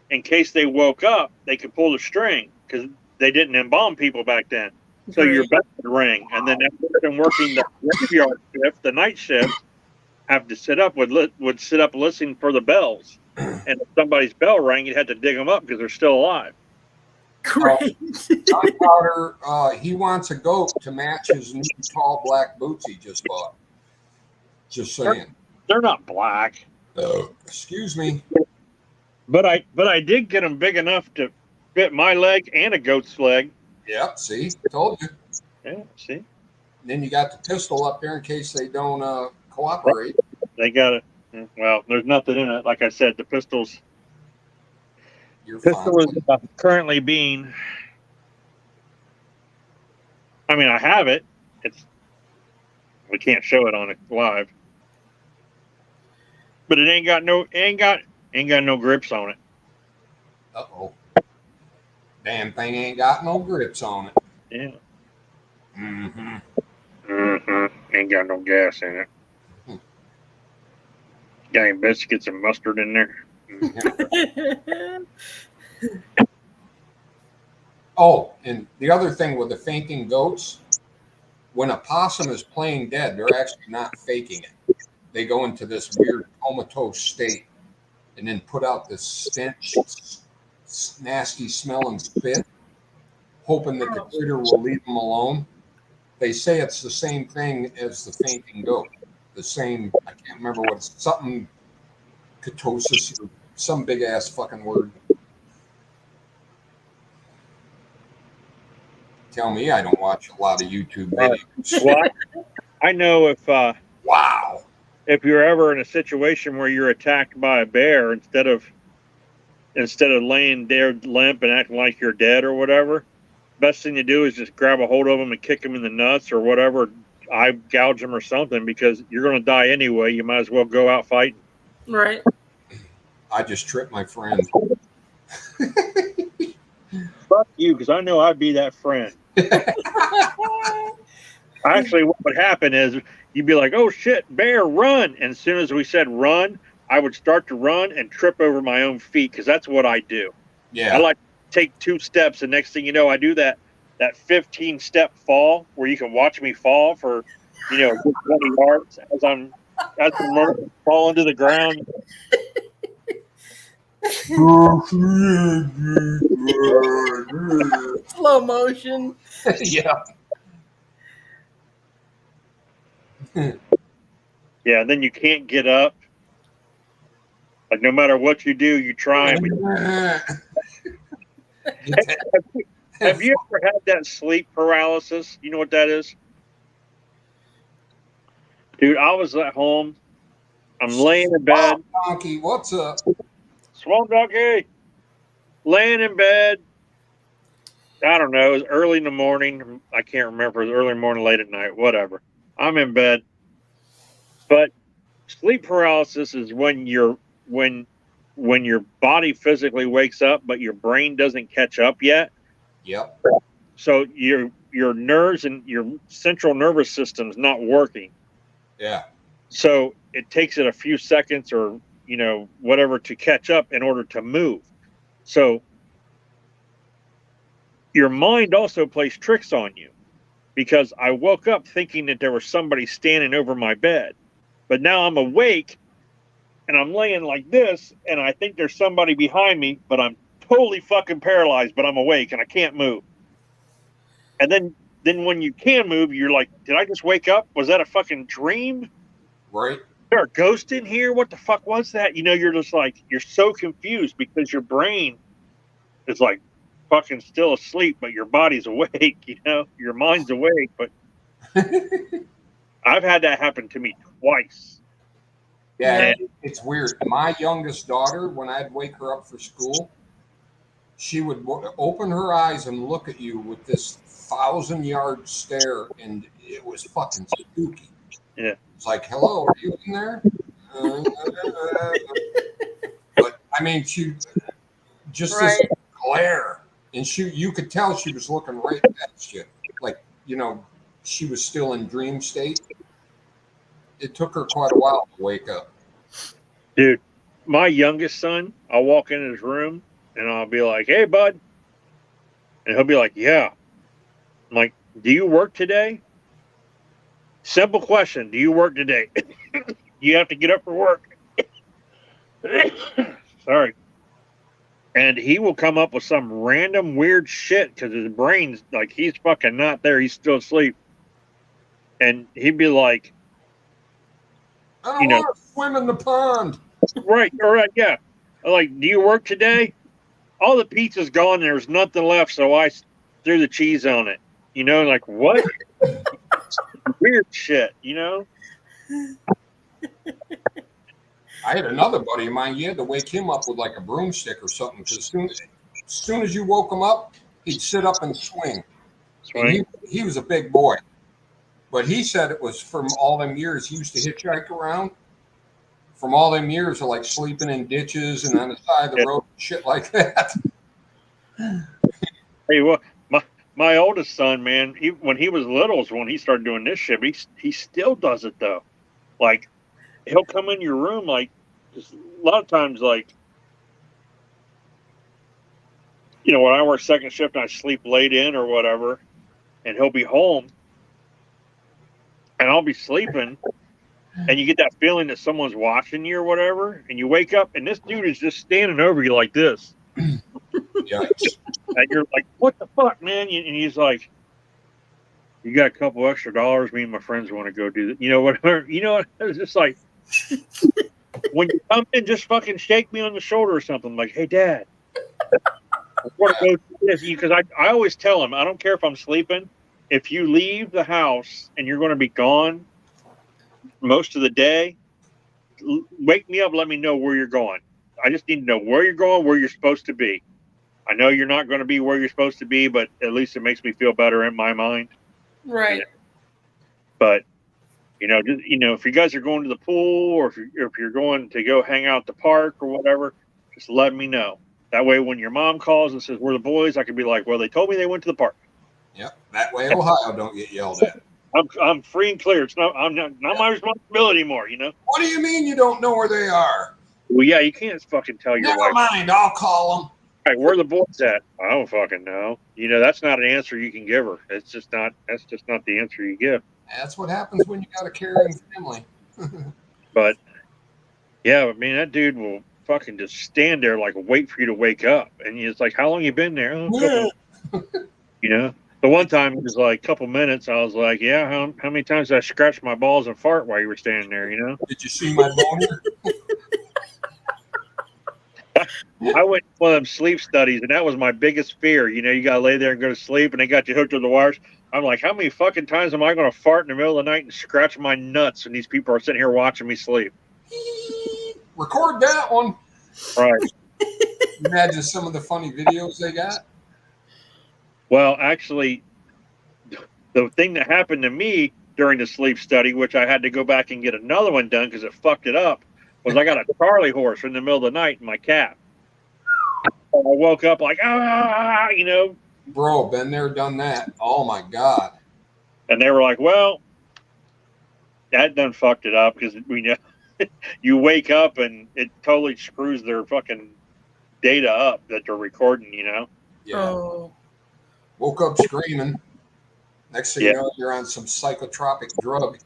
In case they woke up, they could pull the string because they didn't embalm people back then. So your bell would ring, and then after working the graveyard shift, the night shift, have to sit up would sit up listening for the bells. And if somebody's bell rang, you had to dig them up because they're still alive. Great. Gunpowder, he wants a goat to match his new tall black boots he just bought. Just saying. They're not black, Excuse me. but I did get them big enough to fit my leg and a goat's leg. Yep, see? Told you. Yeah, see, And then you got the pistol up there in case they don't cooperate. they got it. Well, there's nothing in it. Like I said, the pistol You're is fine. currently being. I mean, I have it. We can't show it on it live, but it ain't got no grips on it. Uh-oh. Damn thing ain't got no grips on it. Yeah. Mm-hmm. Ain't got no gas in it. Dang biscuits and mustard in there. Oh, and the other thing with the fainting goats, when a possum is playing dead, they're actually not faking it. They go into this weird comatose state and then put out this stench, nasty smelling spit, hoping that the critter will leave them alone. They say it's the same thing as the fainting goat. The same, I can't remember what it's, something, ketosis, or some big ass fucking word. Tell me I don't watch a lot of YouTube videos. Well, I know Wow. if you're ever in a situation where you're attacked by a bear, instead of laying there limp and acting like you're dead or whatever, best thing to do is just grab a hold of them and kick them in the nuts or whatever, eye gouge them or something, because you're going to die anyway. You might as well go out fighting. Right. I just tripped my friend. Fuck you, because I know I'd be that friend. Actually, what would happen is you'd be like, oh shit, bear, run. And as soon as we said run, I would start to run and trip over my own feet, because that's what I do. Yeah. I like to take 2 steps, and next thing you know, I do that 15-step fall where you can watch me fall for, a good 20 yards as I'm falling to the ground. Slow motion. Yeah. Yeah, and then you can't get up. Like no matter what you do, you try. Have you ever had that sleep paralysis? You know what that is? Dude, I was at home. I'm laying in bed. Donkey, what's up? Swamp Donkey. Laying in bed. I don't know. It was early in the morning. I can't remember. It was early morning, late at night, whatever. I'm in bed. But sleep paralysis is when your body physically wakes up, but your brain doesn't catch up yet. Yep. So your nerves and your central nervous system's not working. Yeah. So it takes it a few seconds or whatever to catch up in order to move. So your mind also plays tricks on you, because I woke up thinking that there was somebody standing over my bed. But now I'm awake and I'm laying like this, and I think there's somebody behind me, but I'm totally fucking paralyzed, but I'm awake and I can't move. And then when you can move, you're like, did I just wake up? Was that a fucking dream? Right? Is there a ghost in here? What the fuck was that? You know, you're just like, you're so confused because your brain is like fucking still asleep, but your body's awake, you know, your mind's awake. But I've had that happen to me twice. Yeah, it's weird. My youngest daughter, when I'd wake her up for school, she would open her eyes and look at you with this 1,000-yard stare, and it was fucking spooky. Yeah. It's like, hello, are you in there? But I mean, she just this glare, and you could tell she was looking right past you, like, you know, she was still in dream state. It took her quite a while to wake up. Dude, my youngest son, I'll walk in his room and I'll be like, hey, bud. And he'll be like, yeah. I'm like, do you work today? Simple question. Do you work today? You have to get up for work. Sorry. And he will come up with some random weird shit because his brain's like, he's fucking not there. He's still asleep. And he'd be like, I don't want to swim in the pond. Right, yeah. Like, do you work today? All the pizza's gone. There's nothing left, so I threw the cheese on it. You know, like, what? Weird shit, you know? I had another buddy of mine. You had to wake him up with like a broomstick or something, because as soon as you woke him up, he'd sit up and swing. And he was a big boy. But he said it was from all them years he used to hitchhike around. From all them years of like sleeping in ditches and on the side of the road, shit like that. Hey, well, my oldest son, man, when he was little is when he started doing this shit. But he still does it though. Like, he'll come in your room, like, just a lot of times, like, you know, when I work second shift and I sleep late in or whatever, and he'll be home, and I'll be sleeping, and you get that feeling that someone's watching you or whatever, and you wake up, and this dude is just standing over you like this. Yikes. And you're like, what the fuck, man? And he's like, you got a couple extra dollars? Me and my friends want to go do that. You know, whatever. You know, it's just like, when you come in, just fucking shake me on the shoulder or something. Like, hey, Dad, I want to go do this. Because I always tell him, I don't care if I'm sleeping. If you leave the house and you're going to be gone most of the day, wake me up, let me know where you're going. I just need to know where you're going, where you're supposed to be. I know you're not going to be where you're supposed to be, but at least it makes me feel better in my mind. Right. But, you know, just, you know, if you guys are going to the pool or if you're going to go hang out at the park or whatever, just let me know. That way, when your mom calls and says, where are the boys? I can be like, well, they told me they went to the park. Yep. That way Ohio don't get yelled at. I'm free and clear. It's not my responsibility anymore, you know? What do you mean you don't know where they are? Well, yeah, you can't fucking tell your Never wife. mind, I'll call them. Right, where are the boys at? I don't fucking know. You know, that's not an answer you can give her. That's just not the answer you give. That's what happens when you got a caring family. But yeah, I mean, that dude will fucking just stand there like wait for you to wake up. And it's like, how long you been there? Oh, you know? The one time it was like a couple minutes. I was like, yeah, how many times did I scratch my balls and fart while you were standing there, you know? Did you see my boner? I went to one of them sleep studies, and that was my biggest fear. You know, you got to lay there and go to sleep, and they got you hooked to the wires. I'm like, how many fucking times am I going to fart in the middle of the night and scratch my nuts, and these people are sitting here watching me sleep? Record that one. Right. Imagine some of the funny videos they got. Well, actually, the thing that happened to me during the sleep study, which I had to go back and get another one done because it fucked it up, was I got a Charlie horse in the middle of the night in my cab. I woke up like, you know. Bro, been there, done that. Oh, my God. And they were like, well, that done fucked it up because we know you wake up and it totally screws their fucking data up that they're recording, you know? Yeah. Oh. Woke up screaming. Next thing you know, you're on some psychotropic drug.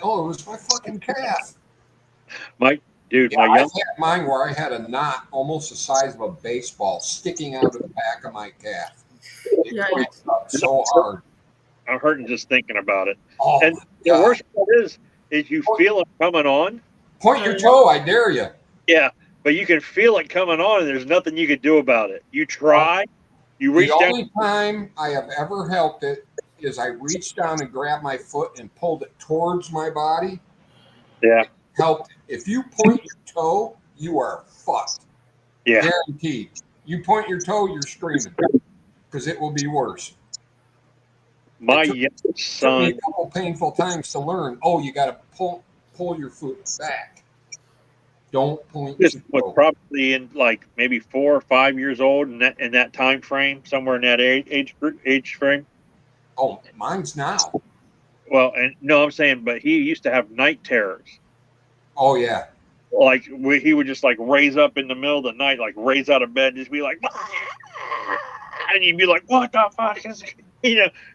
Oh, it was my fucking calf. Dude, Yeah, my I young had mine where I had a knot almost the size of a baseball sticking out of the back of my calf. It Yeah. cramped up so hard. I'm hurting just thinking about it. Oh And my the God. worst part is you feel it coming on. Point your toe, I dare you. Yeah, but you can feel it coming on, and there's nothing you can do about it. You try, you The reach down. only time I have ever helped it is I reached down and grabbed my foot and pulled it towards my body. Yeah, Helped. If you point your toe, you are fucked. yeah. Guaranteed. You point your toe, you're screaming because it will be worse. My It took youngest me a son, couple painful times to learn. Oh, you got to pull your foot back. Don't point this your was toe. probably in like maybe 4 or 5 years old in that time frame, somewhere in that age frame. Oh, mine's now. Well, and no, I'm saying, but he used to have night terrors. Oh yeah. Like he would just like raise up in the middle of the night, like raise out of bed, and just be like, and you'd be like, "What the fuck is?"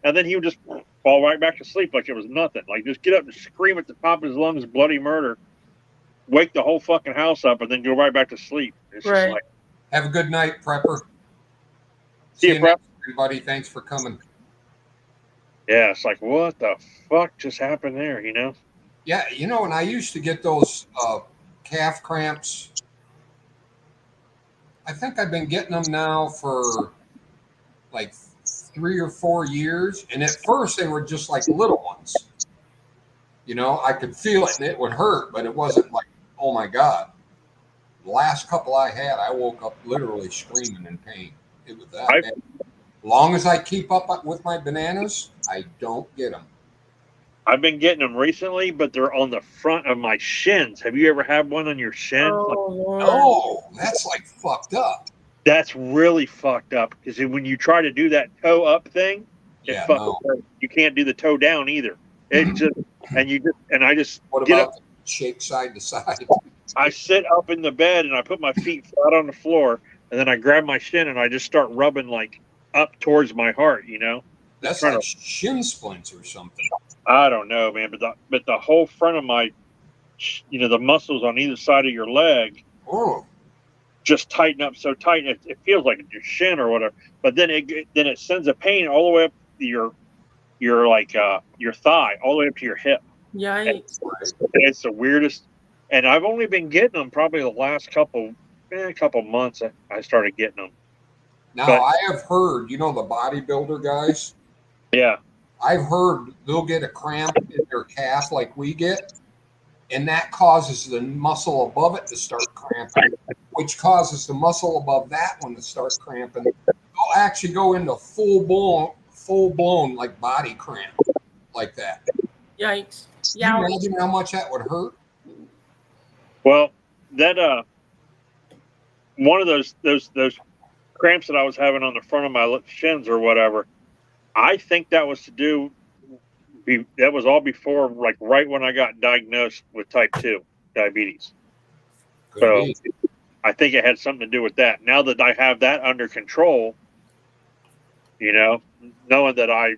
And then he would just fall right back to sleep like it was nothing. Like just get up and scream at the top of his lungs, bloody murder, wake the whole fucking house up, and then go right back to sleep. It's just Right. like, Have a good night, Prepper. see See you, you Prep. next, everybody. Thanks for coming. Yeah, it's like, what the fuck just happened there? Yeah, and I used to get those calf cramps. I think I've been getting them now for like 3 or 4 years. And at first they were just like little ones. I could feel it and it would hurt, but it wasn't like, oh my God. The last couple I had, I woke up literally screaming in pain. It was that bad. Long as I keep up with my bananas, I don't get them. I've been getting them recently, but they're on the front of my shins. Have you ever had one on your shin? Oh, Lord. Oh, that's like fucked up. That's really fucked up because when you try to do that toe up thing, Yeah, you can't do the toe down either. It just I just What get about up. shake side to side? I sit up in the bed and I put my feet flat on the floor, and then I grab my shin and I just start rubbing like up towards my heart. That's trying like shin splints or something. I don't know, man, but the whole front of my, the muscles on either side of your leg Oh, just tighten up so tight it feels like it's your shin or whatever. But then it sends a pain all the way up your thigh, all the way up to your hip. Yikes. It's the weirdest. And I've only been getting them probably the last couple months. I started getting them. now I have heard, the bodybuilder guys. Yeah. I've heard they'll get a cramp in their calf like we get, and that causes the muscle above it to start cramping, which causes the muscle above that one to start cramping. They'll actually go into full blown like body cramp like that. Yikes. Can you imagine how much that would hurt? Well, that one of those cramps that I was having on the front of my shins or whatever, I think that was that was all before, like right when I got diagnosed with type 2 diabetes. So I think it had something to do with that. Now that I have that under control, knowing that I,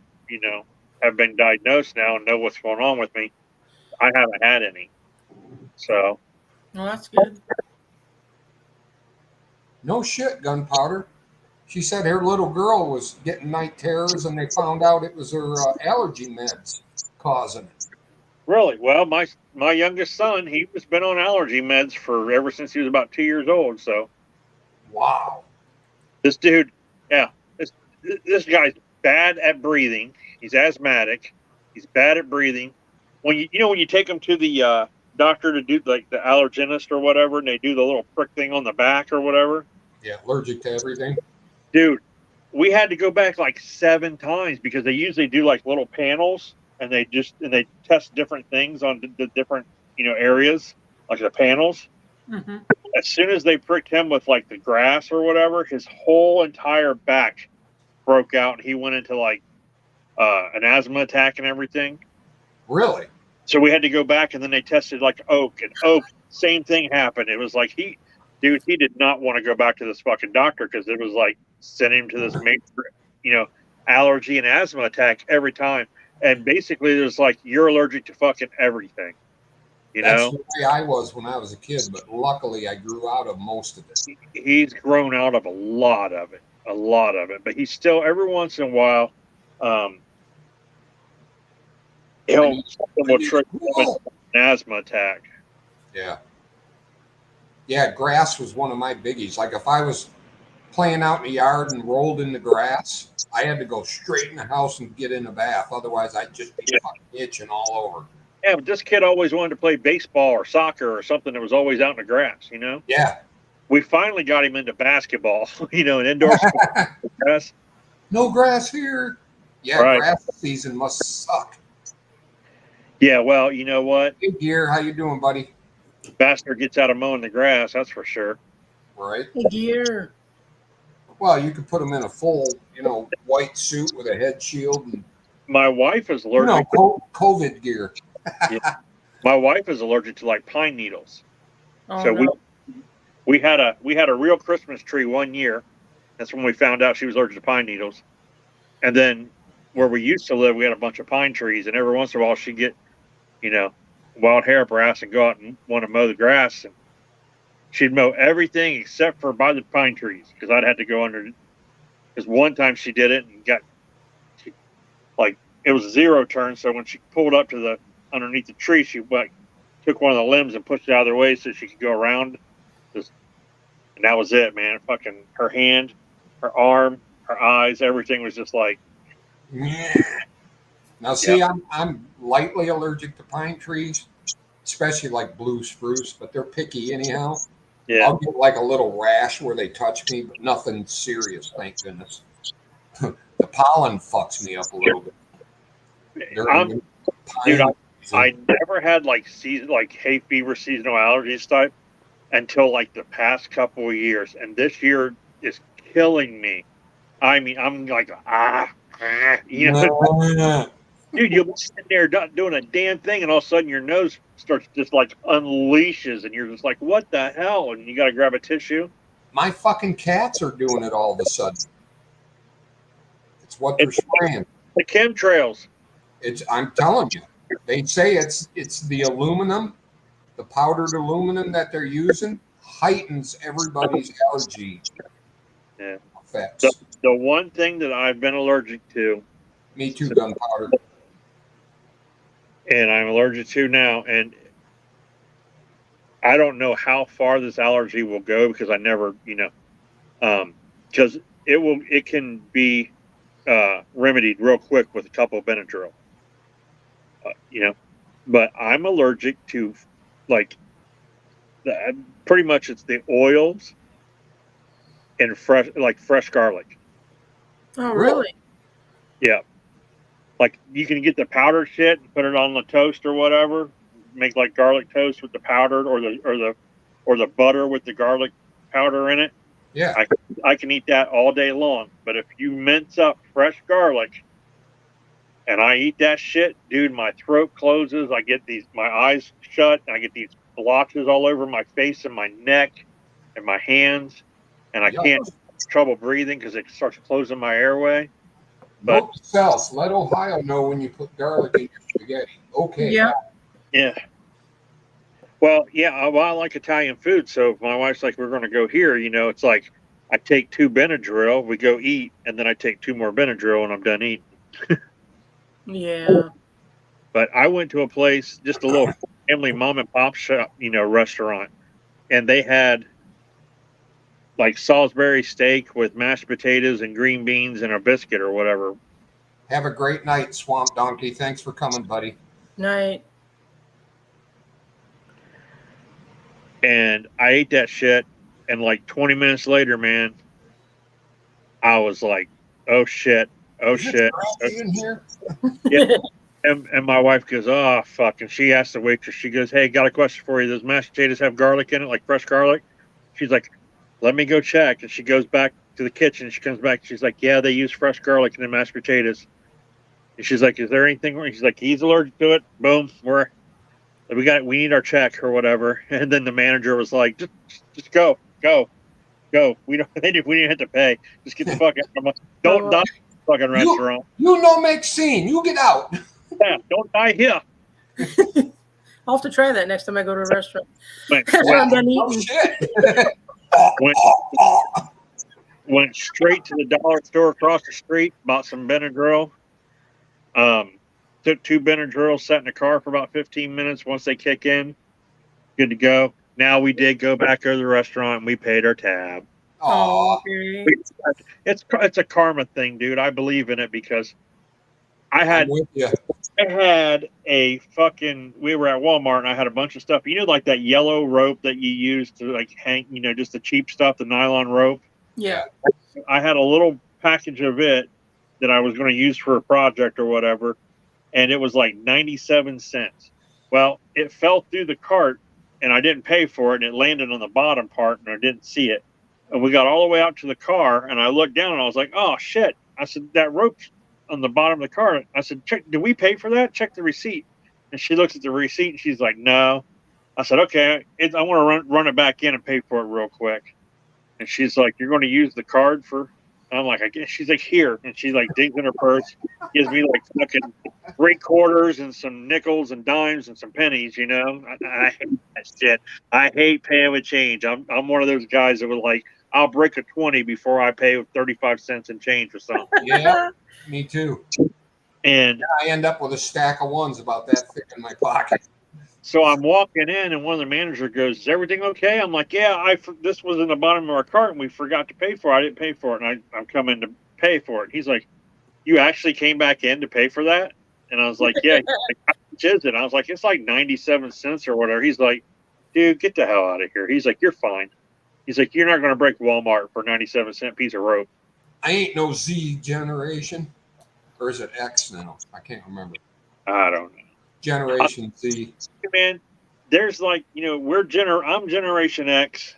have been diagnosed now and know what's going on with me, I haven't had any. So. Well, that's good. No shit, Gunpowder. She said her little girl was getting night terrors, and they found out it was her allergy meds causing it. Really? Well, my youngest son, he was been on allergy meds for ever since he was about 2 years old. So, wow, this dude, this guy's bad at breathing. He's asthmatic. He's bad at breathing. When you take him to the doctor to do like the allergenist or whatever, and they do the little prick thing on the back or whatever. Yeah, allergic to everything. Dude, we had to go back like 7 times because they usually do like little panels and they test different things on the different, areas, like the panels. Mm-hmm. As soon as they pricked him with like the grass or whatever, his whole entire back broke out and he went into like an asthma attack and everything. Really? So we had to go back and then they tested like oak, same thing happened. It was like he did not want to go back to this fucking doctor because it was like sending him to this major, allergy and asthma attack every time. and basically there's like you're allergic to fucking everything. You That's know, the way I was when I was a kid, but luckily I grew out of most of it. he's grown out of a lot of it, but he's still every once in a while, he'll will trigger an asthma attack. Yeah. Yeah, grass was one of my biggies. Like if I was playing out in the yard and rolled in the grass, I had to go straight in the house and get in a bath. Otherwise, I'd just be fucking itching all over. Yeah, but this kid always wanted to play baseball or soccer or something that was always out in the grass, you know? Yeah. We finally got him into basketball, you know, an indoor grass. No grass here. Yeah, Right. Grass season must suck. Yeah, well, you know what? Hey, Gear, how you doing, buddy? Bastard gets out of mowing the grass, that's for sure. Right. Gear. Well, you could put them in a full, white suit with a head shield and My wife is allergic. COVID gear. My wife is allergic to like pine needles. Oh, So no. we had a real Christmas tree one year. That's when we found out she was allergic to pine needles. And then where we used to live, we had a bunch of pine trees, and every once in a while she'd get, wild hair up her ass and go out and want to mow the grass, and she'd mow everything except for by the pine trees because I'd had to go under. Because one time she did it and it was a zero turn, so when she pulled up to the underneath the tree, she took one of the limbs and pushed it out of their way so she could go around. And that was it, man. Fucking her hand, her arm, her eyes, everything was just like. Now, see, I'm lightly allergic to pine trees, especially like blue spruce, but they're picky anyhow. Yeah. I'll get like a little rash where they touch me, but nothing serious, thank goodness. The pollen fucks me up a little bit. I never had like hay fever seasonal allergies type until like the past couple of years, and this year is killing me. I mean, I'm like dude, you'll be sitting there doing a damn thing, and all of a sudden your nose starts just like unleashes, and you're just like, what the hell? And you got to grab a tissue. My fucking cats are doing it all of a sudden. It's what they're spraying. The chemtrails. I'm telling you, they say it's the aluminum, the powdered aluminum that they're using heightens everybody's allergy effects. The one thing that I've been allergic to. Me too, gunpowder. And I'm allergic to now, and I don't know how far this allergy will go because I never, because it can be remedied real quick with a couple of Benadryl. But I'm allergic to pretty much it's the oils and fresh garlic. Oh, really? Yeah. Like you can get the powdered shit and put it on the toast or whatever, make like garlic toast with the powdered or the butter with the garlic powder in it. Yeah. I can eat that all day long. But if you mince up fresh garlic and I eat that shit, dude, my throat closes. I get my eyes shut, and I get these blotches all over my face and my neck and my hands, and I can't have trouble breathing because it starts closing my airway. But note to self, let Ohio know when you put garlic in your spaghetti. Okay. Yeah. Yeah. Well, yeah, I like Italian food, so if my wife's like, we're going to go here, it's like I take 2 Benadryl, we go eat, and then I take 2 more Benadryl, and I'm done eating. Yeah. But I went to a place, just a little family mom and pop shop, restaurant, and they had like Salisbury steak with mashed potatoes and green beans and a biscuit or whatever. Have a great night, Swamp Donkey. Thanks for coming, buddy. Night. And I ate that shit, and like 20 minutes later, man, I was like, oh shit. In here? Yeah. And my wife goes, oh, fuck. And she asked the waitress, she goes, hey, got a question for you. Does mashed potatoes have garlic in it, like fresh garlic? She's like, let me go check. And she goes back to the kitchen. She comes back. She's like, yeah, they use fresh garlic in the mashed potatoes. And she's like, is there anything wrong? She's like, he's allergic to it. Boom. We need our check or whatever. And then the manager was like, just go. We didn't have to pay. Just get the fuck out. Don't die. Fucking restaurant. Make scene. You get out. Yeah, don't die here. I'll have to try that next time I go to a restaurant. Went, I'm done Oh eating. shit! went straight to the dollar store across the street, bought some Benadryl. Took 2 Benadryl, sat in the car for about 15 minutes. Once they kick in, good to go. Now we did go back to the restaurant and we paid our tab. Oh, Aw, okay. It's a karma thing, dude. I believe in it because I I'm had with you. a fucking. We were at Walmart and I had a bunch of stuff. You know, like that yellow rope that you use to like hang. You know, just the cheap stuff, the nylon rope. Yeah. I had a little package of it that I was going to use for a project or whatever, and it was like 97 cents. Well, it fell through the cart and I didn't pay for it, and it landed on the bottom part and I didn't see it. And we got all the way out to the car and I looked down and I was like, oh shit. I said, that rope's on the bottom of the car. I said, check, did we pay for that? Check the receipt. And she looks at the receipt and she's like, no. I said, okay, I want to run it back in and pay for it real quick. And she's like, you're going to use the card for? And I'm like, I guess. She's like, here. And she like digs in her purse, gives me like fucking 3 quarters and some nickels and dimes and some pennies, you know? I hate that shit. I hate paying with change. I'm one of those guys that was like, I'll break a 20 before I pay with 35 cents in change or something. Yeah, me too. And I end up with a stack of ones about that thick in my pocket. so I'm walking in, and one of the managers goes, "Is everything okay?" I'm like, "Yeah, this was in the bottom of our cart, and we forgot to pay for it. I didn't pay for it, and I'm coming to pay for it." He's like, "You actually came back in to pay for that?" And I was like, "Yeah." He's like, how much is it? I was like, "It's like 97 cents or whatever." He's like, "Dude, get the hell out of here." He's like, "You're fine." He's like, "You're not going to break Walmart for a 97-cent piece of rope." I ain't no Z generation, or is it X now? I can't remember. I don't know. Generation Z. Man, there's like, you know, I'm Generation X,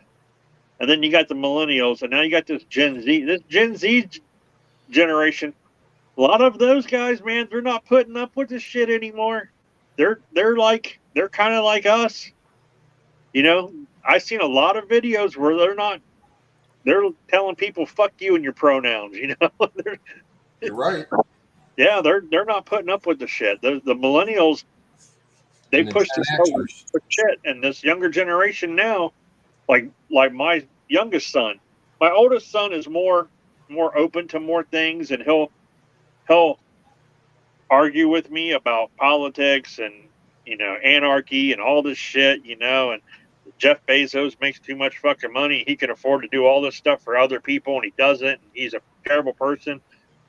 and then you got the millennials, and now you got this Gen Z. This Gen Z generation, a lot of those guys, man, they're not putting up with this shit anymore. They're kind of like us. You know, I've seen a lot of videos where they're telling people fuck you and your pronouns, you know. You're right. Yeah, they're not putting up with the shit. The millennials, they And the push Gen this Xers. shit, and this younger generation now, like my youngest son, my oldest son is more open to more things, and he'll argue with me about politics and, you know, anarchy and all this shit, you know, and Jeff Bezos makes too much fucking money. He can afford to do all this stuff for other people, and he doesn't. And he's a terrible person.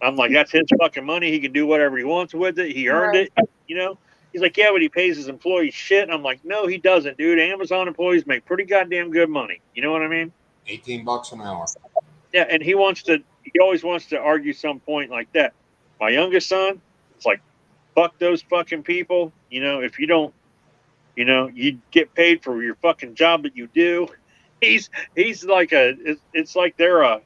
I'm like, that's his fucking money. He can do whatever he wants with it. He earned it, you know. He's like, yeah, but he pays his employees shit. I'm like, no, he doesn't, dude. Amazon employees make pretty goddamn good money. You know what I mean? $18 an hour. Yeah, and he always wants to argue some point like that. My youngest son, it's like, fuck those fucking people. You know, if you don't, you know, you get paid for your fucking job that you do. He's like it's like they're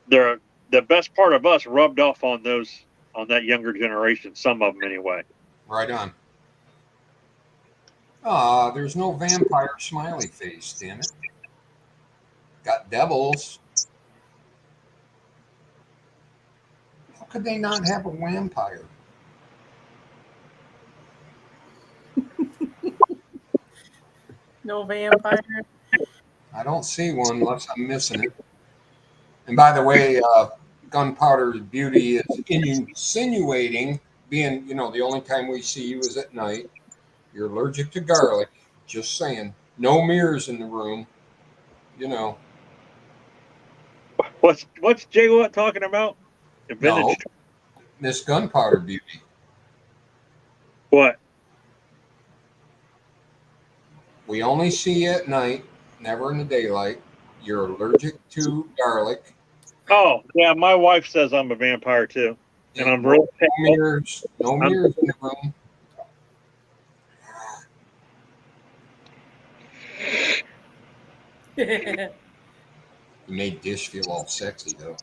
the best part of us rubbed off on that younger generation. Some of them anyway. Right on. Ah, there's no vampire smiley face, damn it. Got devils. How could they not have a vampire? No vampire. I don't see one unless I'm missing it. And by the way, Gunpowder's Beauty is insinuating, being, you know, the only time we see you is at night. You're allergic to garlic. Just saying. No mirrors in the room. You know. What's Jay Watt talking about? The No. vintage. Miss Gunpowder Beauty. What? We only see you at night, never in the daylight. You're allergic to garlic. Oh, yeah, my wife says I'm a vampire too. And I'm real no mirrors in the room. You made Dish feel all sexy though.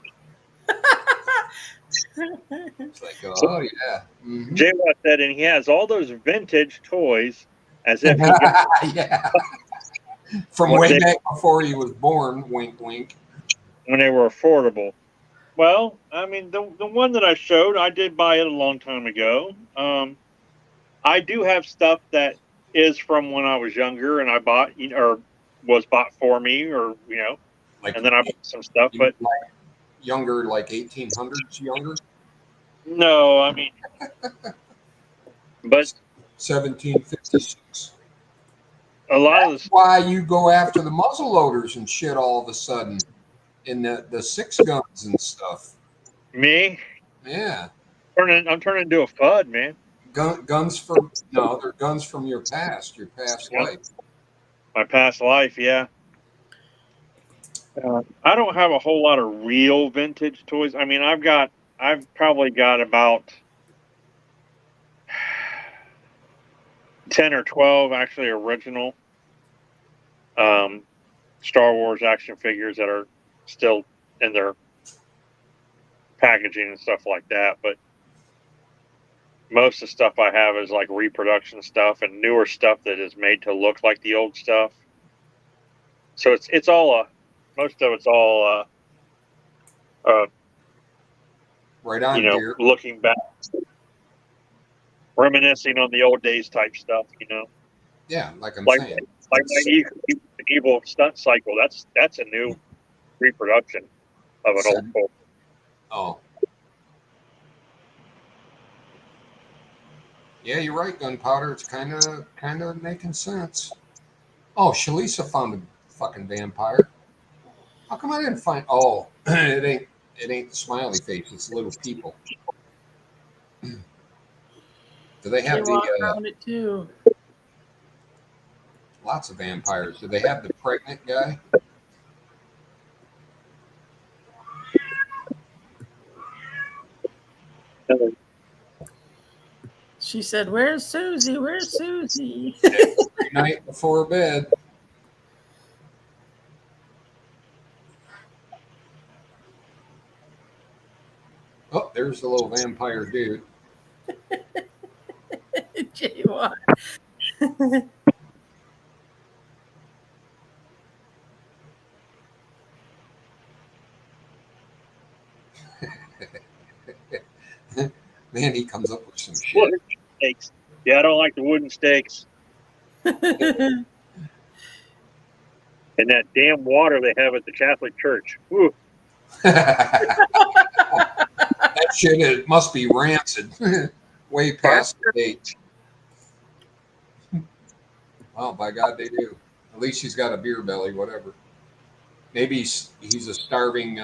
It's like, oh yeah. Mm-hmm. Jay Watt said, and he has all those vintage toys as if he yeah. From way back before he was born, wink wink. when they were affordable. Well, I mean, the one that I showed, I did buy it a long time ago. I do have stuff that is from when I was younger, and I bought, or was bought for me, or Like and then I bought some stuff. you But like younger, like 1800s younger, no, I mean, but 1756. a lot of That's the why you go after the muzzle loaders and shit all of a sudden, in the six guns and stuff. me, Yeah, I'm turning into a FUD, man. guns from no, they're guns from your past Yeah. life. My past life, yeah. I don't have a whole lot of real vintage toys. I mean, I've probably got about 10 or 12 actually original Star Wars action figures that are still in their packaging and stuff like that. But most of the stuff I have is like reproduction stuff and newer stuff that is made to look like the old stuff. So it's all most of it's all Right on, dear. looking back, reminiscing on the old days type stuff. Yeah, like I'm Like saying. my evil stunt cycle. That's a new reproduction of an old Colt. Oh. Yeah, you're right, gunpowder. It's kind of making sense. Oh, Shalisa found a fucking vampire. How come I didn't find? Oh, it ain't the smiley face. It's little people. Do they They have walk the around it too. lots of vampires? Do they have the pregnant guy? She said, "Where's Susie? Where's Susie?" Every night before bed. Oh, there's the little vampire dude. Jaywalk. Man, he comes up with some shit. Wooden stakes. Yeah, I don't like the wooden stakes and that damn water they have at the Catholic Church. Whew. That shit it must be rancid. Way past the date. Well, by God, they do. At least he's got a beer belly, whatever. Maybe he's a starving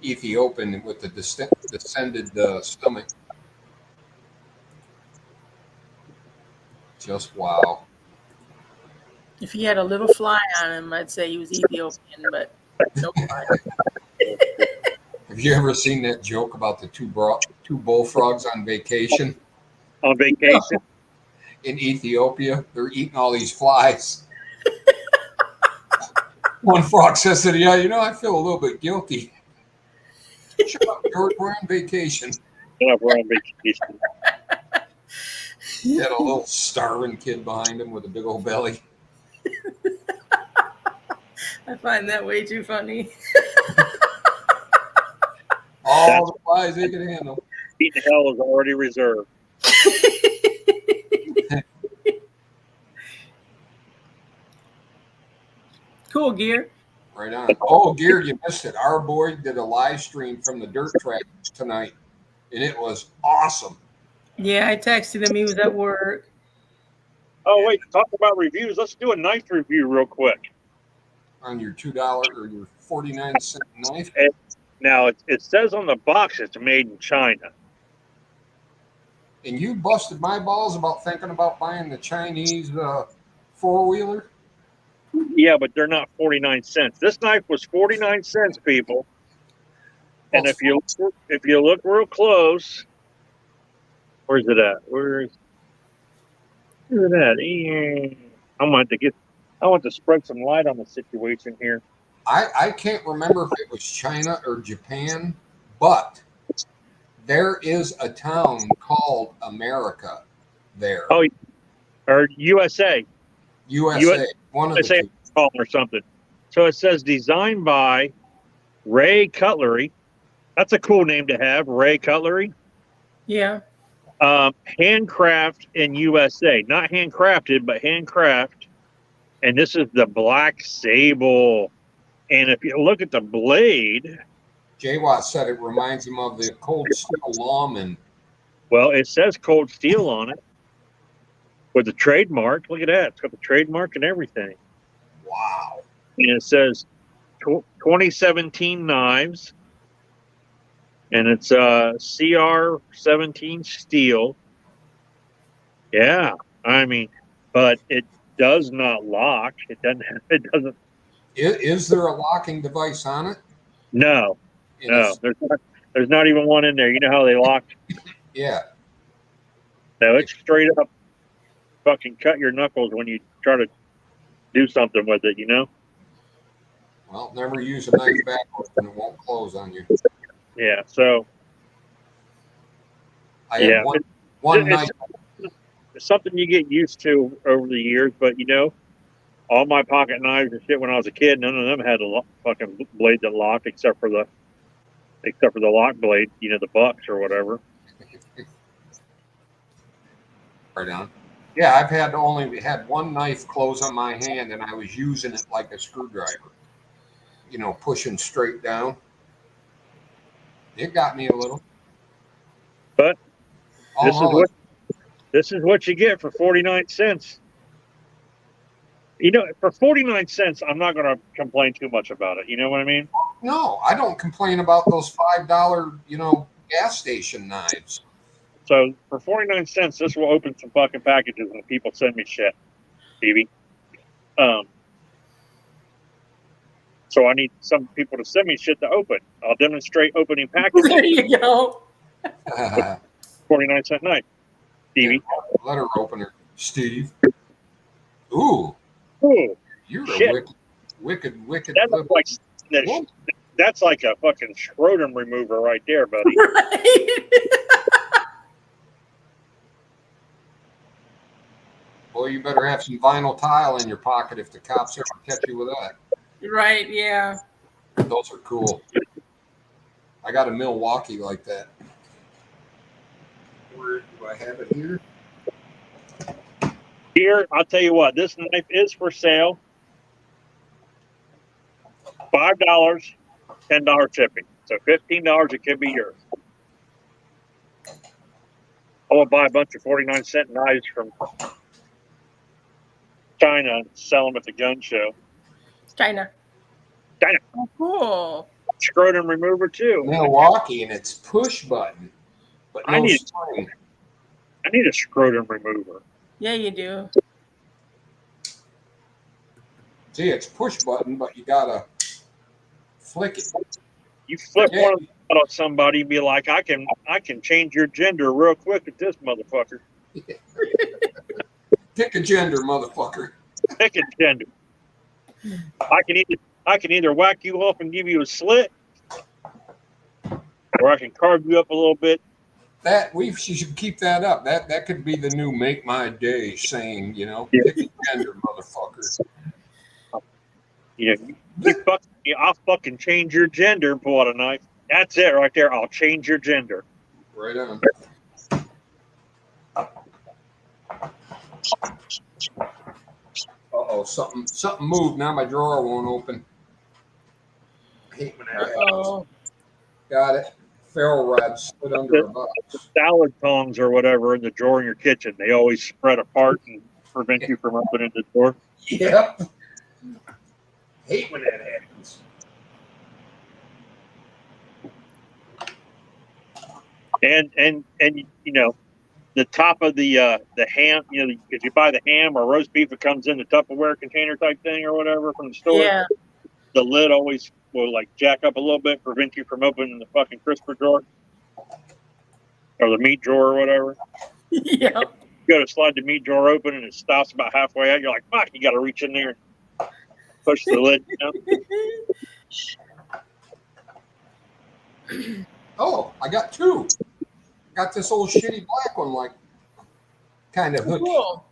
Ethiopian with the descended stomach. Just wow. If he had a little fly on him, I'd say he was Ethiopian, but no fly. Have you ever seen that joke about the two bullfrogs on vacation On vacation. in Ethiopia? They're eating all these flies. One frog says to the other, I feel a little bit guilty. Shut up, George. We're on vacation. Yeah, we're on vacation. He had a little starving kid behind him with a big old belly. I find that way too funny. All the flies they could handle. Eating hell is already reserved. Cool, Gear. Right on. Oh, Gear, you missed it. Our boy did a live stream from the dirt track tonight, and it was awesome. Yeah, I texted him. He was at work. Oh, wait, talk about reviews. Let's do a knife review real quick. On your $2 or your 49-cent knife. Now, it says on the box it's made in China. And you busted my balls about thinking about buying the Chinese four-wheeler. Yeah, but they're not 49 cents. This knife was 49 cents, people. And if you look real close, where's it at? Where's it at? I want to spread some light on the situation here. I can't remember if it was China or Japan, but there is a town called America there. Oh, or USA. USA. One of the two. Or something. So it says designed by Ray Cutlery. That's a cool name to have, Ray Cutlery. Yeah. Handcraft in USA. Not handcrafted, but handcraft. And this is the Black Sable. And if you look at the blade, J-Watt said it reminds him of the Cold Steel Lawman. well, it says Cold Steel on it with the trademark. Look at that. It's got the trademark and everything. Wow. And it says 2017 knives. And it's CR17 steel. Yeah. I mean, but it does not lock. It doesn't. Is there a locking device on it? No. And No. There's not even one in there. You know how they lock? Yeah. No, it's straight up fucking cut your knuckles when you try to do something with it, you know? Well, never use a knife backwards and it won't close on you. Yeah, so I have one knife. it's something you get used to over the years, but you know, all my pocket knives and shit when I was a kid, none of them had a fucking blade that locked except for the lock blade, you know, the bucks or whatever. Right on. Yeah, I've only had one knife close on my hand, and I was using it like a screwdriver. You know, pushing straight down. It got me a little. But Oh, this is what you get for 49 cents. You know, for 49 cents, I'm not going to complain too much about it. You know what I mean? no, I don't complain about those $5, gas station knives. So for 49 cents, this will open some fucking packages when people send me shit, Stevie. So I need some people to send me shit to open. I'll demonstrate opening packages. There you go. 49-cent knife, Stevie. Letter opener, Steve. Ooh, Ooh, you're shit. a wicked That little. looks like that's like a fucking scrotum remover right there, buddy. Right. Boy, you better have some vinyl tile in your pocket if the cops ever catch you with that. Right, yeah. Those are cool. I got a Milwaukee like that. Where do I have it here? Here, I'll tell you what, this knife is for sale. $5, $10 shipping. So $15, it could be yours. I will buy a bunch of 49-cent knives from China and sell them at the gun show. China. China. Oh, cool. Scrotum remover too. Milwaukee, and it's push button, but no I need a scrotum remover. Yeah, you do. See, it's push button, but you gotta flick it. You flip one of them out on somebody and be like, I can change your gender real quick with this motherfucker. Pick a gender, motherfucker. Pick a gender. I can either whack you off and give you a slit, or I can carve you up a little bit. We should keep that up. That could be the new "Make My Day" saying, Yeah. pick a gender, motherfucker. You know, I'll fucking change your gender and pull out a knife. That's it right there. I'll change your gender. Right on. Uh-oh, something moved. Now my drawer won't open. I hate when that happens. Uh-oh. Got it. Ferro rod slid under a box. Salad tongs or whatever in the drawer in your kitchen, they always spread apart and prevent you from opening the door. Yep. Hate when that happens. And you know, the top of the ham, you know, if you buy the ham or roast beef, it comes in the Tupperware container type thing or whatever from the store. Yeah. The lid always will like jack up a little bit, prevent you from opening the fucking crisper drawer or the meat drawer or whatever. Yeah. You go to slide the meat drawer open and it stops about halfway out. You're like, fuck, you got to reach in there and push the lid down. Oh, I got two. Got this old shitty black one, like kind of hooky. Cool.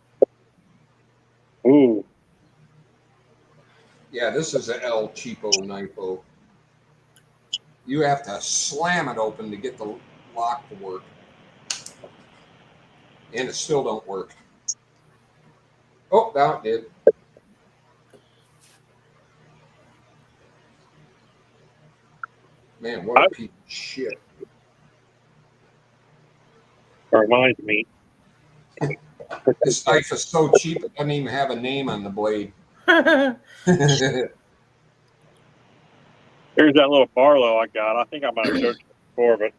Ooh. Yeah, this is an El Cheapo Knifo. You have to slam it open to get the lock to work. And it still don't work. Oh, now it did. Man, what a piece of shit. Reminds me. This knife is so cheap, it doesn't even have a name on the blade. Here's that little Barlow I got. I think I'm going to search for it.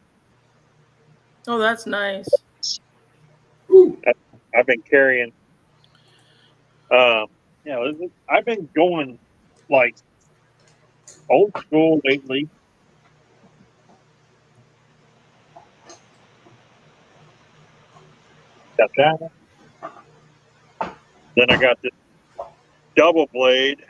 Oh, that's nice. I've been carrying. I've been going like old school lately. Got that. Then I got this double blade.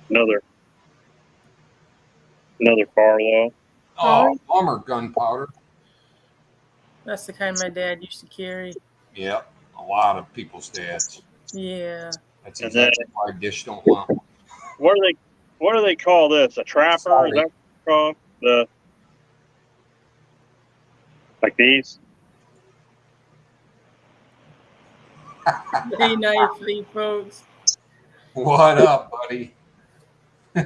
Another Barlow. Oh, bummer, gunpowder. That's the kind my dad used to carry. Yep, a lot of people's dads. Yeah. That's exactly why Dish don't want one. What do they call this? A trapper? Sorry. Is that what it's called? Like these? Hey, nicely, folks. What up, buddy? Is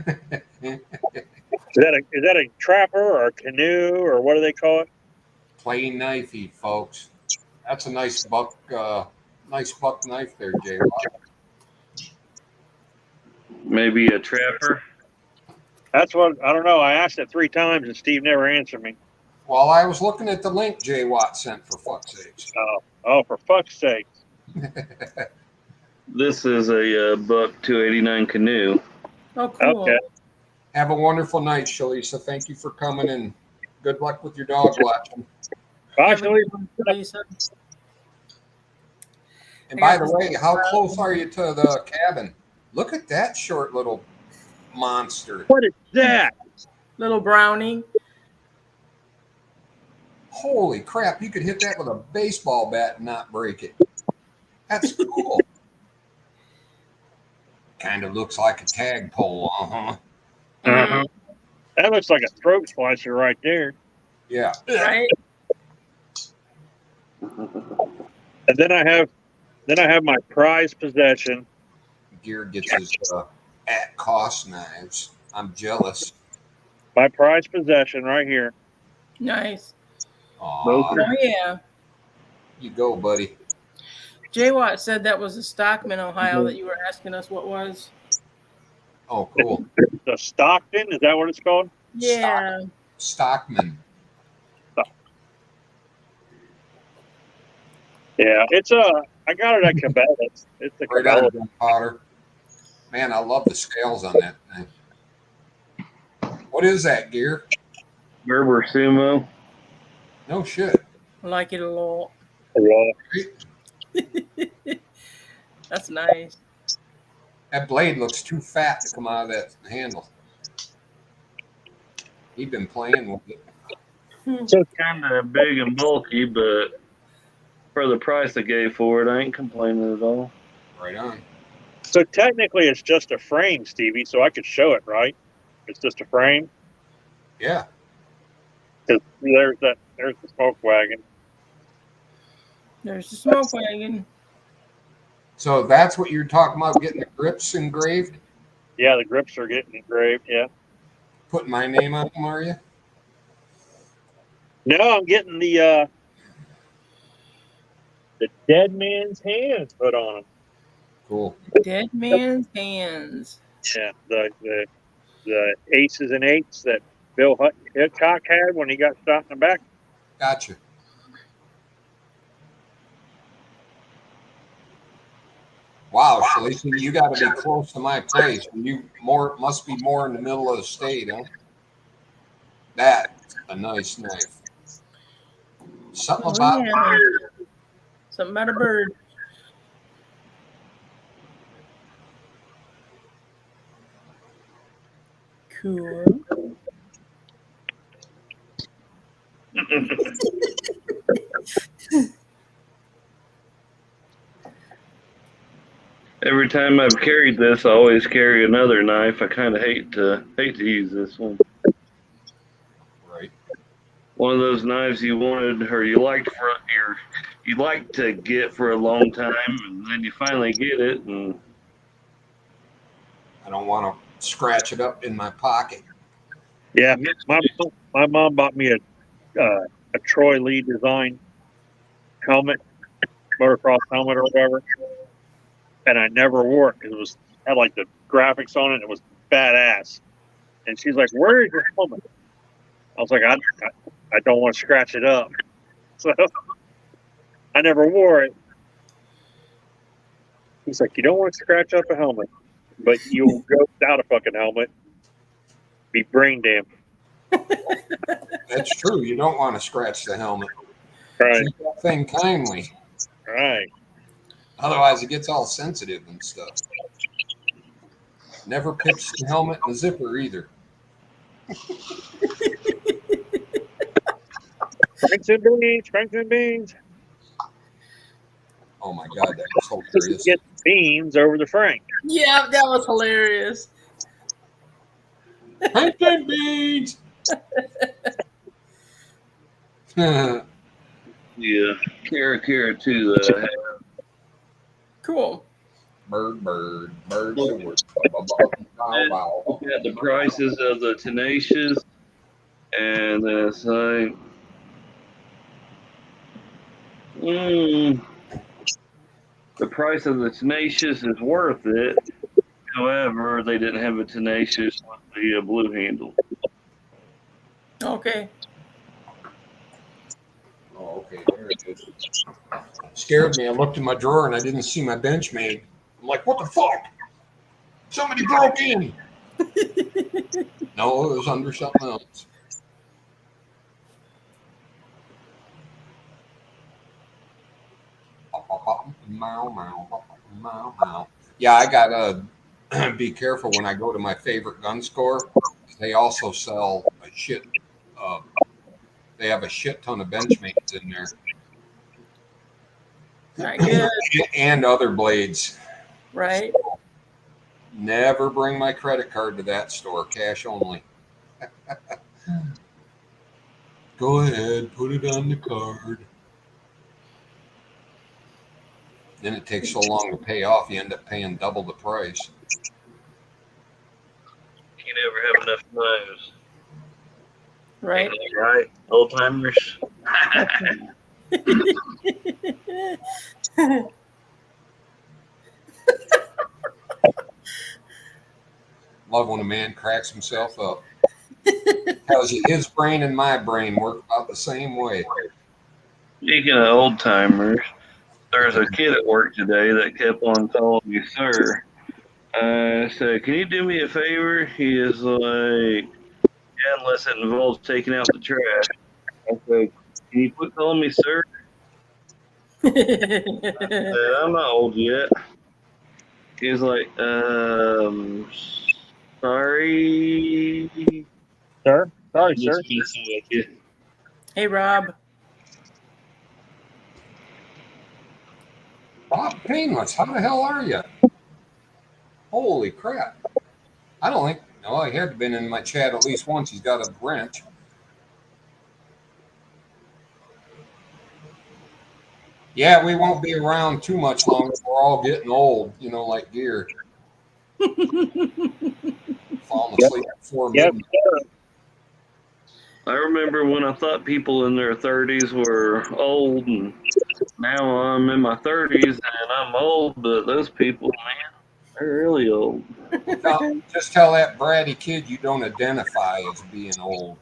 that a trapper or a canoe or what do they call it? Plain knifey, folks. That's a nice buck knife there, Jay. Maybe a trapper. That's what I don't know. I asked it 3 times and Steve never answered me. Well, I was looking at the link Jay Watt sent, for fuck's sakes. Oh, for fuck's sake! This is a buck 289 canoe. Oh, cool. Okay. Have a wonderful night, Shalisa. Thank you for coming, and good luck with your dog watching. Bye, Have a Shalisa. good one, Lisa. And by the way, how close are you to the cabin? Look at that short little monster. What is that? Little brownie. Holy crap, you could hit that with a baseball bat and not break it. That's cool. Kind of looks like a tagpole, Uh-huh. That looks like a throat slicer right there. Yeah. Right? And then I have my prized possession. Gear gets his at cost knives. I'm jealous. My prized possession right here. Nice. Aw, Oh, yeah. you go, buddy. Jay Watt said that was a Stockman, Ohio, that you were asking us what was. Oh, cool. The Stockton, is that what it's called? Yeah. Stockman. Yeah, it's I got it at Cabela's. It's the Right on, Cabela's. gunpowder. Man, I love the scales on that thing. What is that, Gear? Gerber Sumo. No shit. I like it a lot. Yeah. That's nice. That blade looks too fat to come out of that handle. He'd been playing with it. It's kind of big and bulky, but for the price I gave for it, I ain't complaining at all. Right on. So technically, it's just a frame, Stevie. So I could show it, right? It's just a frame. Yeah. 'Cause there's the smoke wagon. There's the smoke wagon. So that's what you're talking about, getting the grips engraved? Yeah, the grips are getting engraved. Yeah. Putting my name on them, are you? No, I'm getting the dead man's hands put on them. Cool. Dead man's hands. Yeah, the aces and eights that Bill Hickok had when he got shot in the back. Gotcha. Wow, Shalisa, you got to be close to my place. You must be more in the middle of the state, huh? That's a nice knife. Something about Something about a bird. Cool. every time I've carried this, I always carry another knife. I kind of hate to use this one. Right. One of those knives you wanted or you liked to get for a long time, and then you finally get it, and I don't want to scratch it up in my pocket. Yeah, my mom bought me a Troy Lee design helmet, motocross helmet or whatever, and I never wore it because had like the graphics on it. And it was badass. And she's like, "Where is your helmet?" I was like, "I don't want to scratch it up," so I never wore it. He's like, "You don't want to scratch up a helmet, but you'll go without a fucking helmet, be brain damaged." That's true. You don't want to scratch the helmet. Right, Treat that thing kindly. right. Otherwise, it gets all sensitive and stuff. Never pitch the helmet and the zipper either. Franks and beans. Oh my God, that was hilarious. Get beans over the Frank. Yeah, that was hilarious. Frank and beans. yeah, Kara too. Cool. Bird. Wow. Look at the prices of the Tenacious, and it's like, the price of the Tenacious is worth it. However, they didn't have a Tenacious with the blue handle. Okay. Oh, okay. There it is. Scared me. I looked in my drawer and I didn't see my Benchmade. I'm like, what the fuck? Somebody broke in. No, it was under something else. Yeah, I gotta be careful when I go to my favorite gun store. They also sell a shit. They have a shit ton of Benchmades in there. Right, good. And other blades. Right. Never bring my credit card to that store. Cash only. Go ahead, put it on the card. Then it takes so long to pay off, you end up paying double the price. You never have enough knives. Right. Right, old timers. Love when a man cracks himself up. Tells you his brain and my brain work about the same way. Speaking of old timers, there's a kid at work today that kept on calling me sir. I said, "Can you do me a favor?" He is like, "Yeah, unless it involves taking out the trash." I said, "Can you quit calling me sir?" I said, "I'm not old yet." He's like, sorry. Sir? Sorry, sir. Just messing with you. Hey, Rob. Bob Painless, how the hell are you? Holy crap. I don't think, no, he had been in my chat at least once. He's got a wrench. Yeah, we won't be around too much longer. We're all getting old, you know, like deer. Falling asleep before Yep. midnight. I remember when I thought people in their 30s were old, and now I'm in my 30s and I'm old, but those people, man, they're really old. Just tell that bratty kid you don't identify as being old.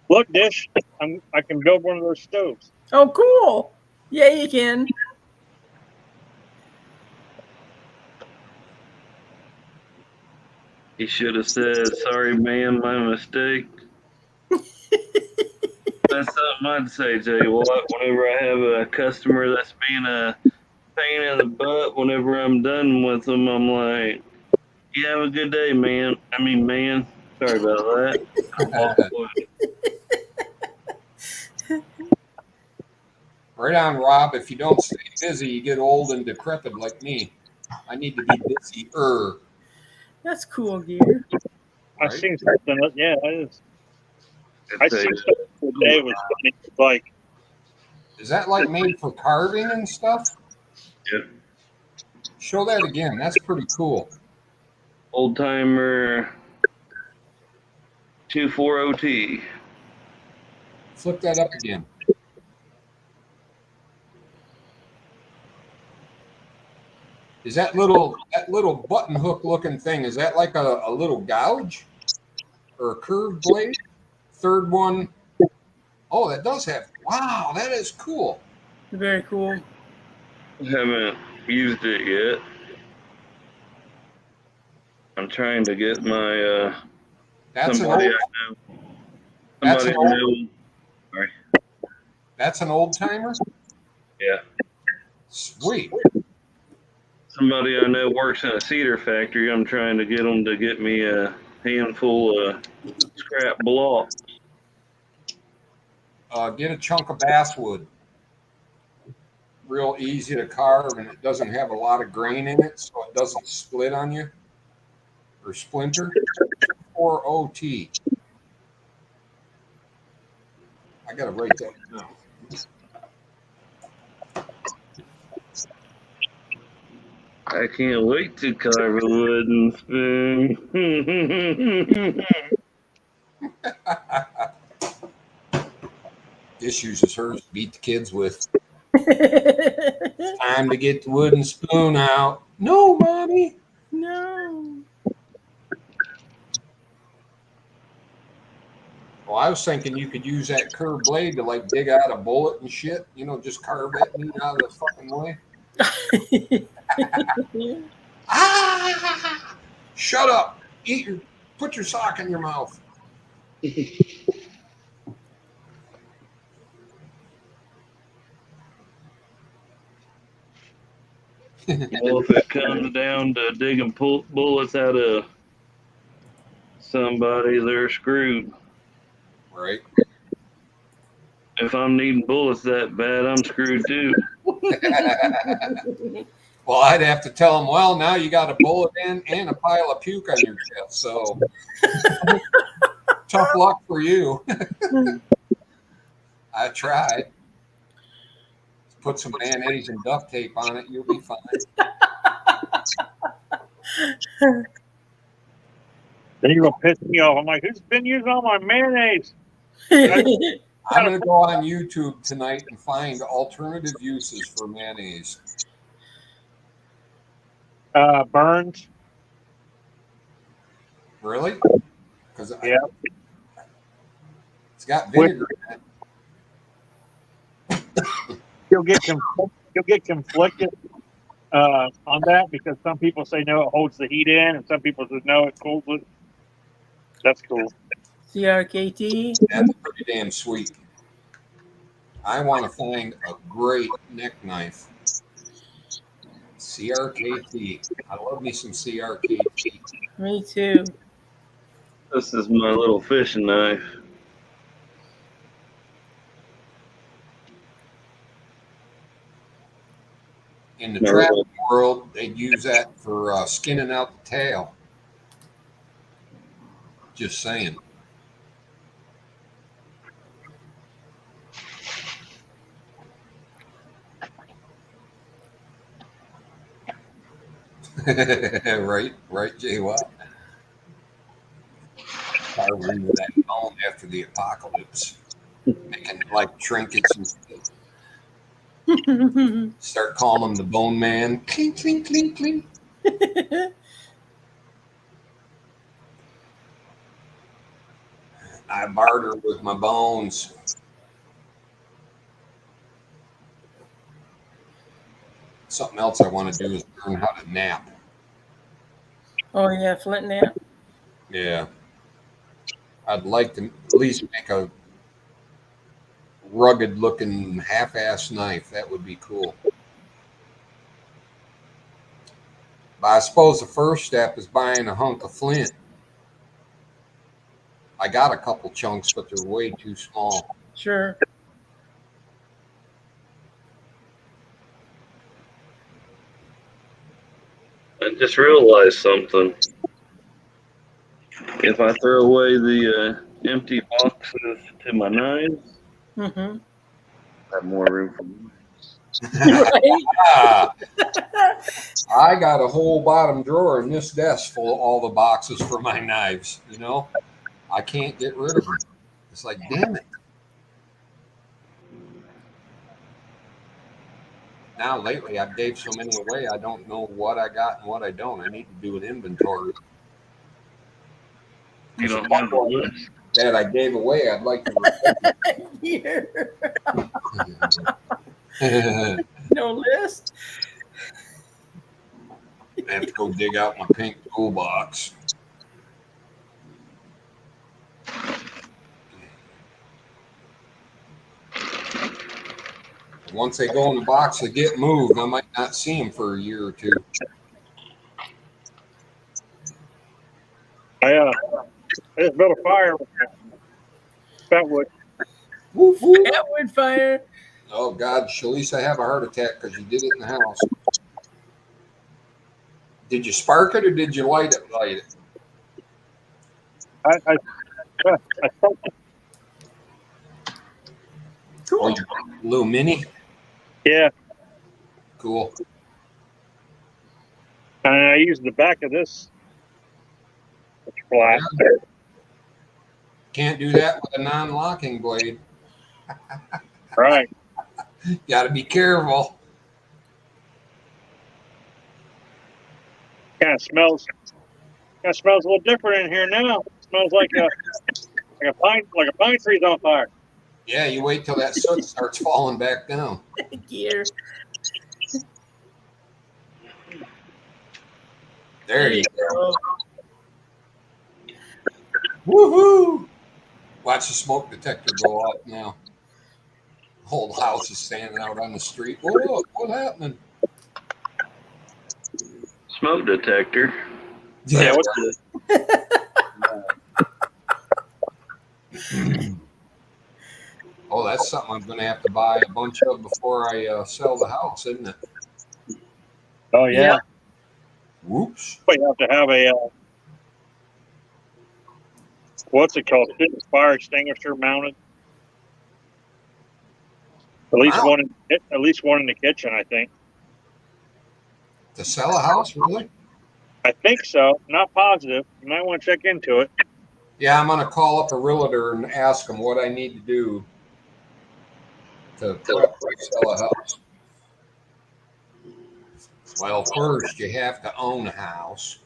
Look, Dish, I can build one of those stoves. Oh, cool. Yeah, you can. He should have said, "Sorry, man, my mistake." That's something I'd say, Jay Watt, whenever I have a customer that's being a pain in the butt. Whenever I'm done with them, I'm like, "You have a good day, man." I mean, man. Sorry about that. I walk away. Right on, Rob. If you don't stay busy, you get old and decrepit like me. I need to be busy. That's cool, gear. I Right? seen something. Yeah, I It's seen a something today. It was funny. It's like, Is that like made for carving and stuff? Yep. Show that again. That's pretty cool. old timer 240T. Flip that up again. Is that little button hook looking thing? Is that like a little gouge or a curved blade? Third one. Oh, that does have. Wow, that is cool. Very cool. Haven't used it yet. I'm trying to get my That's somebody an old. I know. That's Somebody an I old. know. Sorry. That's an old timer. Yeah. Sweet. Somebody I know works in a cedar factory. I'm trying to get them to get me a handful of scrap block. Get a chunk of basswood. Real easy to carve, and it doesn't have a lot of grain in it, so it doesn't split on you or splinter. Or OT. I gotta write that down. I can't wait to carve a wooden spoon. This uses hers to beat the kids with. Time to get the wooden spoon out. No, mommy. No. Well, I was thinking you could use that curved blade to like dig out a bullet and shit. You know, just carve that meat out of the fucking way. Ah! Shut up. Put your sock in your mouth. Well, if it comes down to digging bullets out of somebody, they're screwed. Right. If I'm needing bullets that bad, I'm screwed too. Well, I'd have to tell them, well, now you got a bullet in and a pile of puke on your chest, so tough luck for you. I tried. Put some mayonnaise and duct tape on it, you'll be fine. then you're gonna piss me off. I'm like, who's been using all my mayonnaise? I'm going to go on YouTube tonight and find alternative uses for mayonnaise. Burns. Really? Because Yeah. it's got vinegar in it. You'll get conflicted on that because some people say no, it holds the heat in, and some people say no, it cools it. That's cool. CRKT. That's pretty damn sweet. I want to find a great neck knife. CRKT. I love me some CRKT. Me too. This is my little fishing knife. In the trapping world, they'd use that for skinning out the tail. Just saying. right, Jay Watt. Carve into that bone after the apocalypse, making like trinkets and stuff. Start calling him the Bone Man. Clink, clink, clink, clink. I barter with my bones. Something else I want to do is learn how to nap. Oh yeah, flint nap. Yeah. I'd like to at least make a rugged looking half-ass knife. That would be cool. But I suppose the first step is buying a hunk of flint. I got a couple chunks, but they're way too small. Sure. just realized something. If I throw away the empty boxes to my knives, Mm-hmm. I have more room for more. Right? Ah, I got a whole bottom drawer in this desk full of all the boxes for my knives. You know, I can't get rid of them. It's like, damn it. Now lately, I've gave so many away. I don't know what I got and what I don't. I need to do an inventory. You don't have a list. That I gave away, I'd like to Here. replace. No list. I have to go dig out my pink toolbox. Once they go in the box, they get moved. I might not see them for a year or two. I just built a fire with that wood. Woof, woof. That wood fire. Oh God, Shalisa have a heart attack because you did it in the house. Did you spark it or did you light it? Light it. I Oh, your little mini? yeah, Cool. and I used the back of this. It's flat. Can't do that with a non-locking blade. Right. Got to be careful. Kind of smells a little different in here now. It smells like a pine tree's on fire. Yeah, you wait till that soot starts falling back down. Gear. There you go. Woohoo! Watch the smoke detector go off now. Whole house is standing out on the street. Whoa, what happened? Smoke detector. Yeah, what's Oh, that's something I'm going to have to buy a bunch of before I sell the house, isn't it? Oh yeah. Yeah. Whoops. We have to have a what's it called? Fire extinguisher mounted. At least Wow. one in the kitchen, I think. To sell a house, really? I think so. Not positive. You might want to check into it. Yeah, I'm going to call up a realtor and ask them what I need to do to sell a house. Well, first you have to own a house.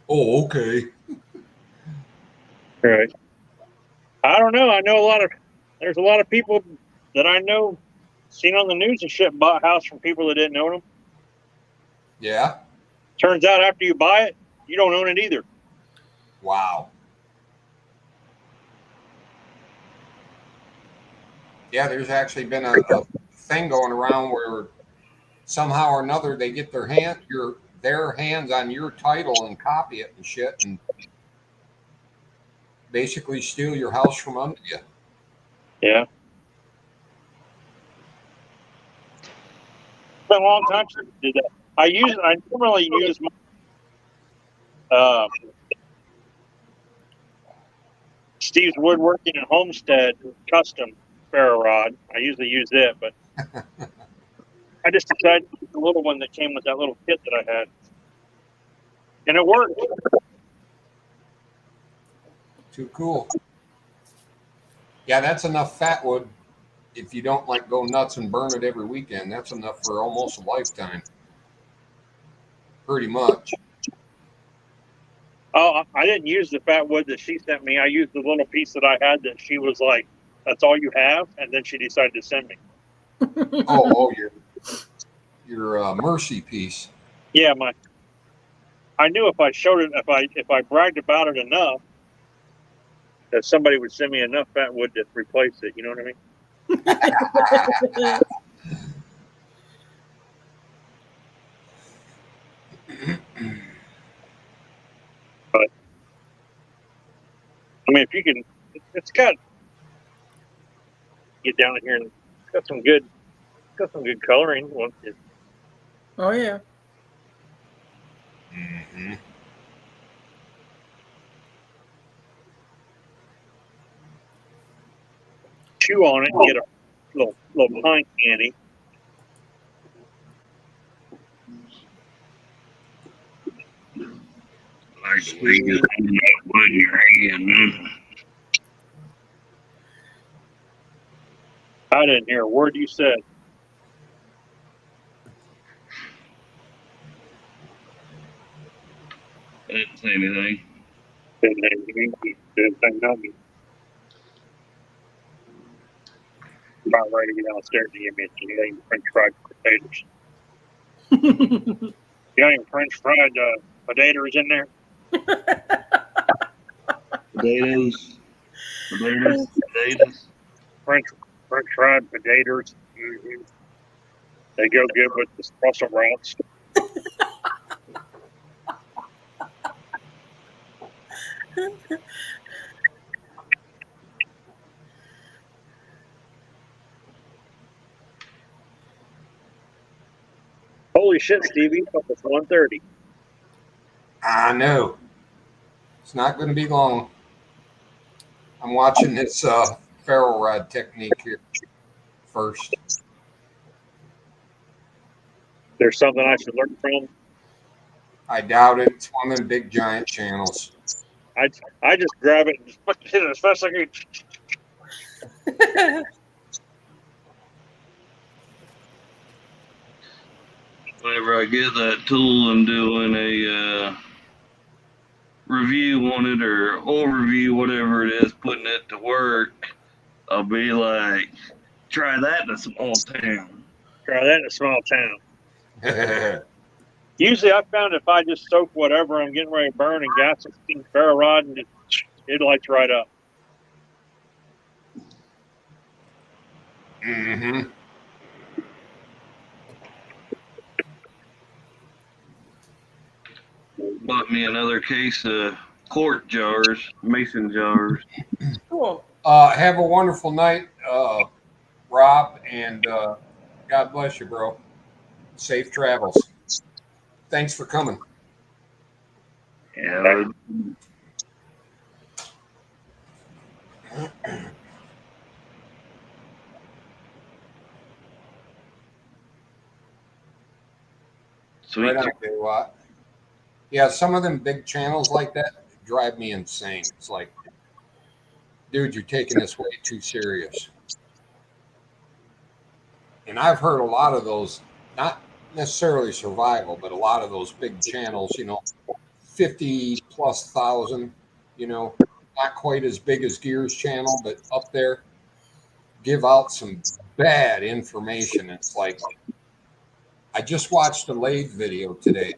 Oh, okay. Right. I don't know. I know there's a lot of people that I know seen on the news and shit bought a house from people that didn't own them. Yeah. Turns out after you buy it, you don't own it either. Wow. Yeah, there's actually been a thing going around where somehow or another they get their hands on your title and copy it and shit and basically steal your house from under you. Yeah. It's been a long time since I did that. I normally use my Steve's Woodworking and Homestead custom ferro rod. I usually use it, but I just decided to use the little one that came with that little kit that I had. And it worked. Too cool. Yeah, that's enough fat wood. If you don't like go nuts and burn it every weekend, that's enough for almost a lifetime. Pretty much. Oh, I didn't use the fat wood that she sent me. I used the little piece that I had that she was like, "That's all you have," and then she decided to send me. Oh, your mercy piece. Yeah, I knew if I showed it, if I bragged about it enough, that somebody would send me enough fat wood to replace it. You know what I mean? But I mean, if you can, it's got get down in here and it's got some good coloring. Oh yeah. Mm-hmm. Chew on it and get a little pint candy. Like squeezing that wood in your hand. I didn't hear a word you said. I didn't say anything. Didn't say nothing. About ready to get downstairs to give me a French fried potatoes. You got any French fried potatoes in there? Potatoes. French fried potatoes. Mm-hmm. They go good with the Brussels sprouts. Holy shit, Stevie! It's 1:30. I know. It's not going to be long. I'm watching this ferro rod technique here first. There's something I should learn from. I doubt it. It's one of them big giant channels. I just grab it and just put it in as fast as I can. Whenever I get that tool and doing a review on it or overview, whatever it is, putting it to work, I'll be like, try that in a small town. Try that in a small town. Usually I found if I just soak whatever I'm getting ready to burn and gas some ferro rod and it lights right up. Mm-hmm. Bought me another case of quart jars, mason jars. Cool. Have a wonderful night, Rob, and God bless you, bro. Safe travels. Thanks for coming. Yeah. Sweet. Right on, K-Watt. Yeah, some of them big channels like that drive me insane. It's like, dude, you're taking this way too serious. And I've heard a lot of those, not necessarily survival, but a lot of those big channels, 50,000+, not quite as big as Gear's channel, but up there, give out some bad information. It's like, I just watched a lathe video today,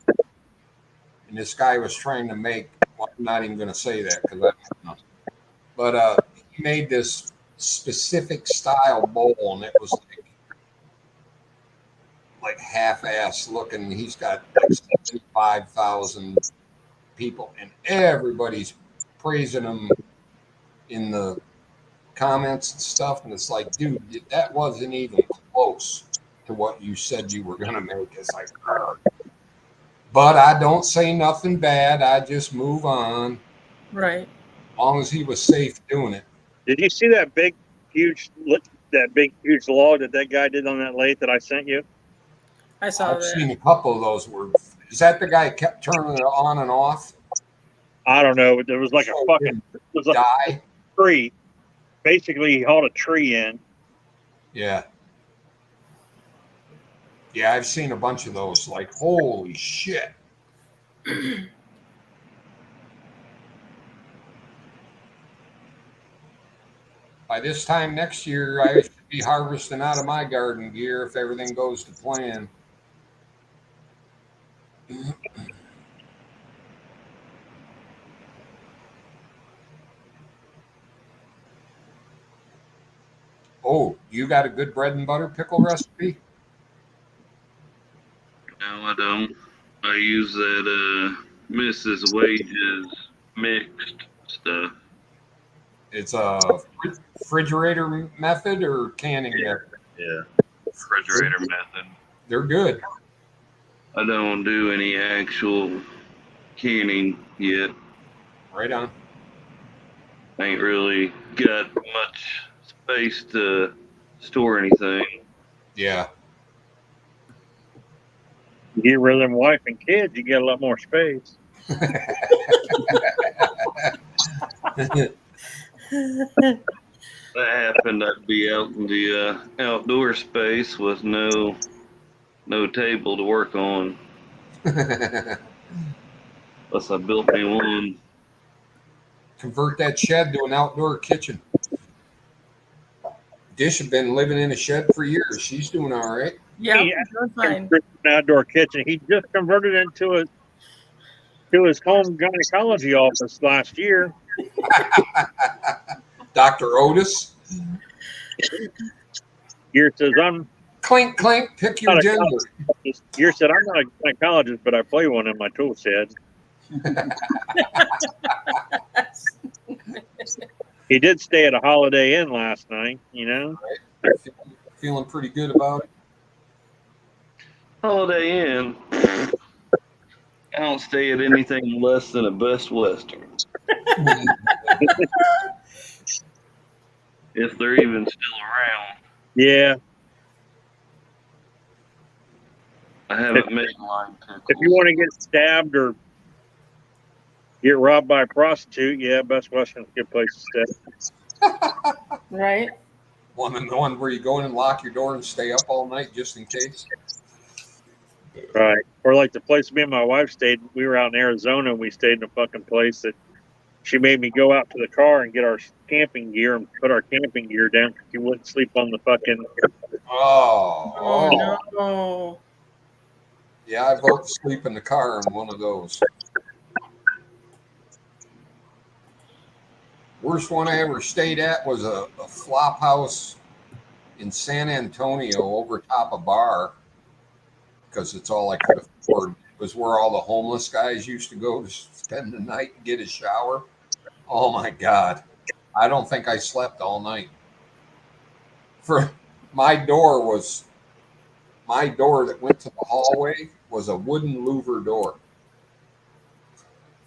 and this guy was trying to make, well, I'm not even going to say that because I don't know, but he made this specific style bowl, and it was like half-ass looking. He's got like 75,000 people, and everybody's praising him in the comments and stuff. And it's like, dude, that wasn't even close to what you said you were going to make. It's like, but I don't say nothing bad. I just move on. Right. As long as he was safe doing it. Did you see that big, huge log that guy did on that lathe that I sent you? I saw I've that. seen a couple of those. Is that the guy kept turning it on and off? I don't know. There was like a fucking Die. tree. Basically, he hauled a tree in. Yeah. Yeah, I've seen a bunch of those. Like, holy shit. By this time next year, I should be harvesting out of my garden gear if everything goes to plan. Oh, you got a good bread and butter pickle recipe? No, I don't. I use that Mrs. Wages mixed stuff. It's a refrigerator method or canning method? Yeah, refrigerator method. They're good. I don't do any actual canning yet. Right on. Ain't really got much space to store anything. Yeah. You get rid of them wife and kids, you get a lot more space. That happened, I'd be out in the outdoor space with no table to work on. Unless I built me one. Convert that shed to an outdoor kitchen. Dish had been living in a shed for years. She's doing all right. Yeah, Yeah. doing fine. An outdoor kitchen. He just converted it to his home gynecology office last year. Dr. Otis. Year says I'm Clink, clink, pick your not a gender. gynecologist. Year said I'm not a gynecologist, but I play one in my tool shed. He did stay at a Holiday Inn last night, you know. Feeling pretty good about it. Holiday Inn. I don't stay at anything less than a Best Western. If they're even still around. Yeah. I haven't met line pickles. If you want to get stabbed or get robbed by a prostitute, yeah, Best Western's a good place to stay. Right? One where you go in and lock your door and stay up all night just in case. Right. Or like the place me and my wife stayed, we were out in Arizona and we stayed in a fucking place that she made me go out to the car and get our camping gear and put our camping gear down because she wouldn't sleep on the fucking. Oh. No. Yeah, I vote to sleep in the car in one of those. Worst one I ever stayed at was a flop house in San Antonio over top a bar because it's all I could afford. It was where all the homeless guys used to go to spend the night and get a shower. Oh my God. I don't think I slept all night. For my door that went to the hallway was a wooden louver door.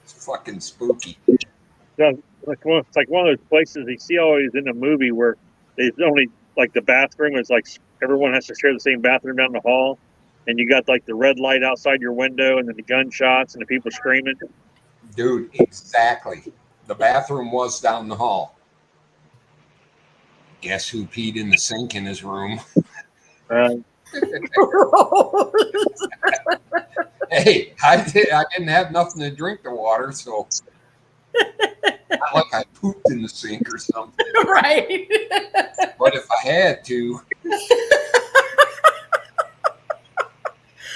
It's fucking spooky. It's like one of those places you see always in a movie where there's only like the bathroom is like everyone has to share the same bathroom down the hall, and you got like the red light outside your window, and then the gunshots and the people screaming. Dude, exactly. The bathroom was down the hall. Guess who peed in the sink in his room? Hey, I didn't have nothing to drink the water, so not like I pooped in the sink or something. Right. But if I had to,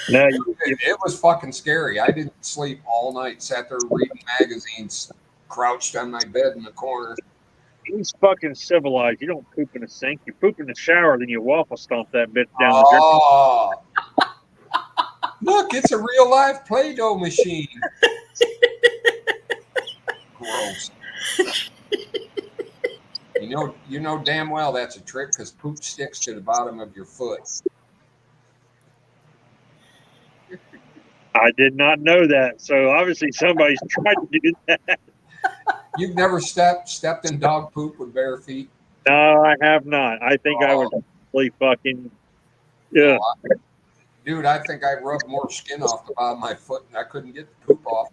No, it was fucking scary. I didn't sleep all night. Sat there reading magazines, crouched on my bed in the corner. he's fucking civilized. You don't poop in a sink. You poop in the shower, then you waffle stomp that bitch down the drain. Oh, look, it's a real life Play-Doh machine. Gross. You know damn well that's a trick because poop sticks to the bottom of your foot. I did not know that. So obviously somebody's tried to do that. You've never stepped in dog poop with bare feet? No, I have not. I think I was really fucking. Yeah. Dude, I think I rubbed more skin off the bottom of my foot and I couldn't get the poop off.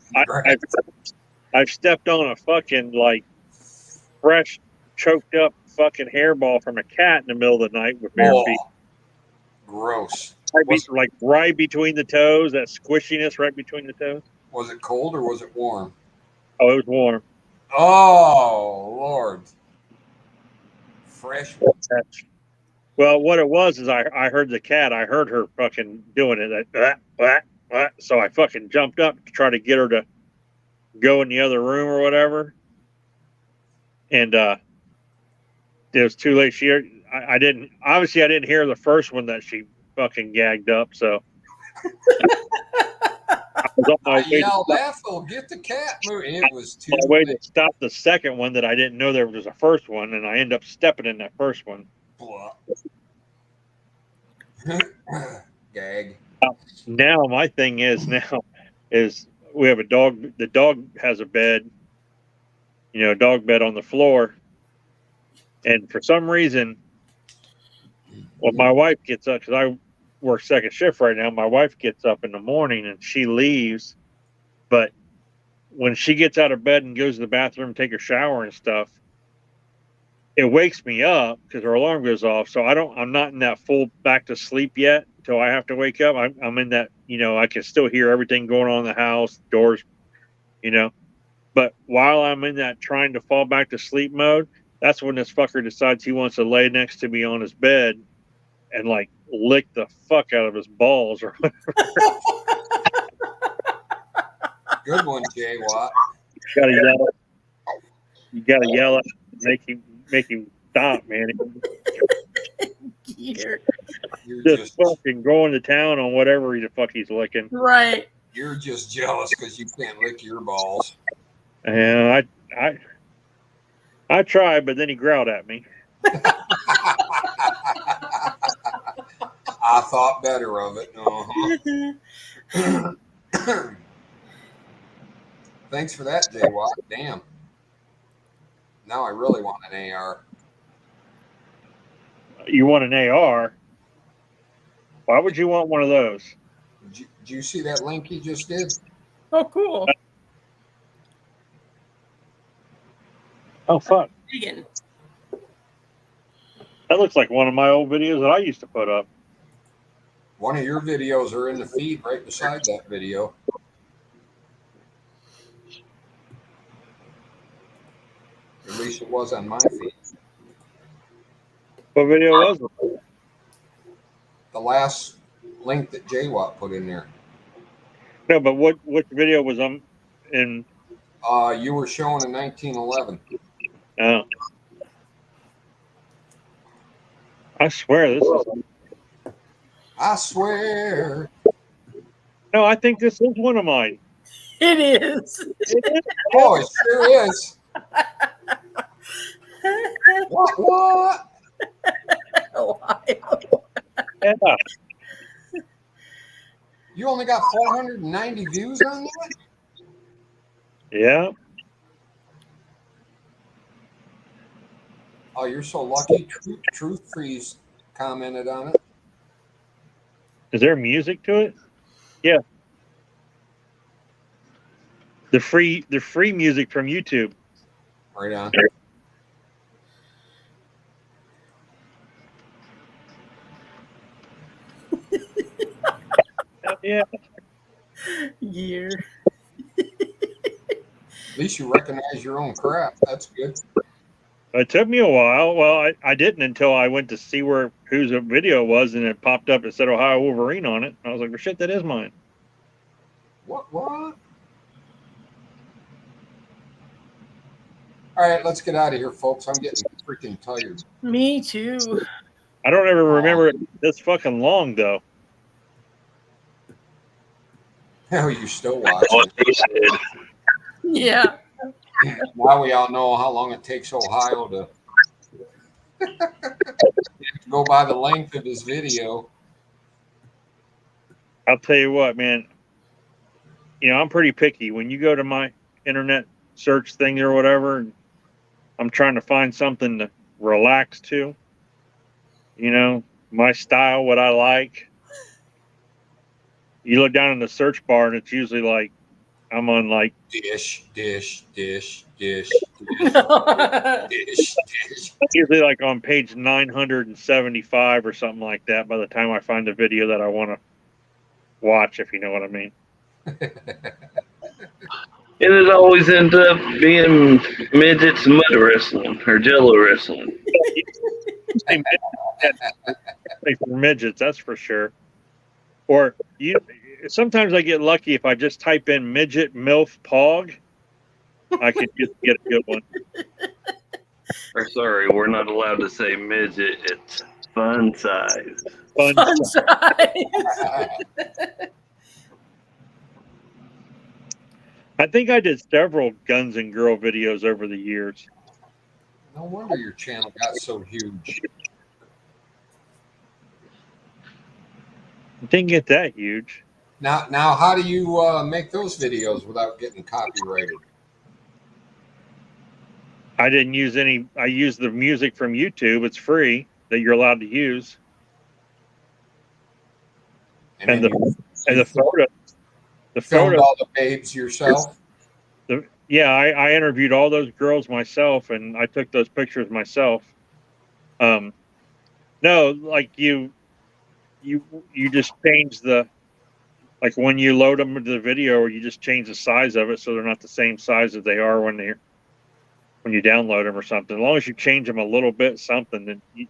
I've stepped on a fucking like fresh, choked up fucking hairball from a cat in the middle of the night with bare feet. Gross. Like right between the toes, that squishiness right between the toes. Was it cold or was it warm? Oh, it was warm. Oh, Lord. Fresh. Well, what it was is I heard the cat. I heard her fucking doing it. So I fucking jumped up to try to get her to go in the other room or whatever. And it was too late. I didn't hear the first one that she fucking gagged up. So I was on my way yelled, Ethel, get the cat moving. It was too way to stop the second one that I didn't know there was a first one, and I ended up stepping in that first one. Gag. Now my thing is we have a dog. The dog has a bed, dog bed on the floor. And for some reason, when my wife gets up, because I work second shift right now, my wife gets up in the morning and she leaves. But when she gets out of bed and goes to the bathroom, take a shower and stuff, it wakes me up because her alarm goes off. So I'm not in that full back to sleep yet until I have to wake up. I'm in that, I can still hear everything going on in the house, doors, But while I'm in that trying to fall back to sleep mode, that's when this fucker decides he wants to lay next to me on his bed and like lick the fuck out of his balls or whatever. Good one, Jay Watt. You gotta yell at him, make him stop, man. Gear. You're Just fucking going to town on whatever the fuck he's licking. Right. You're just jealous because you can't lick your balls. And I tried, but then he growled at me. I thought better of it. Thanks for that, Jay Watt. Damn. Now I really want an AR. You want an AR? Why would you want one of those? Did you see that link he just did? Oh, cool. Oh, fuck. Vegan. That looks like one of my old videos that I used to put up. One of your videos are in the feed right beside that video. At least it was on my feed. What video was it? The last link that Jay Watt put in there. No, but which video was in? You were showing in 1911. Oh. I swear this is. I swear. No, I think this is one of mine. It is. Oh, it sure is. What? Yeah. You only got 490 views on that? Yeah. Oh, you're so lucky. Truth Freeze commented on it. Is there music to it? Yeah. The free music from YouTube. Right on. Yeah. Year. At least you recognize your own crap. That's good. It took me a while. Well, I didn't until I went to see whose video was, and it popped up. It said Ohio Wolverine on it. And I was like, well, shit, that is mine. What? All right, let's get out of here, folks. I'm getting freaking tired. Me too. I don't ever remember it this fucking long, though. How you still watching? Yeah. Now we all know how long it takes Ohio to go by the length of his video. I'll tell you what, man. I'm pretty picky. When you go to my internet search thing or whatever, I'm trying to find something to relax to. My style, what I like. You look down in the search bar, and it's usually like I'm on like Dish. Usually like on page 975 or something like that by the time I find the video that I want to watch, if you know what I mean. And it always ends up being midgets mud wrestling or jello wrestling. Like for midgets, that's for sure. Or sometimes I get lucky if I just type in midget MILF POG, I can just get a good one. Or sorry, we're not allowed to say midget. It's fun size. Fun size. I think I did several Guns and Girl videos over the years. No wonder your channel got so huge. It didn't get that huge. Now, how do you make those videos without getting copyrighted? I didn't use any. I used the music from YouTube. It's free that you're allowed to use, and then the photo. The filmed photo. all the babes yourself. Yeah, I interviewed all those girls myself, and I took those pictures myself. No, like you just change the, like when you load them into the video, or you just change the size of it so they're not the same size as they are when you download them or something. As long as you change them a little bit, something, then you,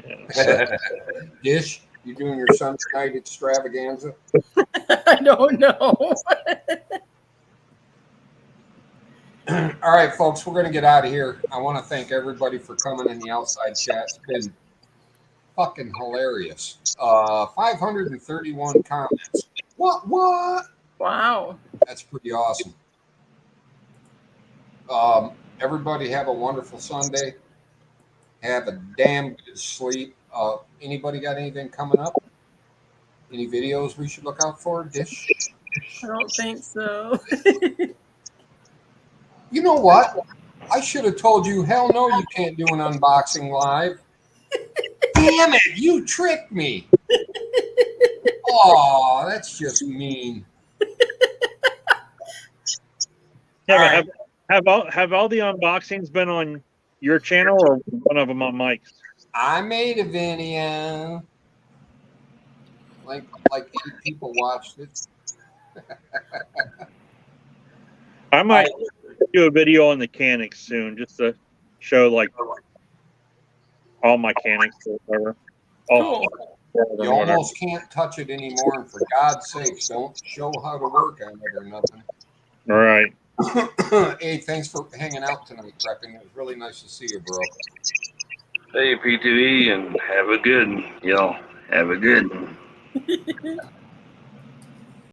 yeah, so. Dish, you doing your Sunday night extravaganza? I don't know. All right, folks, we're going to get out of here. I want to thank everybody for coming in the outside chat. It's been fucking hilarious. 531 comments. What? Wow. That's pretty awesome. Everybody have a wonderful Sunday. Have a damn good sleep. Anybody got anything coming up? Any videos we should look out for? Dish? I don't think so. You know what? I should have told you, hell no, you can't do an unboxing live. Damn it, you tricked me. Oh, that's just mean. Yeah, but have all the unboxings been on your channel or one of them on Mike's? I made a video. Like 8 people watched it. I might do a video on the Canix soon, just to show like all my Canix or whatever. Cool. You almost can't touch it anymore, and for God's sakes, don't show how to work on it or nothing. All right. Hey, thanks for hanging out tonight, Prepping. It was really nice to see you, bro. Hey, P2E, and have a good one, y'all. Have a good one.